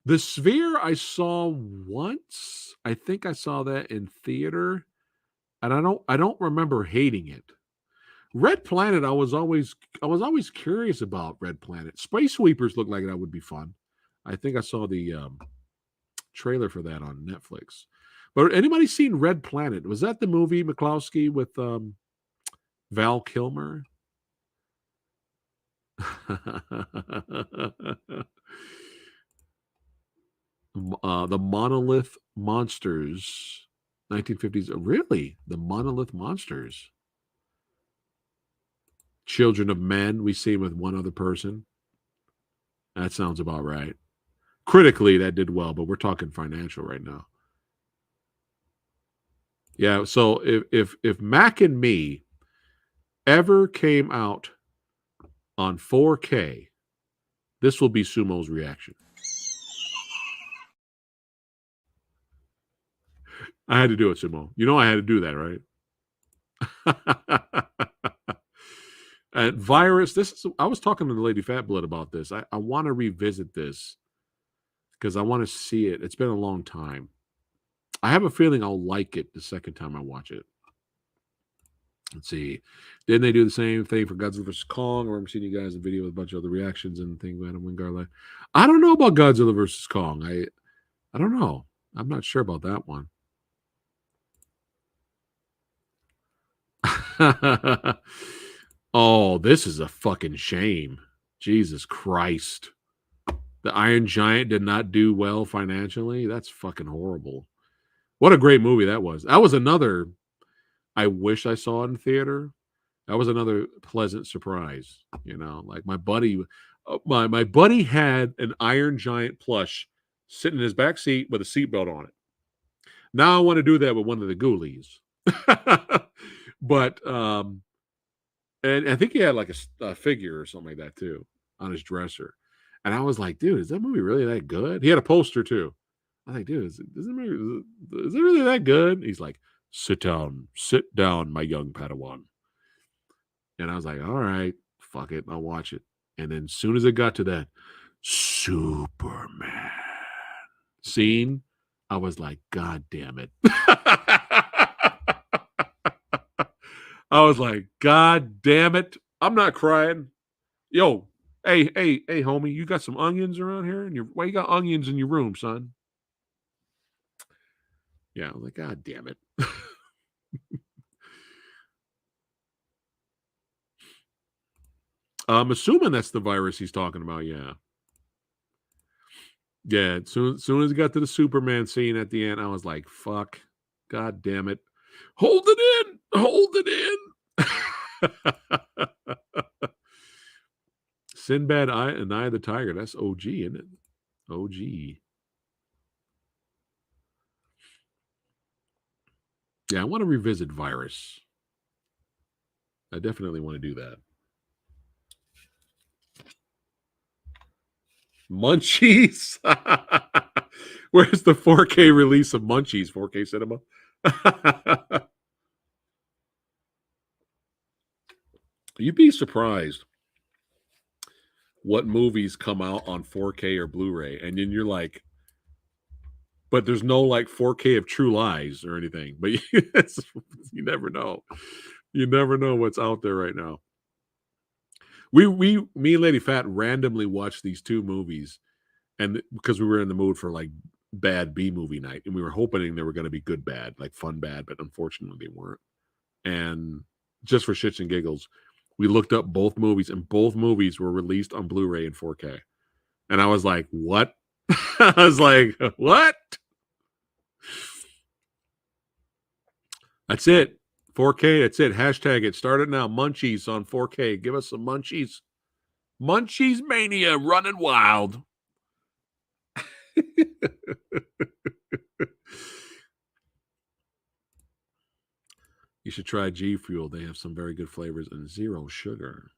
The Sphere I saw once. I think I saw that in theater, and I don't remember hating it. Red Planet, I was always curious about Red Planet. Space Sweepers looked like that would be fun. I think I saw the trailer for that on Netflix. But anybody seen Red Planet? Was that the movie McCloskey with Val Kilmer? The Monolith Monsters, 1950s. Really? The Monolith Monsters. Children of Men, we see with one other person. That sounds about right. Critically, that did well, but we're talking financial right now. Yeah, so if Mac and Me ever came out on 4K, this will be Sumo's reaction. I had to do it, Sumo. You know I had to do that, right? And Virus, I was talking to the Lady Fatblood about this. I want to revisit this because I want to see it. It's been a long time. I have a feeling I'll like it the second time I watch it. Let's see. Didn't they do the same thing for Godzilla vs. Kong? I remember seeing you guys in video with a bunch of other reactions and things. Adam Wingard. I don't know about Godzilla vs. Kong. I don't know. I'm not sure about that one. Oh, this is a fucking shame. Jesus Christ. The Iron Giant did not do well financially. That's fucking horrible. What a great movie that was. That was another I wish I saw it in theater. That was another pleasant surprise. You know, like my buddy, my buddy had an Iron Giant plush sitting in his back seat with a seatbelt on it. Now I want to do that with one of the Ghoulies. But and I think he had like a figure or something like that too on his dresser. And I was like, dude, is that movie really that good? He had a poster too. I was like, dude, is it really that good? He's like, sit down, my young Padawan. And I was like, all right, fuck it, I'll watch it. And then as soon as it got to that Superman scene, I was like, God damn it. I was like, God damn it. I'm not crying. Yo, hey, homie, you got some onions around here? Why you got onions in your room, son? Yeah, I was like, God damn it. I'm assuming that's the virus he's talking about, yeah. Yeah, soon as he got to the Superman scene at the end, I was like, fuck, God damn it. Hold it in. Sinbad and Eye of the Tiger. That's OG, isn't it? OG. Yeah, I want to revisit Virus. I definitely want to do that. Munchies. Where's the 4K release of Munchies? 4K cinema. You'd be surprised what movies come out on 4K or Blu-ray, and then you're like, but there's no like 4K of True Lies or anything. But you never know. You never know what's out there right now. Me and Lady Phat randomly watched these two movies, and because we were in the mood for like bad B movie night, and we were hoping they were going to be good bad, like fun bad, but unfortunately they weren't. And just for shits and giggles, we looked up both movies, and both movies were released on Blu-ray and 4K. And I was like, what? I was like, what? That's it. 4K, that's it. Hashtag it. Start it now. Munchies on 4K. Give us some munchies. Munchies Mania running wild. You should try G Fuel. They have some very good flavors and zero sugar.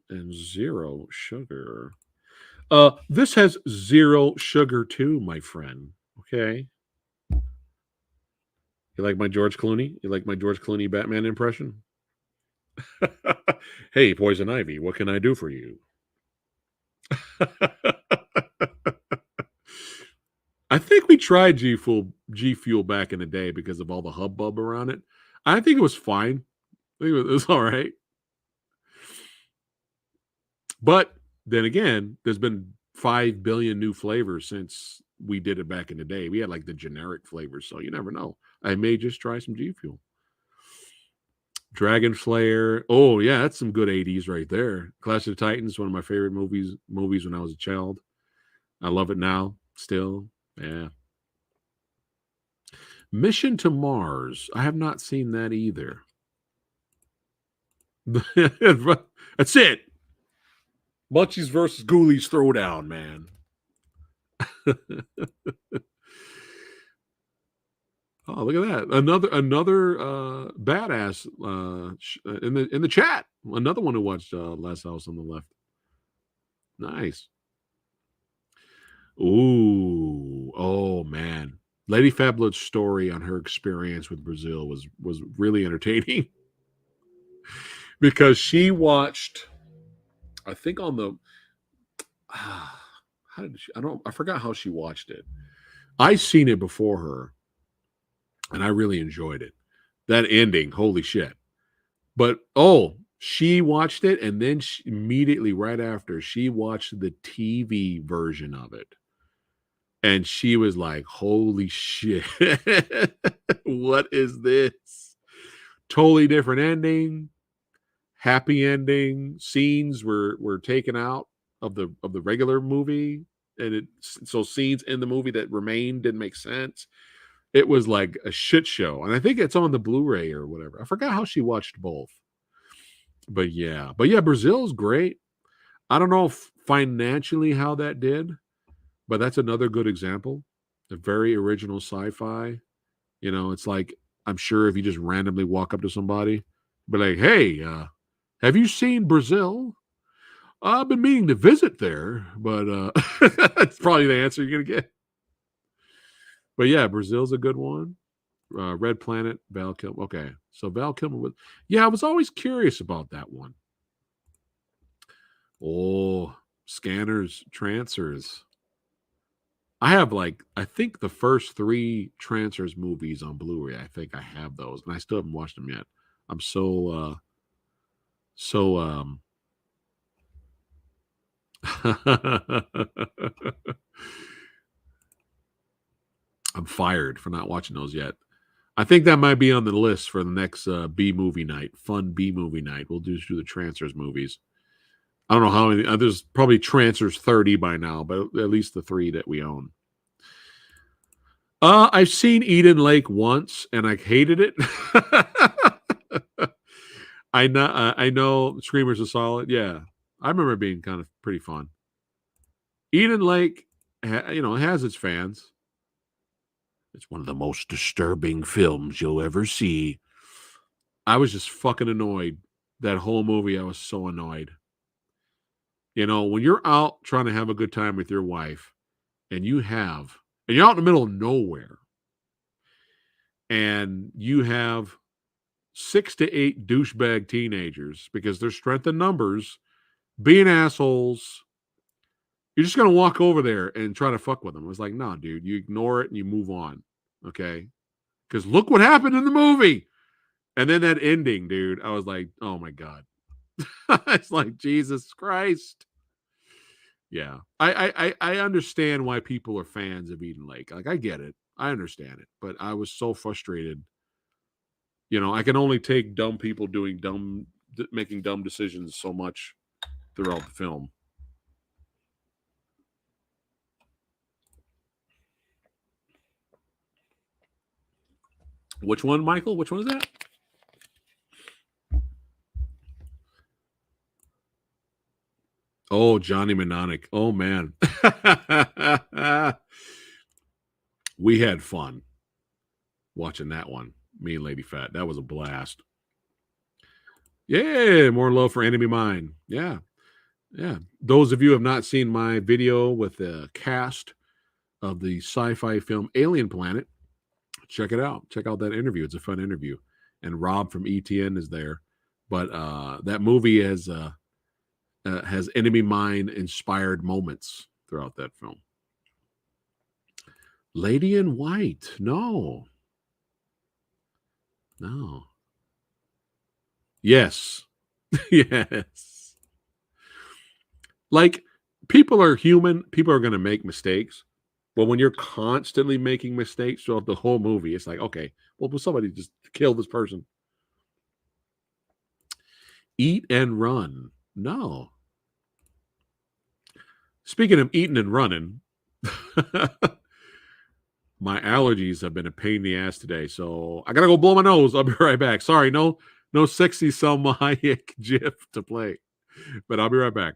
This has zero sugar too, my friend. Okay. You like my George Clooney? You like my George Clooney Batman impression? Hey, Poison Ivy, what can I do for you? I think we tried G Fuel back in the day because of all the hubbub around it. I think it was fine. I think it was all right. But then again, there's been 5 billion new flavors since we did it back in the day. We had like the generic flavors, so you never know. I may just try some G Fuel. Dragon Slayer. Oh, yeah, that's some good 80s right there. Clash of the Titans, one of my favorite movies when I was a child. I love it now, still. Yeah. Mission to Mars. I have not seen that either. That's it. Munchies versus Ghoulies throwdown, man. Oh, look at that! Another badass in the chat. Another one who watched Last House on the Left. Nice. Ooh, oh man, Lady Fabulous story on her experience with Brazil was really entertaining because she watched. I think on the how did she? I forgot how she watched it. I seen it before her, and I really enjoyed it. That ending, holy shit! But she watched it, and then immediately right after, she watched the TV version of it. And she was like, holy shit, what is this? Totally different ending. happy ending scenes were taken out of the regular movie, and so scenes in the movie that remained didn't make sense. It was like a shit show, and I think it's on the Blu-ray or whatever. I forgot how she watched both, but yeah, Brazil's great. I don't know if financially how that did, but that's another good example. A very original sci-fi. It's like I'm sure if you just randomly walk up to somebody, be like, "Hey, have you seen Brazil? I've been meaning to visit there," but that's probably the answer you're gonna get. But yeah, Brazil's a good one. Red Planet, Val Kilmer. Okay, so Val Kilmer was. Yeah, I was always curious about that one. Oh, Scanners, Trancers. I have I think the first three Trancers movies on Blu-ray. I think I have those, and I still haven't watched them yet. I'm so I'm fired for not watching those yet. I think that might be on the list for the next B movie night, fun B movie night. We'll do the Trancers movies. I don't know how many. There's probably Trancers 30 by now, but at least the three that we own. I've seen Eden Lake once, and I hated it. I know Screamers are solid. Yeah, I remember it being kind of pretty fun. Eden Lake, has its fans. It's one of the most disturbing films you'll ever see. I was just fucking annoyed. That whole movie, I was so annoyed. When you're out trying to have a good time with your wife, and you're out in the middle of nowhere, and you have 6 to 8 douchebag teenagers because they're strength in numbers, being assholes. You're just gonna walk over there and try to fuck with them. It's like, no, dude, you ignore it and you move on, okay? Because look what happened in the movie. And then that ending, dude, I was like, oh my god. It's like Jesus Christ. Yeah, I understand why people are fans of Eden Lake. Like, I get it, I understand it, but I was so frustrated. I can only take dumb people making dumb decisions so much throughout the film. Which one, Michael? Which one is that? Oh, Johnny Mnemonic. Oh man, we had fun watching that one. Me and Lady Phat. That was a blast. Yeah, more love for Enemy Mine. Yeah, yeah. Those of you who have not seen my video with the cast of the sci-fi film Alien Planet, check it out. Check out that interview. It's a fun interview. And Rob from ETN is there. But that movie has Enemy Mine inspired moments throughout that film. Lady in White. No. No. Yes. Yes. Like, people are human. People are going to make mistakes. But when you're constantly making mistakes throughout the whole movie, it's like, okay, well, will somebody just kill this person? Eat and Run. No. Speaking of eating and running, my allergies have been a pain in the ass today, so I gotta go blow my nose. I'll be right back. Sorry, no sexy Selma Hayek gif to play, but I'll be right back.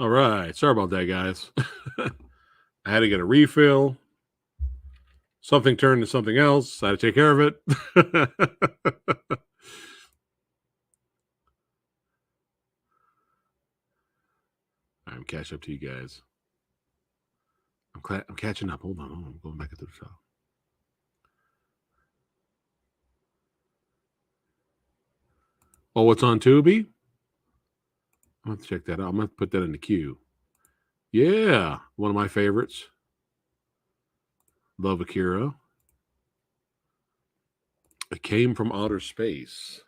All right. Sorry about that, guys. I had to get a refill. Something turned to something else. I had to take care of it. I'm catching up to you guys. I'm catching up. Hold on. I'm going back to the top. Oh, what's on Tubi? I'm going to check that out. I'm going to put that in the queue. Yeah. One of my favorites. Love Akira. It came from outer space.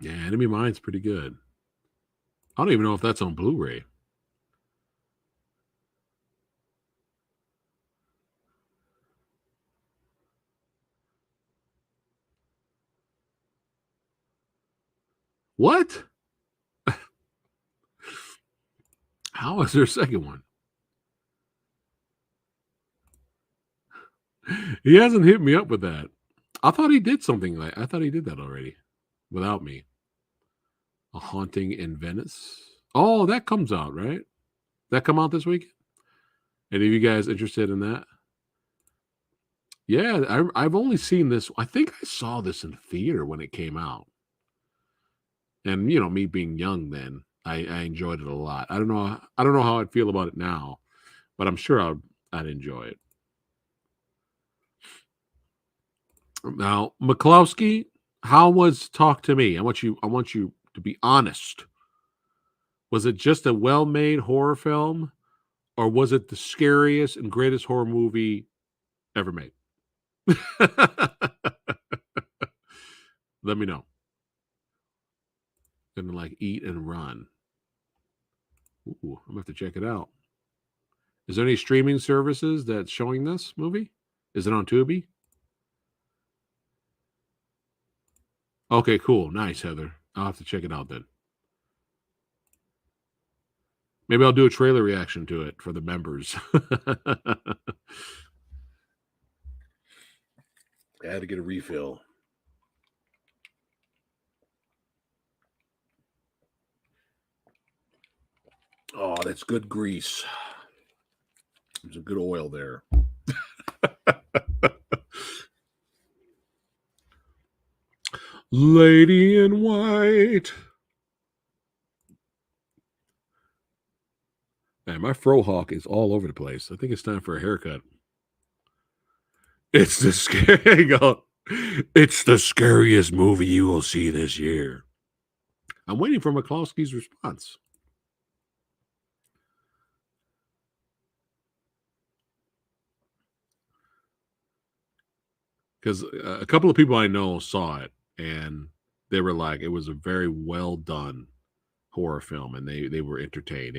Yeah, Enemy Mine's pretty good. I don't even know if that's on Blu-ray. What? How is there a second one? He hasn't hit me up with that. I thought he did something like I thought he did that already without me. A Haunting in Venice. Oh, that comes out, right? That come out this week? Any of you guys interested in that? Yeah, I've only seen this. I think I saw this in theater when it came out. And me being young then, I enjoyed it a lot. I don't know how I'd feel about it now, but I'm sure I'd enjoy it. Now, McCloskey, how was Talk to Me? I want you to be honest. Was it just a well-made horror film, or was it the scariest and greatest horror movie ever made? Let me know. Gonna like eat and run. Ooh, I'm gonna have to check it out. Is there any streaming services that's showing this movie? Is it on Tubi? Okay, cool. Nice, Heather. I'll have to check it out then. Maybe I'll do a trailer reaction to it for the members. I had to get a refill. Oh, that's good grease. There's a good oil there. Lady in White. Man, my frohawk is all over the place. I think it's time for a haircut. It's the It's the scariest movie you will see this year. I'm waiting for McCloskey's response. Because a couple of people I know saw it, and they were like, it was a very well done horror film, and they were entertained.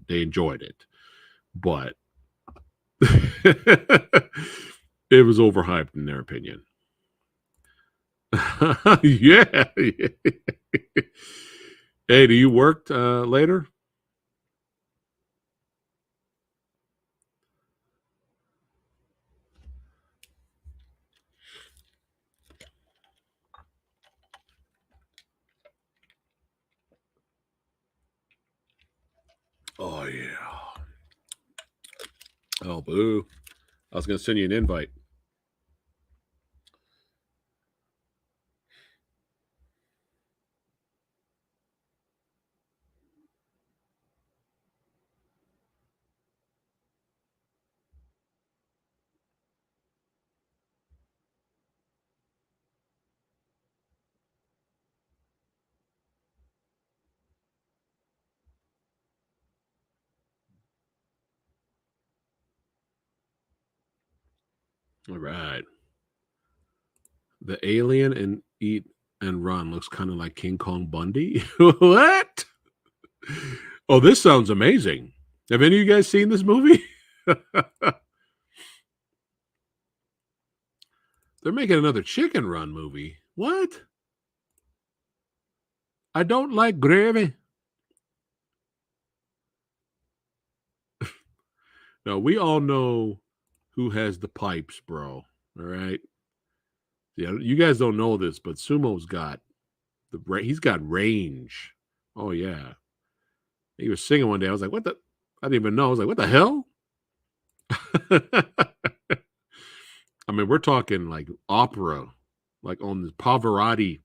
They enjoyed it, but it was overhyped in their opinion. Yeah. Hey, do you work later? Oh yeah. Oh boo! I was going to send you an invite. All right. The alien in Eat and Run looks kind of like King Kong Bundy. What? Oh, this sounds amazing. Have any of you guys seen this movie? They're making another Chicken Run movie. What? I don't like gravy. No, we all know who has the pipes, bro. All right. Yeah, you guys don't know this, but Sumo's got he's got range. Oh yeah. He was singing one day. I was like, what the? I didn't even know. I was like, what the hell? I mean, we're talking like opera, like on the Pavarotti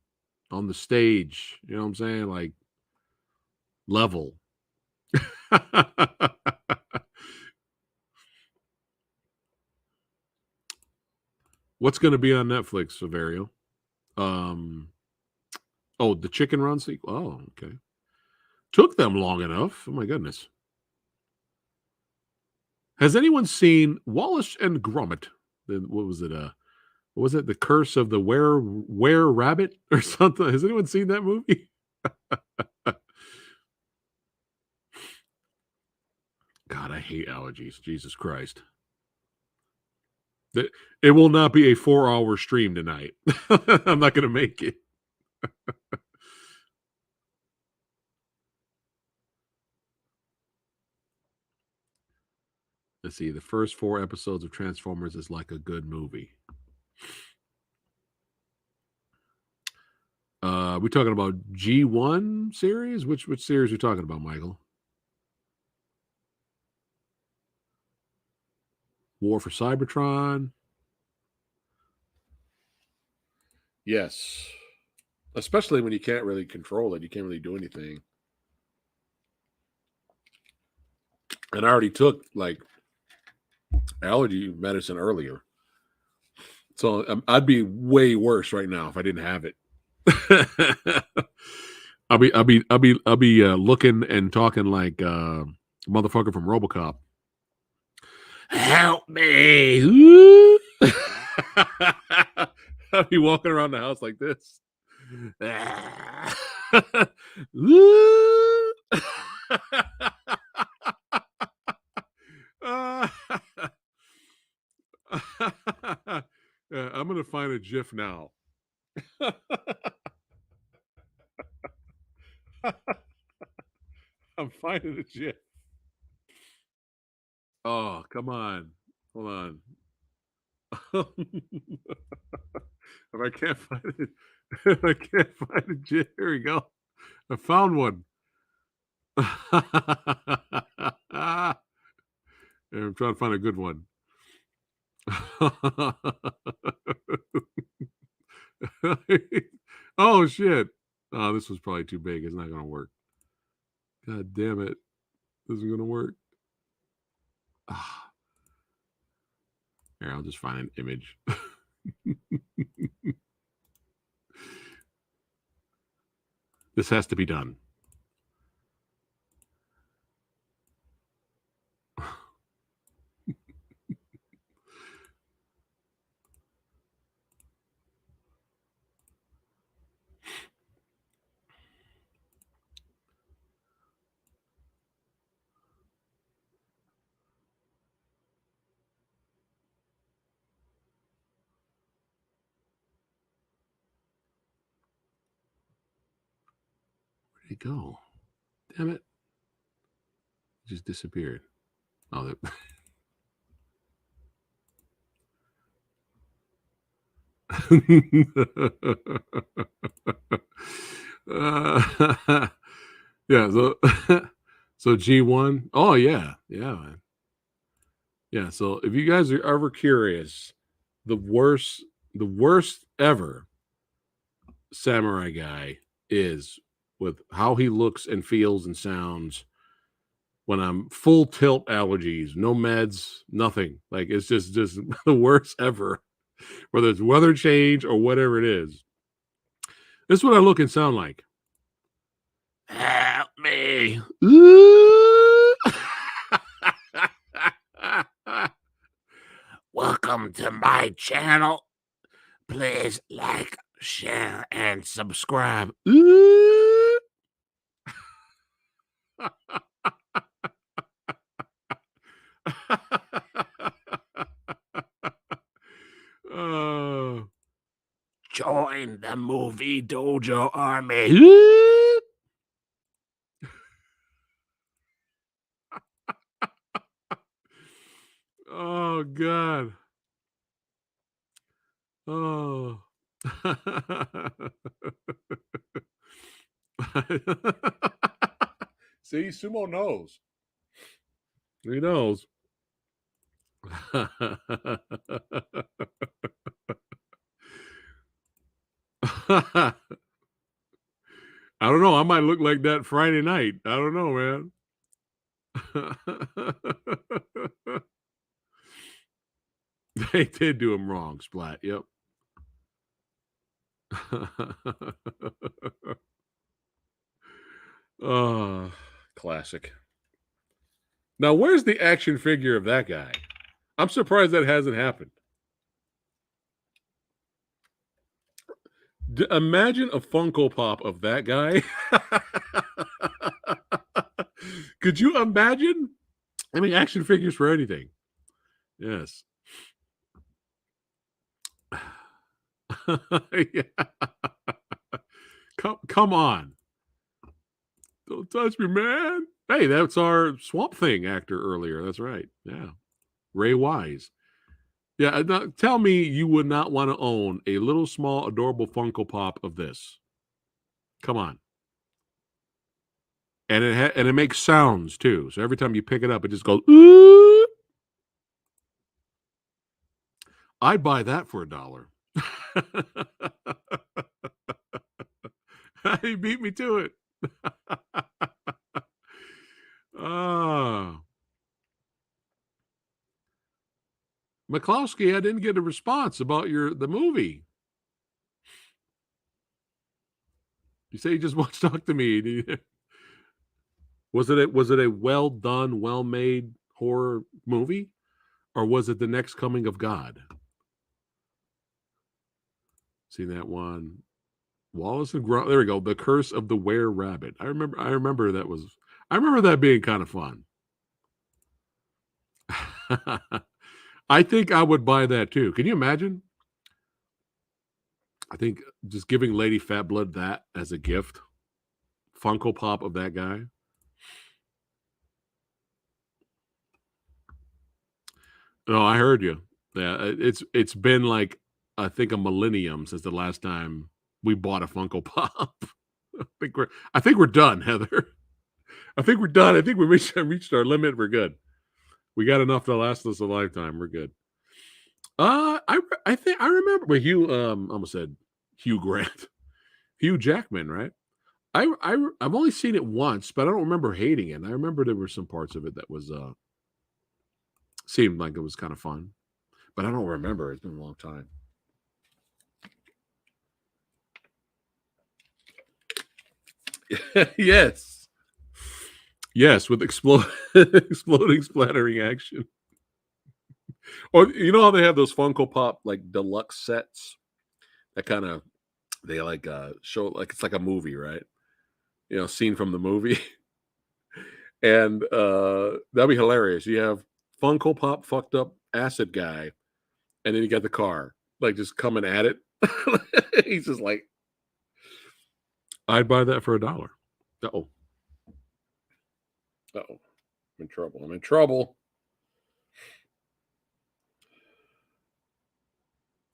on the stage. You know what I'm saying? Like level. What's going to be on Netflix, Severio? Um, oh, the Chicken Run sequel. Oh, okay. Took them long enough. Oh my goodness. Has anyone seen Wallace and Gromit? What was it? What was it? The Curse of the Were Rabbit or something? Has anyone seen that movie? God, I hate allergies. Jesus Christ. It will not be a 4-hour stream tonight. I'm not going to make it. Let's see. The first 4 episodes of Transformers is like a good movie. We talking about G1 series? Which series are we talking about, Michael? War for Cybertron. Yes. Especially when you can't really control it. You can't really do anything. And I already took like allergy medicine earlier. So I'd be way worse right now if I didn't have it. I'll be looking and talking like motherfucker from RoboCop. Help me! I'll be walking around the house like this. I'm gonna find a GIF now. I'm finding a GIF. Oh, come on. Hold on. If I can't find it, if I can't find a GIF, here we go. I found one. I'm trying to find a good one. Oh shit. Oh, this was probably too big. It's not gonna work. God damn it. This is gonna work. Here, I'll just find an image. This has to be done. Where'd it go? Damn it. It just disappeared. Oh, that... Yeah, so G1. Oh yeah, man. Yeah, so if you guys are ever curious, the worst ever Samurai Guy is with how he looks and feels and sounds when I'm full tilt allergies, no meds, nothing. Like it's just the worst ever, whether it's weather change or whatever it is. This is what I look and sound like. Help me. Welcome to my channel. Please like, share, and subscribe. Join the movie dojo army. Oh God. Oh. See, Sumo knows. He knows. I don't know. I might look like that Friday night. I don't know, man. They did do him wrong, Splat. Yep. Oh, classic. Now, where's the action figure of that guy? I'm surprised that hasn't happened. Imagine a Funko Pop of that guy. Could you imagine? I mean, action figures for anything. Yes. Yeah. Come on. Don't touch me, man. Hey, that's our Swamp Thing actor earlier. That's right. Yeah. Ray Wise. Yeah. Tell me you would not want to own a little, small, adorable Funko Pop of this. Come on. And it makes sounds too. So every time you pick it up, it just goes, ooh. I'd buy that for $1. He beat me to it. McCloskey, I didn't get a response about the movie. You say you just want to talk to me. Was it a well done, well made horror movie, or was it The Next Coming of God? Seen that one? Wallace and Gromit. There we go. The Curse of the Were Rabbit. I remember that being kind of fun. I think I would buy that too. Can you imagine? I think just giving Lady Fat Blood that as a gift. Funko Pop of that guy. No, I heard you. Yeah, it's been like I think a millennium since the last time we bought a Funko Pop. I think we're done, Heather. I think we're done. I think we reached our limit. We're good. We got enough to last us a lifetime. We're good. I think I remember. But Hugh, almost said Hugh Grant, Hugh Jackman, right? I've only seen it once, but I don't remember hating it. I remember there were some parts of it that was seemed like it was kind of fun, but I don't remember. It's been a long time. Yes, with exploding, splattering action. Or you know how they have those Funko Pop like deluxe sets that kind of they like show like it's like a movie, right? You know, scene from the movie. And that'd be hilarious. You have Funko Pop fucked up acid guy, and then you got the car like just coming at it. He's just like, I'd buy that for $1. Uh-oh. I'm in trouble. I'm in trouble.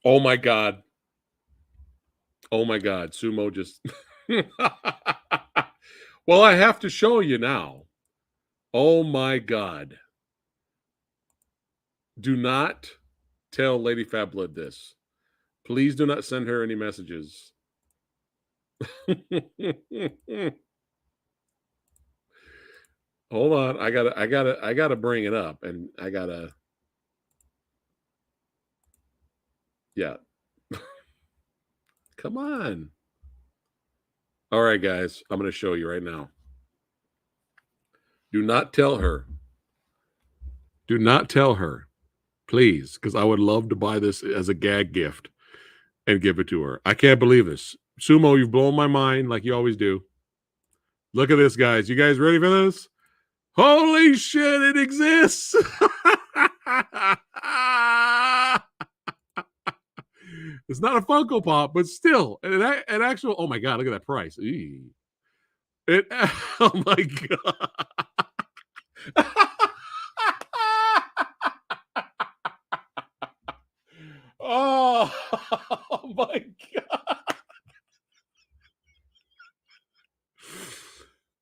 Oh my god. Oh my god. Sumo just Well, I have to show you now. Oh my god. Do not tell Lady Fat Blood this. Please do not send her any messages. Hold on. I gotta bring it up, and I gotta. Yeah. Come on. All right, guys. I'm gonna show you right now. Do not tell her. Do not tell her, please, because I would love to buy this as a gag gift and give it to her. I can't believe this. Sumo, you've blown my mind like you always do. Look at this, guys. You guys ready for this? Holy shit, it exists. It's not a Funko Pop, but still, an actual. Oh my god, look at that price. Eee. Oh my god. Oh my God.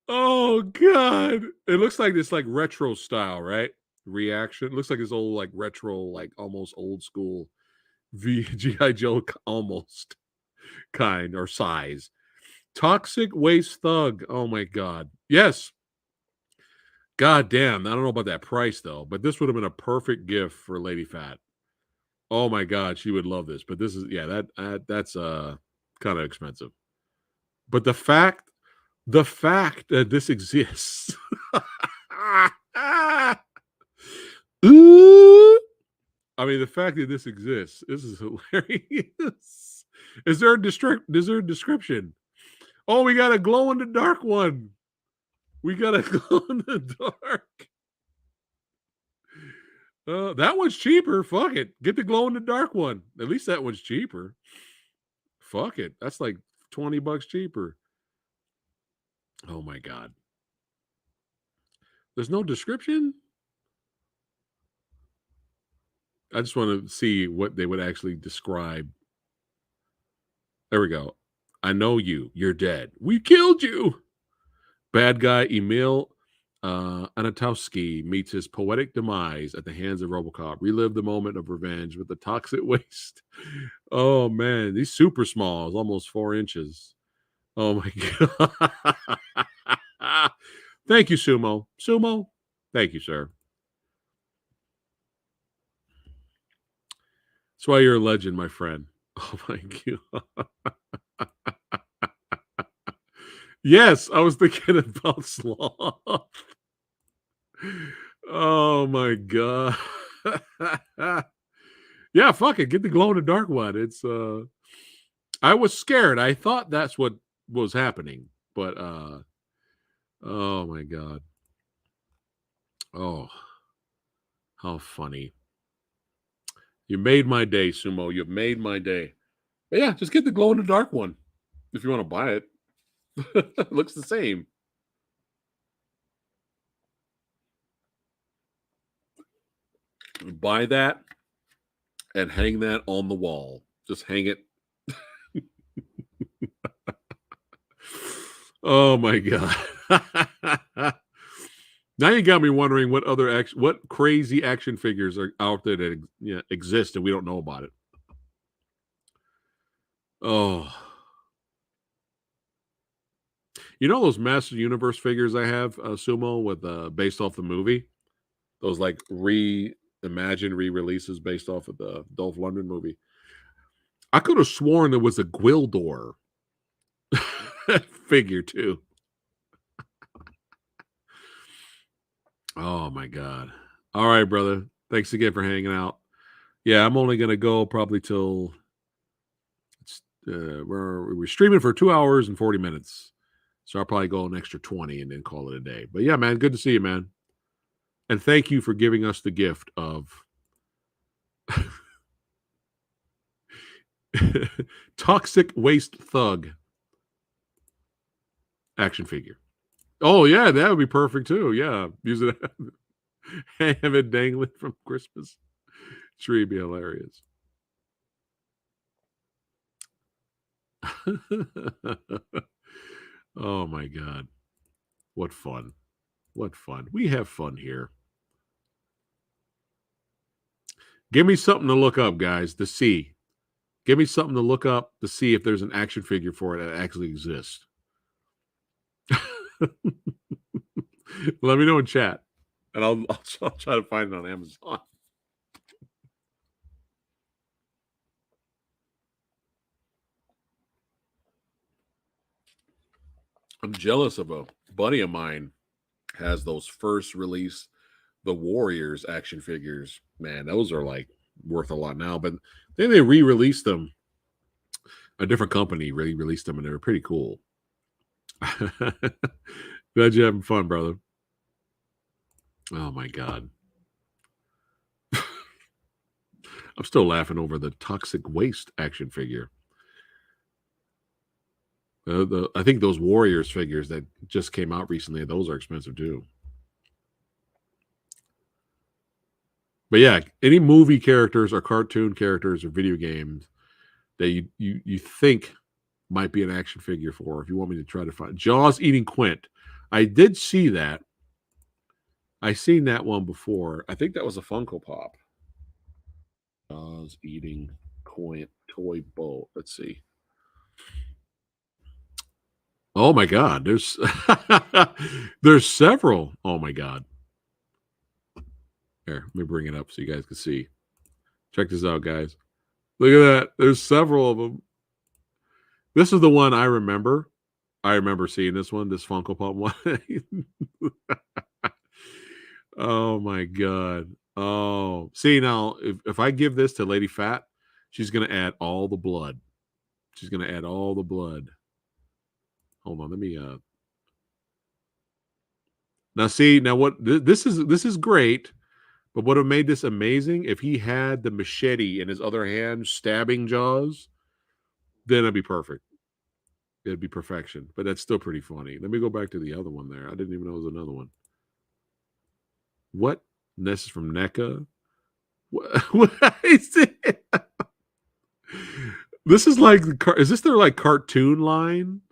Oh God. It looks like this like retro style, right? Reaction. It looks like this old like retro, like almost old school G.I. Joe almost kind or size. Toxic Waste Thug. Oh my God. Yes. God damn. I don't know about that price though, but this would have been a perfect gift for Lady Phat. Oh my God, she would love this. But this is that's kind of expensive. But the fact that this exists. Ooh. I mean, the fact that this exists, this is hilarious. Is there a description? Oh, we got a glow in the dark one. We got a glow in the dark. That one's cheaper. Fuck it. Get the glow in the dark one. At least that one's cheaper. Fuck it. That's like $20 cheaper. Oh my God. There's no description. I just want to see what they would actually describe. There we go. I know you. You're dead. We killed you. Bad guy Emil Anatowski meets his poetic demise at the hands of RoboCop. Relive the moment of revenge with the toxic waste. Oh man, he's super small. It's almost 4 inches. Oh my God. Thank you, Sumo. Sumo, thank you, sir. That's why you're a legend, my friend. Oh my God. Yes, I was thinking about Sloth. Oh my God. Yeah, fuck it. Get the glow in the dark one. It's I was scared. I thought that's what was happening, but oh my God. Oh, how funny. You made my day, Sumo. You made my day. But yeah, just get the glow in the dark one if you want to buy it. It looks the same. Buy that and hang that on the wall. Just hang it. Oh my God. Now you got me wondering what other what crazy action figures are out there that exist and we don't know about it. Oh, you know those Master Universe figures I have, Sumo, with based off the movie. Those like re-releases based off of the Dolph Lundgren movie. I could have sworn there was a Gwildor figure too. Oh my God. All right, brother. Thanks again for hanging out. Yeah, I'm only gonna go probably till we're streaming for 2 hours and 40 minutes. So I'll probably go an extra 20 and then call it a day. But yeah, man, good to see you, man. And thank you for giving us the gift of Toxic Waste Thug action figure. Oh yeah, that would be perfect too. Yeah, use it. Have it dangling from Christmas tree. Be hilarious. Oh my God, what fun! What fun! We have fun here. Give me something to look up, guys. To see. Give me something to look up to see if there's an action figure for it that actually exists. Let me know in chat, and I'll try to find it on Amazon. I'm jealous of a buddy of mine has those first release, the Warriors action figures. Man, those are like worth a lot now. But then they re-released them. A different company re-released them, and they were pretty cool. Glad you're having fun, brother. Oh my God. I'm still laughing over the Toxic Waste action figure. I think those Warriors figures that just came out recently, those are expensive too. But yeah, any movie characters or cartoon characters or video games, that you think might be an action figure for. If you want me to try to find Jaws eating Quint, I did see that. I seen that one before. I think that was a Funko Pop. Jaws eating Quint toy boat. Let's see. Oh my God, there's there's several. Oh my God. Here, let me bring it up so you guys can see. Check this out, guys. Look at that. There's several of them. This is the one I remember. I remember seeing this one, this Funko Pop one. Oh my God. Oh, see now, if I give this to Lady Phat, she's gonna add all the blood. She's gonna add all the blood. Hold on, let me. Now see now what this is great, but what have made this amazing? If he had the machete in his other hand stabbing Jaws, then it'd be perfect. It'd be perfection. But that's still pretty funny. Let me go back to the other one there. I didn't even know there was another one. What? This is from NECA. What is it? This is like, is this their like cartoon line?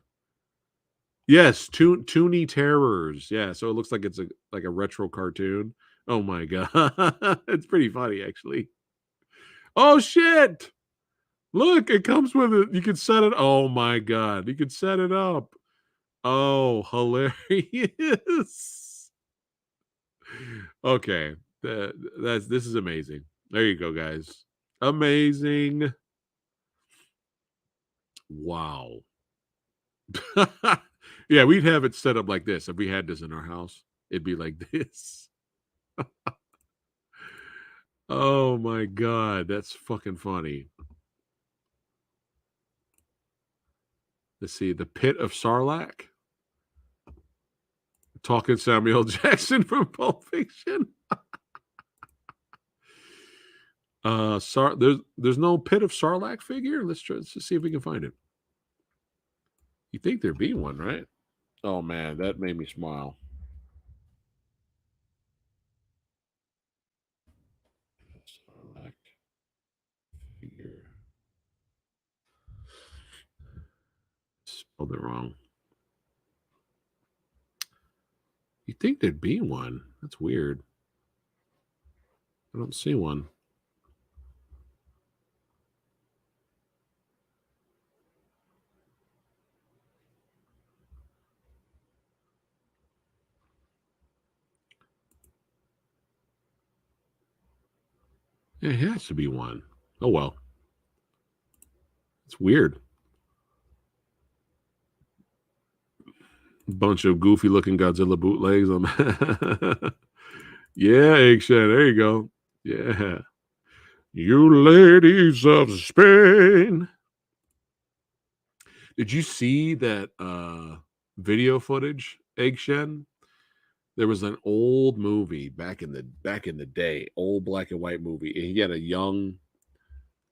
Yes, Toonie Terrors. Yeah, so it looks like it's like a retro cartoon. Oh my God. It's pretty funny, actually. Oh shit. Look, it comes with it. You can set it. Oh my God. You can set it up. Oh, hilarious. Okay. This is amazing. There you go, guys. Amazing. Wow. Yeah, we'd have it set up like this. If we had this in our house, it'd be like this. Oh my God, that's fucking funny. Let's see, the Pit of Sarlacc. Talking Samuel Jackson from Pulp Fiction. There's no Pit of Sarlacc figure. Let's see if we can find it. You think there'd be one, right? Oh man, that made me smile. Sarlacc figure. Spelled it wrong. You think there'd be one? That's weird. I don't see one. It has to be one. Oh well. It's weird. Bunch of goofy looking Godzilla bootlegs. Yeah, Eggshell. There you go. Yeah. You ladies of Spain. Did you see that video footage, Eggshell? There was an old movie back in the day, old black and white movie. And he had a young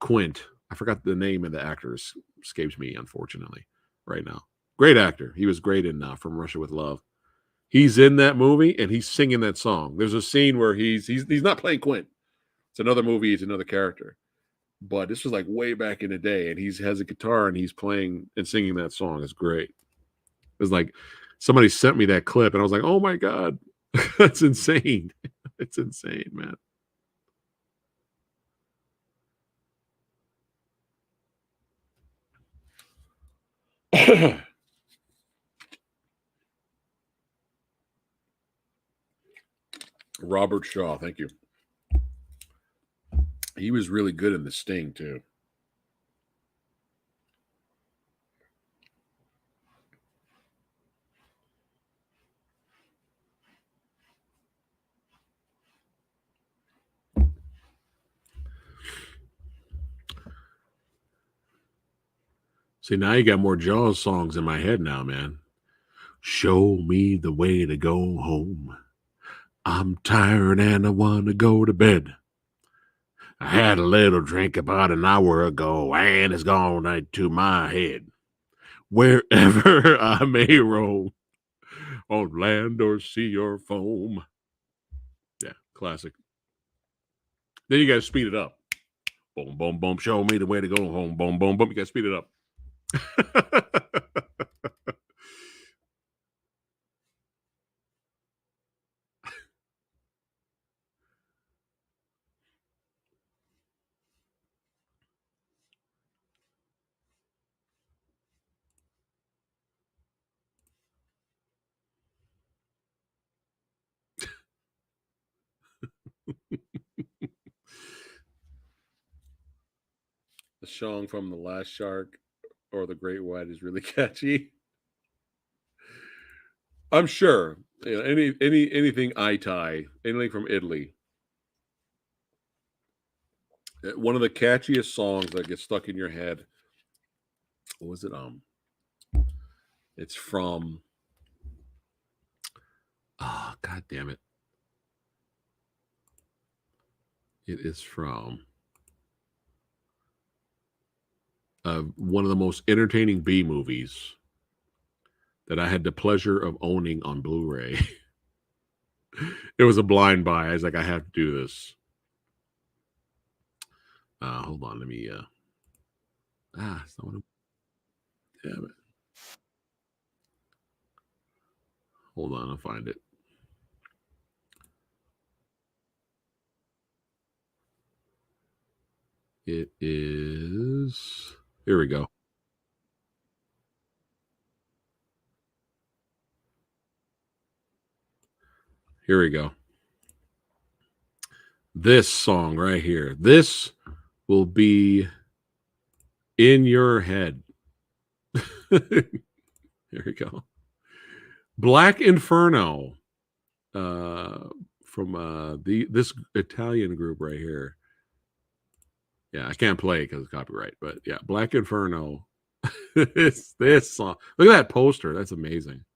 Quint. I forgot the name of the actor. Escapes me, unfortunately, right now. Great actor. He was great in From Russia with Love. He's in that movie and he's singing that song. There's a scene where he's not playing Quint. It's another movie. It's another character. But this was like way back in the day, and he has a guitar and he's playing and singing that song. It's great. It was like somebody sent me that clip, and I was like, "Oh my God, that's insane! It's insane, man." Robert Shaw, thank you. He was really good in The Sting too. See, now you got more Jaws songs in my head now, man. Show me the way to go home. I'm tired and I want to go to bed. I had a little drink about an hour ago and it's gone into my head. Wherever I may roam, on land or sea or foam. Yeah, classic. Then you got to speed it up. Boom, boom, boom. Show me the way to go home. Boom, boom, boom. You got to speed it up. The song from The Last Shark or The Great White is really catchy. I'm sure. Anything anything from Italy. One of the catchiest songs that gets stuck in your head. What was it? It's from. Oh, God damn it! It is from one of the most entertaining B movies that I had the pleasure of owning on Blu-ray. It was a blind buy. I was like, I have to do this. Hold on, let me. It's not one. Damn it! Hold on, I'll find it. It is. Here we go. Here we go. This song right here. This will be in your head. Here we go. Black Inferno from this Italian group right here. Yeah, I can't play it because it's copyright, but yeah, Black Inferno. this song. Look at that poster. That's amazing.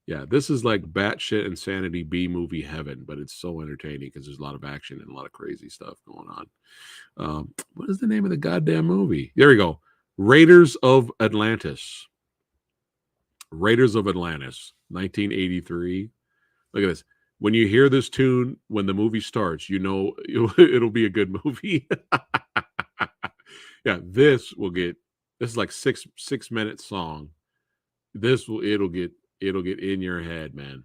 Yeah, this is like batshit insanity B movie heaven, but it's so entertaining because there's a lot of action and a lot of crazy stuff going on. What is the name of the goddamn movie? There we go. Raiders of Atlantis. Raiders of Atlantis, 1983. Look at this. When you hear this tune, when the movie starts, you know it'll be a good movie. Yeah, this is like 6 minute song. It'll get in your head, man.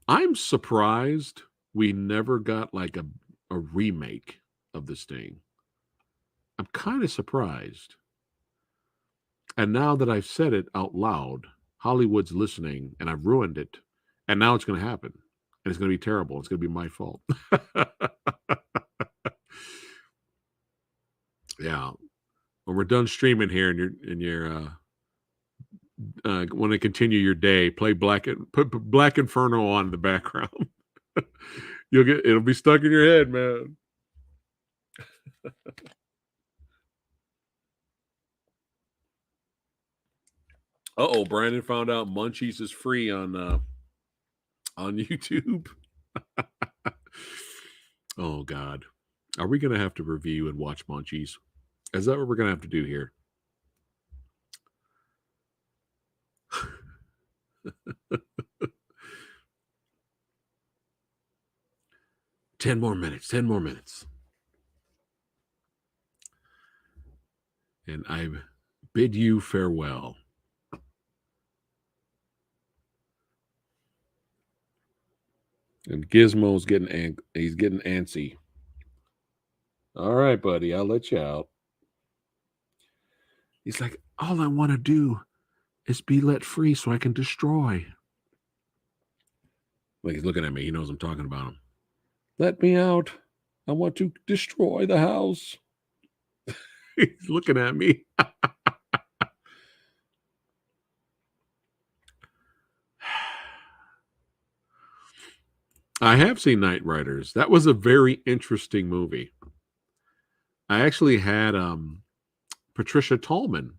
I'm surprised we never got like a remake of this thing. I'm kind of surprised. And now that I've said it out loud, Hollywood's listening and I've ruined it. And now it's going to happen. And it's going to be terrible. It's going to be my fault. Yeah. When we're done streaming here and you're want to continue your day, put Black Inferno on in the background. It'll be stuck in your head, man. Uh-oh, Brandon found out Munchies is free on YouTube. Oh God. Are we gonna have to review and watch Munchies? Is that what we're gonna have to do here? 10 more minutes. And I bid you farewell. And Gizmo's he's getting antsy. All right, buddy, I'll let you out. He's like, all I want to do is be let free so I can destroy. Like he's looking at me. He knows I'm talking about him. Let me out. I want to destroy the house. He's looking at me. I have seen Night Riders. That was a very interesting movie. I actually had Patricia Tallman,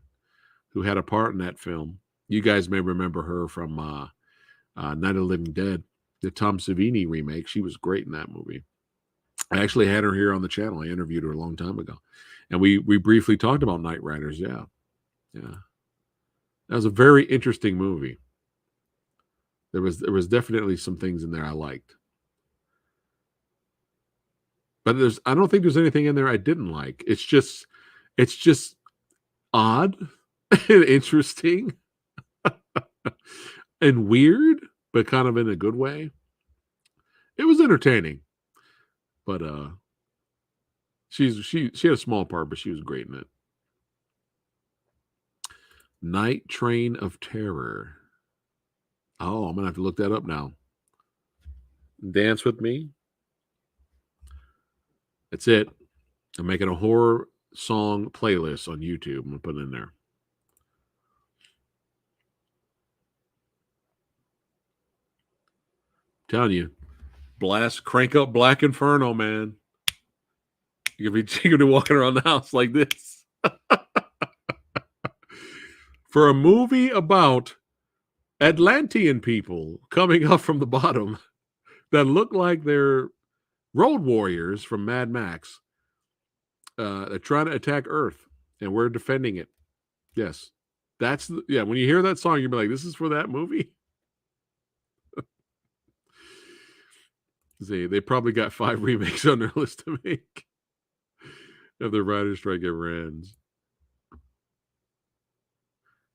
who had a part in that film. You guys may remember her from Night of the Living Dead, the Tom Savini remake. She was great in that movie. I actually had her here on the channel. I interviewed her a long time ago. And we briefly talked about Night Riders. Yeah. That was a very interesting movie. There was definitely some things in there I liked. But I don't think there's anything in there I didn't like. It's just odd and interesting and weird, but kind of in a good way. It was entertaining, but she had a small part, but she was great in it. Night Train of Terror. Oh, I'm gonna have to look that up now. Dance with me. That's it. I'm making a horror song playlist on YouTube. I'm gonna put it in there. Telling you, crank up Black Inferno, man. You're gonna be walking around the house like this. For a movie about Atlantean people coming up from the bottom that look like they're road warriors from Mad Max. They're trying to attack Earth, and we're defending it. Yes, when you hear that song, you'll be like, "This is for that movie." See, they probably got 5 remakes on their list to make if the writer's strike ever ends.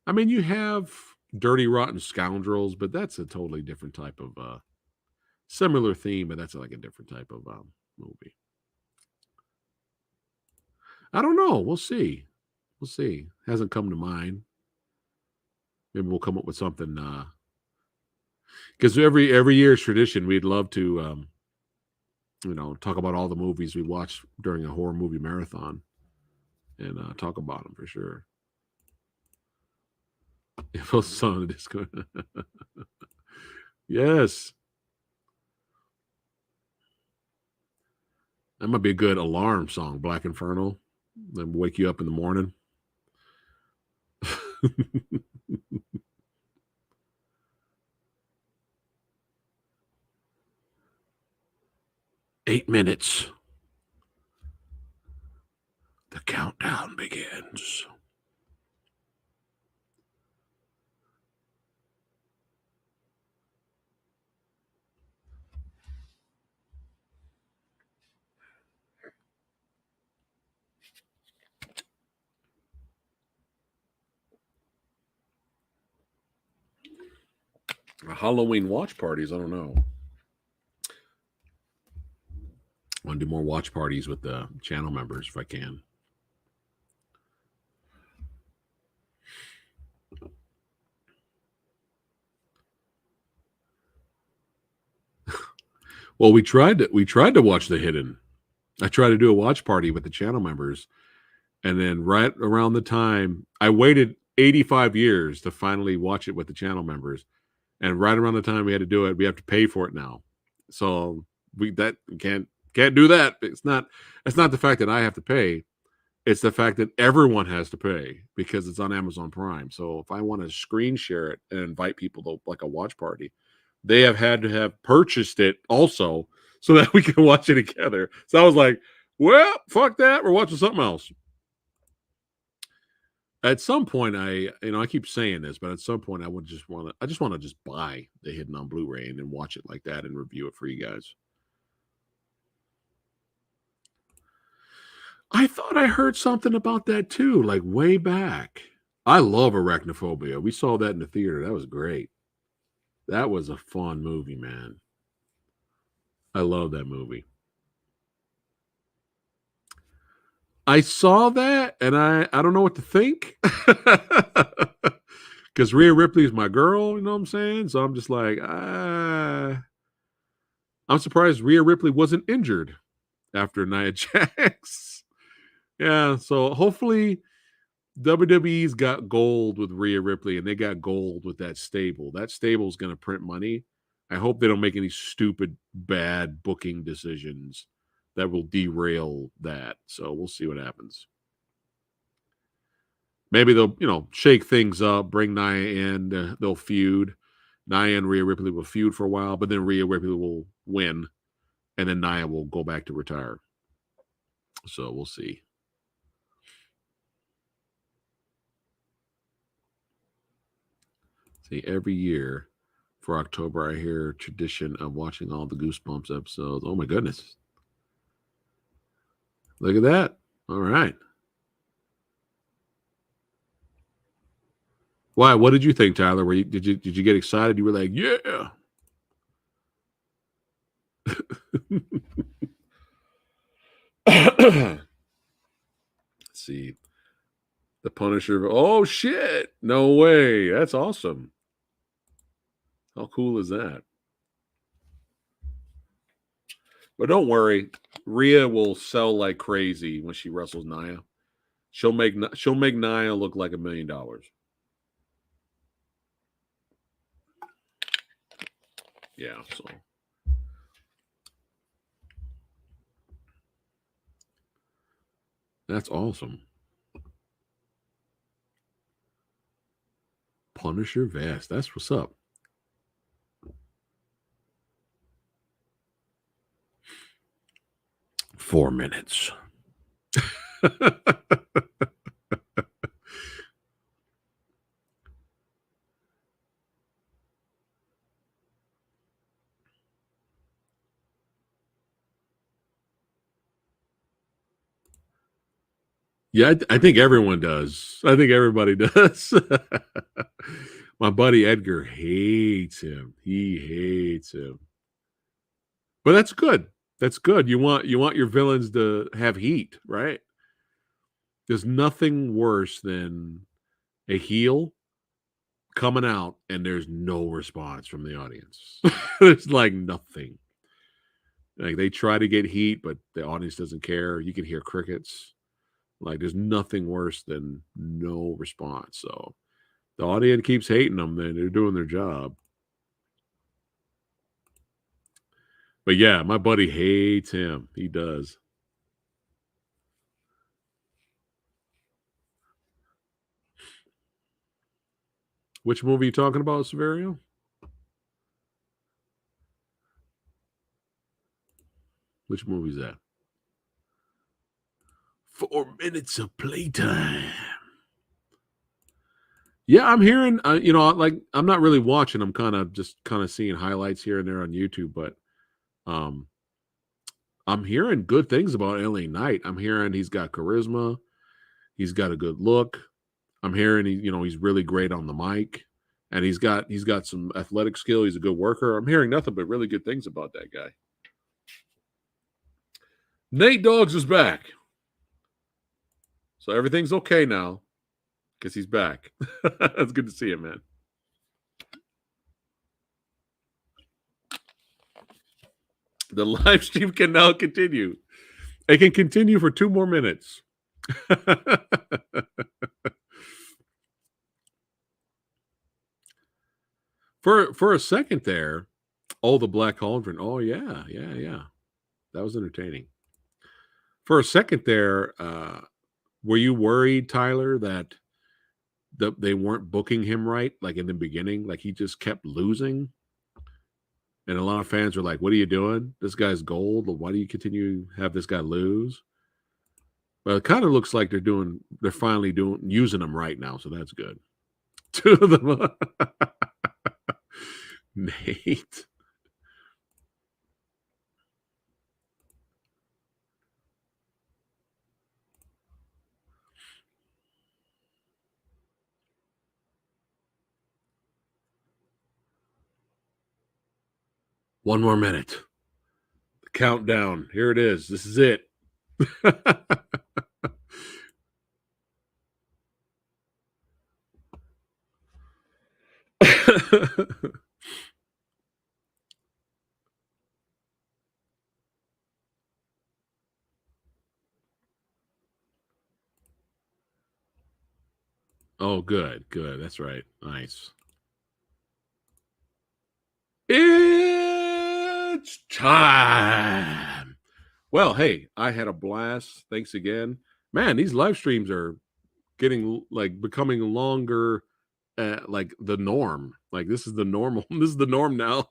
I mean, you have Dirty Rotten Scoundrels, but that's a totally different type of similar theme, but that's like a different type of movie. I don't know. We'll see. We'll see. Hasn't come to mind. Maybe we'll come up with something. Because every year's tradition, we'd love to, talk about all the movies we watched during a horror movie marathon, and talk about them for sure. It was song of disco. Yes, that might be a good alarm song. Black Inferno. Then wake you up in the morning. 8 minutes. The countdown begins. Halloween watch parties. I don't know. I want to do more watch parties with the channel members if I can. Well, we tried to watch The Hidden. I tried to do a watch party with the channel members, and then right around the time I waited 85 years to finally watch it with the channel members, and right around the time we had to do it, we have to pay for it now. So we can't do that. It's not the fact that I have to pay. It's the fact that everyone has to pay because it's on Amazon Prime. So if I want to screen share it and invite people to like a watch party, they have had to have purchased it also so that we can watch it together. So I was like, well, fuck that. We're watching something else. At some point, I keep saying this, but at some point I just want to just buy The Hidden on Blu-ray and then watch it like that and review it for you guys. I thought I heard something about that too, like way back. I love Arachnophobia. We saw that in the theater. That was great. That was a fun movie, man. I love that movie. I saw that and I don't know what to think. Because Rhea Ripley is my girl, you know what I'm saying? So I'm just like, I'm surprised Rhea Ripley wasn't injured after Nia Jax. Yeah, so hopefully WWE's got gold with Rhea Ripley and they got gold with that stable. That stable is going to print money. I hope they don't make any stupid, bad booking decisions that will derail that. So we'll see what happens. Maybe they'll, shake things up, bring Nia in, they'll feud. Nia and Rhea Ripley will feud for a while, but then Rhea Ripley will win, and then Nia will go back to retire. So we'll see. See, every year for October, I hear tradition of watching all the Goosebumps episodes. Oh my goodness. Look at that. All right. Why? What did you think, Tyler? Did you get excited? You were like, yeah. Let's see. The Punisher. Oh shit. No way. That's awesome. How cool is that? But don't worry. Rhea will sell like crazy when she wrestles Nia. She'll make Nia look like $1 million. Yeah, so that's awesome. Punisher vest. That's what's up. Four minutes. Yeah, I think everyone does. I think everybody does. My buddy Edgar hates him. He hates him. But that's good. That's good. You want your villains to have heat, right? There's nothing worse than a heel coming out and there's no response from the audience. There's like nothing. Like they try to get heat, but the audience doesn't care. You can hear crickets. Like there's nothing worse than no response. So the audience keeps hating them, then they're doing their job. But yeah, my buddy hates him. He does. Which movie are you talking about, Severio? Which movie is that? 4 minutes of playtime. Yeah, I'm hearing. Like I'm not really watching. I'm kind of seeing highlights here and there on YouTube, but um, I'm hearing good things about LA Knight. I'm hearing he's got charisma. He's got a good look. I'm hearing he's really great on the mic, and he's got some athletic skill. He's a good worker. I'm hearing nothing but really good things about that guy. Nate Doggs is back, so everything's okay now because he's back. It's good to see him, man. The live stream can now continue. It can continue for 2 more minutes. For a second there, the Black Cauldron. Oh yeah. That was entertaining. For a second there, were you worried, Tyler, that they weren't booking him right, like in the beginning, like he just kept losing? And a lot of fans were like, "What are you doing? This guy's gold. Why do you continue to have this guy lose?" Well, it kind of looks like they're finally using him right now, so that's good. Two of them, Nate. One more minute. The countdown. Here it is. This is it. Oh, good. That's right. Nice. It's time. Well, hey, I had a blast. Thanks again. Man, these live streams are becoming longer, like the norm. Like this is the normal. This is the norm now.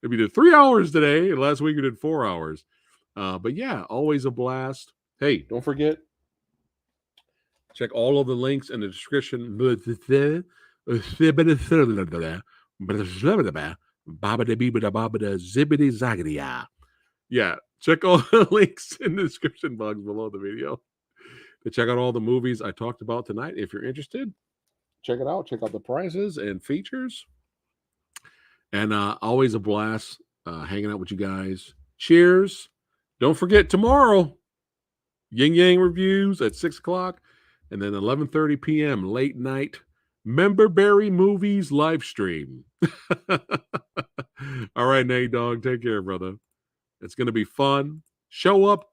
We did 3 hours today. Last week we did 4 hours. But yeah, always a blast. Hey, don't forget, check all of the links in the description. Yeah, Check all the links in the description box below the video to check out all the movies I talked about tonight. If you're interested, check it out. Check out the prices and features. And always a blast hanging out with you guys. Cheers. Don't forget tomorrow, Yin Yang reviews at 6 o'clock. And then 11:30 p.m. late night Memberberry Movies live stream. All right, Nate Dog. Take care, brother. It's going to be fun. Show up.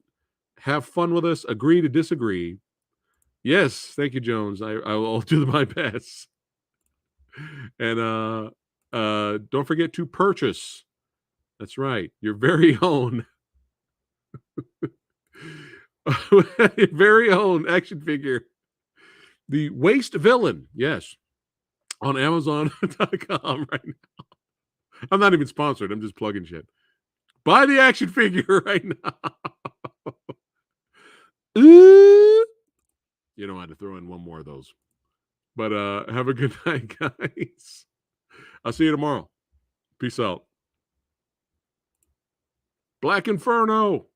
Have fun with us. Agree to disagree. Yes. Thank you, Jones. I will do my best. And don't forget to purchase. That's right. Your very own. Your very own action figure. The Waste Villain. Yes. On Amazon.com right now. I'm not even sponsored. I'm just plugging shit. Buy the action figure right now. You know, I had to throw in one more of those. But have a good night, guys. I'll see you tomorrow. Peace out. Black Inferno.